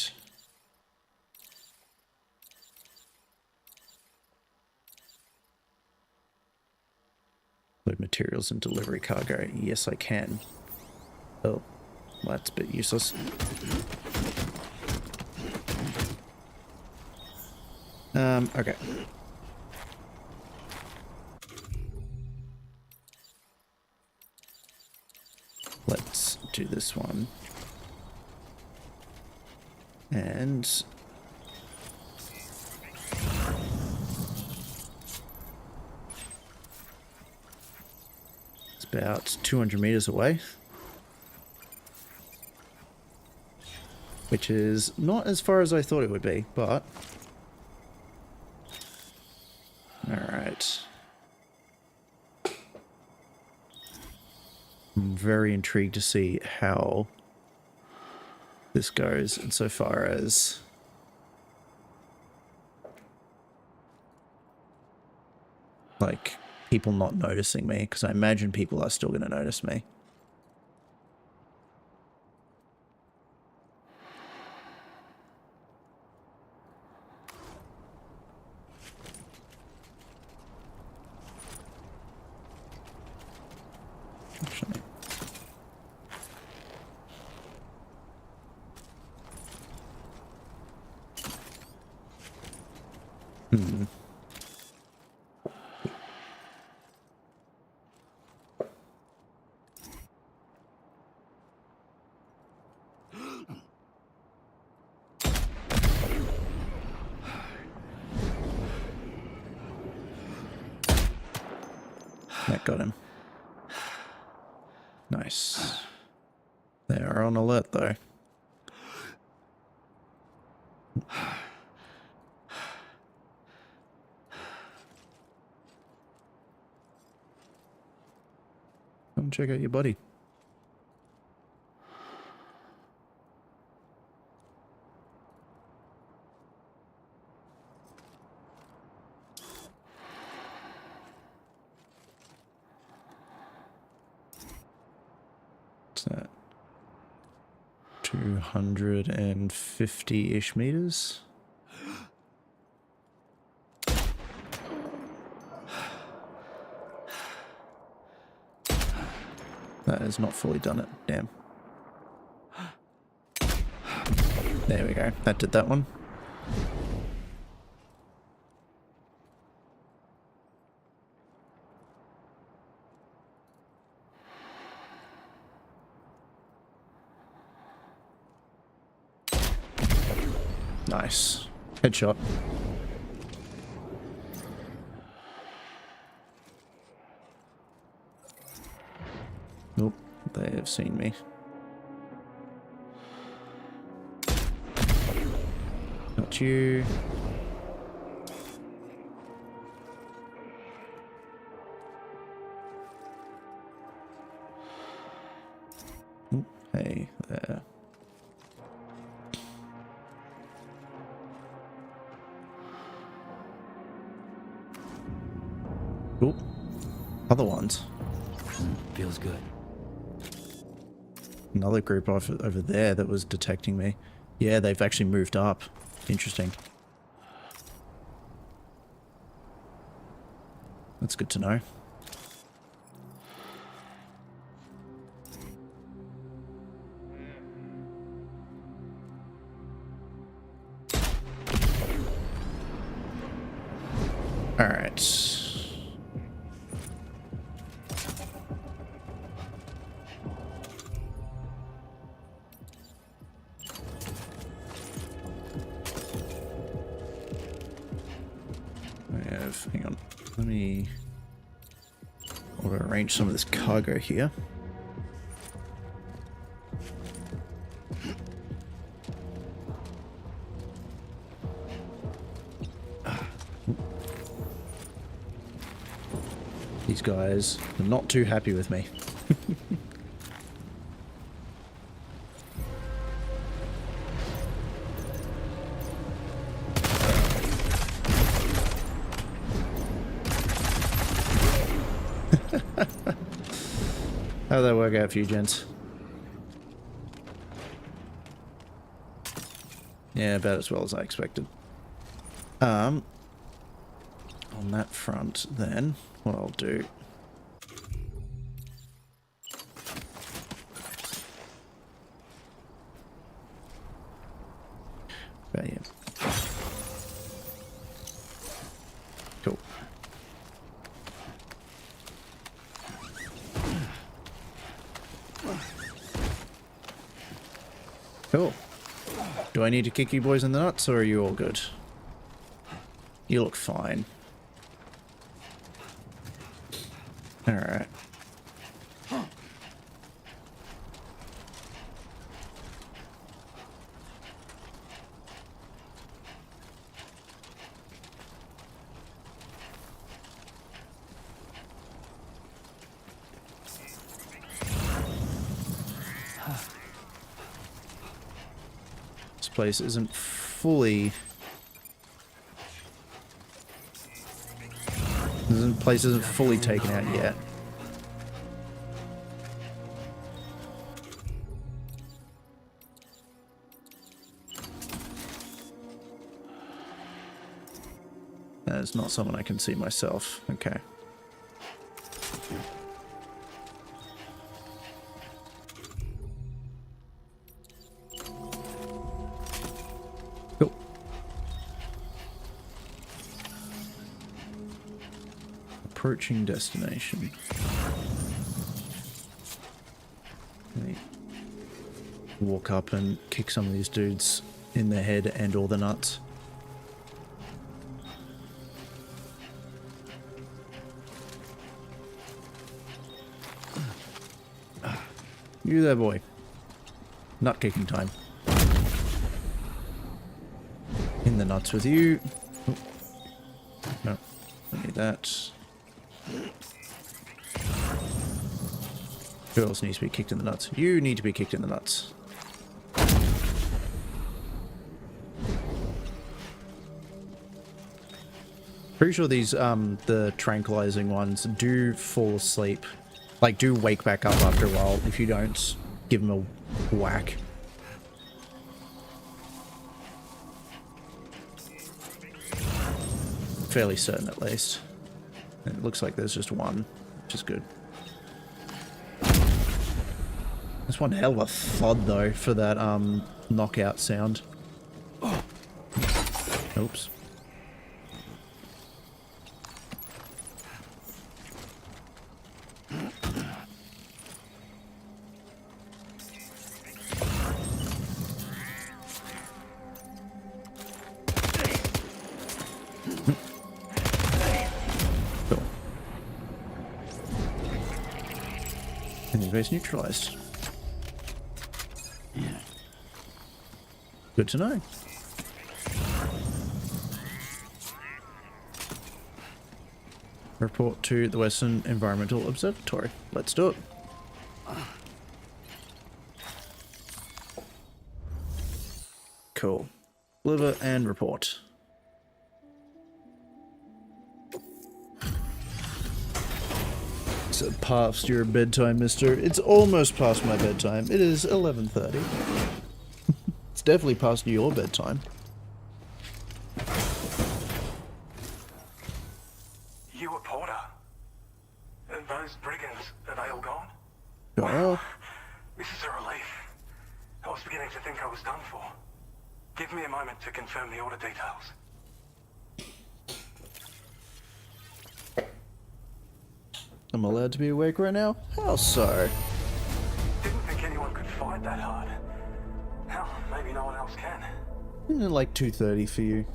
load materials and delivery cargo? Yes, I can. Oh, well, that's a bit useless. Okay. Let's do this one. And... it's about 200 meters away. Which is not as far as I thought it would be, but... alright. I'm very intrigued to see how this goes insofar as like people not noticing me, because I imagine people are still going to notice me. Actually. That got him. Nice. They are on alert though. Come check out your buddy. What's that? 250-ish meters? That has not fully done it. Damn. There we go. That did that one. Nice. Headshot. Nope, they have seen me. Not you. Oop, hey, there. Oop. Other ones. Feels good. Another group over there that was detecting me. Yeah, they've actually moved up. Interesting. That's good to know. All right. Hang on, let me arrange some of this cargo here. These guys are not too happy with me. How'd that work out for you, gents? Yeah, about as well as I expected. On that front, then, what I'll do... Bam. Cool. Cool. Do I need to kick you boys in the nuts, or are you all good? You look fine. Alright. This place isn't fully... This place isn't fully taken out yet. That is not someone I can see myself. Okay. Cool. Approaching destination. Let me walk up and kick some of these dudes in the head and all the nuts. You there, boy. Nut kicking time. In the nuts with you. Oh. No, don't need that. Who else needs to be kicked in the nuts? You need to be kicked in the nuts. Pretty sure these, the tranquilizing ones do fall asleep. Like, do wake back up after a while if you don't give them a whack. Fairly certain, at least. And it looks like there's just one, which is good. There's one hell of a thud, though, for that, knockout sound. Oops. Base neutralized. Good to know. Report to the Western Environmental Observatory. Let's do it. Cool. Deliver and report. It's past your bedtime, mister. It's almost past my bedtime. It is 11:30. It's definitely past your bedtime. You a Porter? Those brigands, are they all gone? Well, This is a relief. I was beginning to think I was done for. Give me a moment to confirm the order details. I'm allowed to be awake right now? How so? Didn't think anyone could fight that hard. Hell, maybe no one else can. Isn't it like 2:30 for you?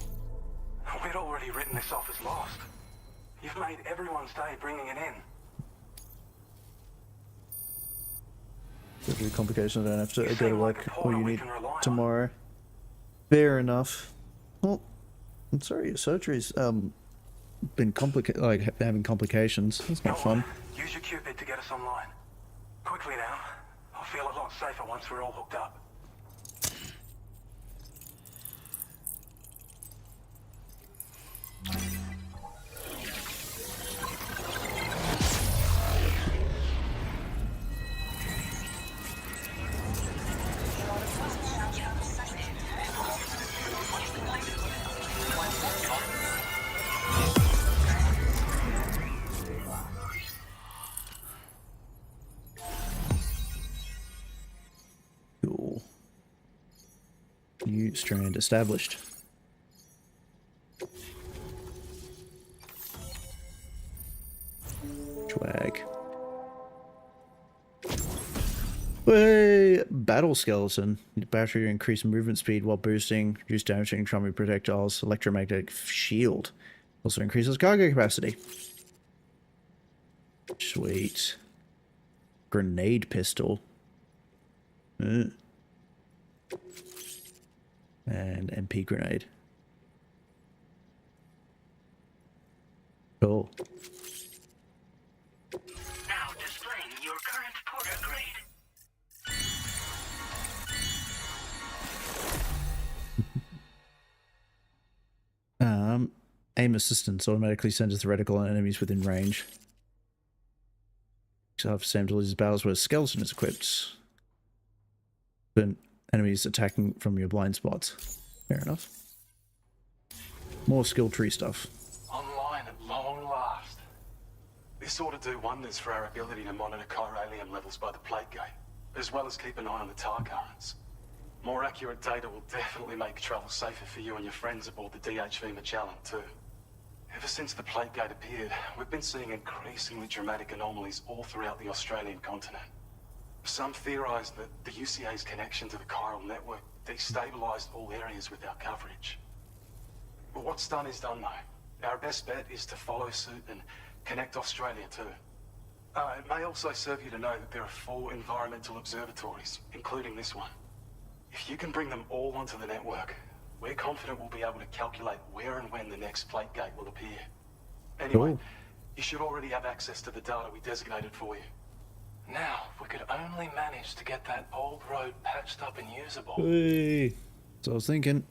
We'd already written this off as lost. You've made everyone's day bringing it in. Due to complications, I don't have to go to work all you need tomorrow. Fair enough. Well, I'm sorry, your surgery's been having complications. That's not fun. Use your Cupid to get us online. Quickly now. I'll feel a lot safer once we're all hooked up. New strand established. Swag. Hey, battle skeleton. Battery to increase movement speed while boosting, reduce damage to incoming projectiles, electromagnetic shield. Also increases cargo capacity. Sweet. Grenade pistol. And MP grenade. Cool. Now displaying your current porter grade. Aim assistance automatically centers the reticle on enemies within range. So have Sam to lose battles where a skeleton is equipped. Then enemies attacking from your blind spots. Fair enough. More skill tree stuff. Online at long last. This ought to do wonders for our ability to monitor chiralium levels by the plate gate, as well as keep an eye on the tar currents. More accurate data will definitely make travel safer for you and your friends aboard the DHV Magellan, too. Ever since the plate gate appeared, we've been seeing increasingly dramatic anomalies all throughout the Australian continent. Some theorize that the UCA's connection to the chiral network destabilized all areas with our coverage. But what's done is done, though. Our best bet is to follow suit and connect Australia, too. It may also serve you to know that there are 4 environmental observatories, including this one. If you can bring them all onto the network, we're confident we'll be able to calculate where and when the next plate gate will appear. Anyway, you should already have access to the data we designated for you. Now, if we could only manage to get that old road patched up and usable. Hey. So I was thinking.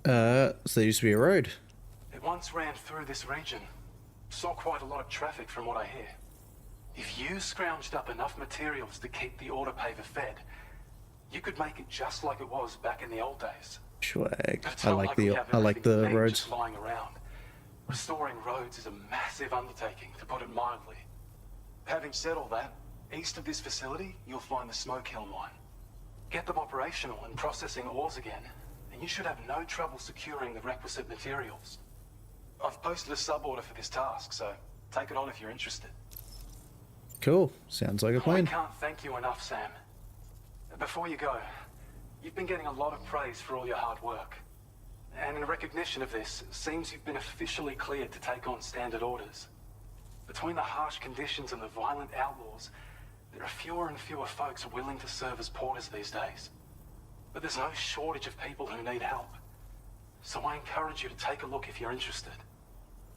So there used to be a road. It once ran through this region. Saw quite a lot of traffic from what I hear. If you scrounged up enough materials to keep the autopaver fed, you could make it just like it was back in the old days. Swag. I like the roads. Just lying around. Restoring roads is a massive undertaking, to put it mildly. Having said all that, east of this facility, you'll find the Smoke Hill mine. Get them operational and processing ores again, and you should have no trouble securing the requisite materials. I've posted a sub-order for this task, so take it on if you're interested. Cool. Sounds like a plan. I can't thank you enough, Sam. Before you go, you've been getting a lot of praise for all your hard work. And in recognition of this, it seems you've been officially cleared to take on standard orders. Between the harsh conditions and the violent outlaws, there are fewer and fewer folks willing to serve as porters these days. But there's no shortage of people who need help. So I encourage you to take a look if you're interested.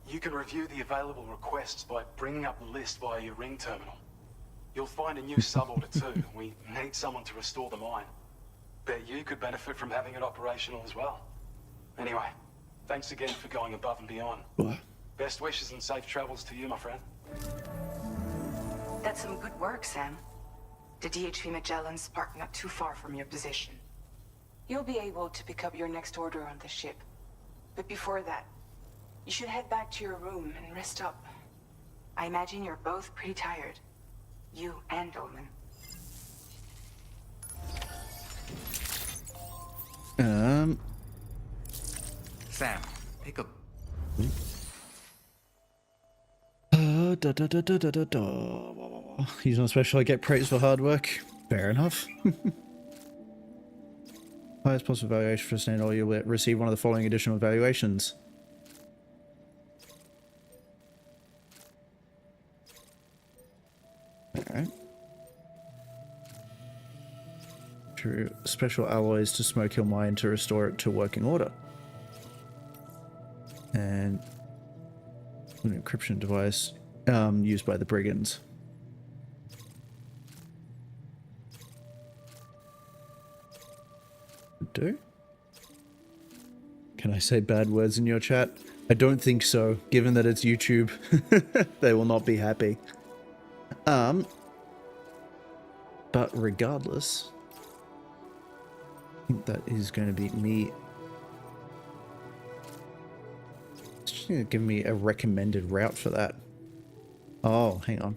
You can review the available requests by bringing up the list via your ring terminal. You'll find a new sub-order too. We need someone to restore the mine. Bet you could benefit from having it operational as well. Anyway, thanks again for going above and beyond. What? Best wishes and safe travels to you, my friend. That's some good work, Sam. The DHV Magellan's parked not too far from your position. You'll be able to pick up your next order on the ship. But before that, you should head back to your room and rest up. I imagine you're both pretty tired. You and Dolman. Sam, pick up. He's not special. I get praise for hard work. Fair enough. Highest possible valuation for stand or you'll receive one of the following additional evaluations. Alright. True. Special alloys to Smoke Hill Mine to restore it to working order. And an encryption device used by the brigands. Do? Can I say bad words in your chat? I don't think so, given that it's YouTube. They will not be happy. But regardless, I think that is going to be me. It's just going to give me a recommended route for that. Oh, hang on.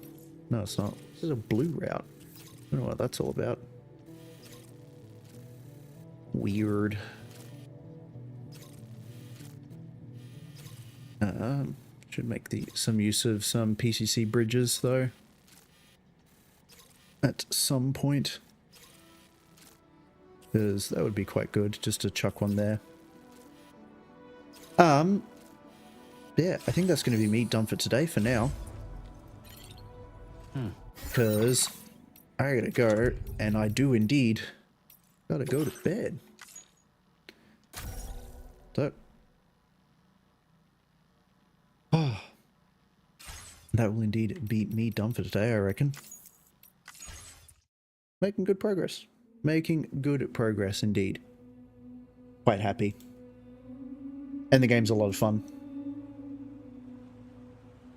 No, it's not. This is a blue route. I don't know what that's all about. Weird. Should make some use of some PCC bridges though. At some point. Because that would be quite good just to chuck one there. Yeah, I think that's going to be me done for today for now. Because I gotta go, and I do indeed gotta go to bed. So, that will indeed be me done for today, I reckon. Making good progress. Making good progress indeed. Quite happy. And the game's a lot of fun.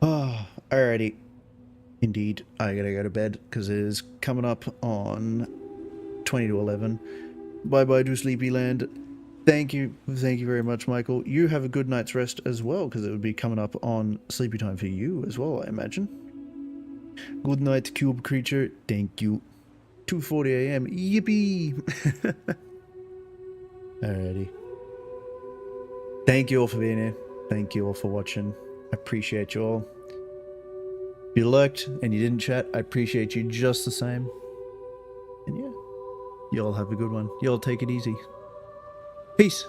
Alrighty. Indeed, I gotta go to bed because it is coming up on 20 to 11. Bye-bye to Sleepyland. Thank you very much, Michael. You have a good night's rest as well, because it would be coming up on sleepy time for you as well, I imagine. Good night, Cube Creature. Thank you. 2:40 a.m. Yippee! Alrighty. Thank you all for being here. Thank you all for watching. I appreciate you all. If you lurked and you didn't chat, I appreciate you just the same. And yeah, you all have a good one. You all take it easy. Peace.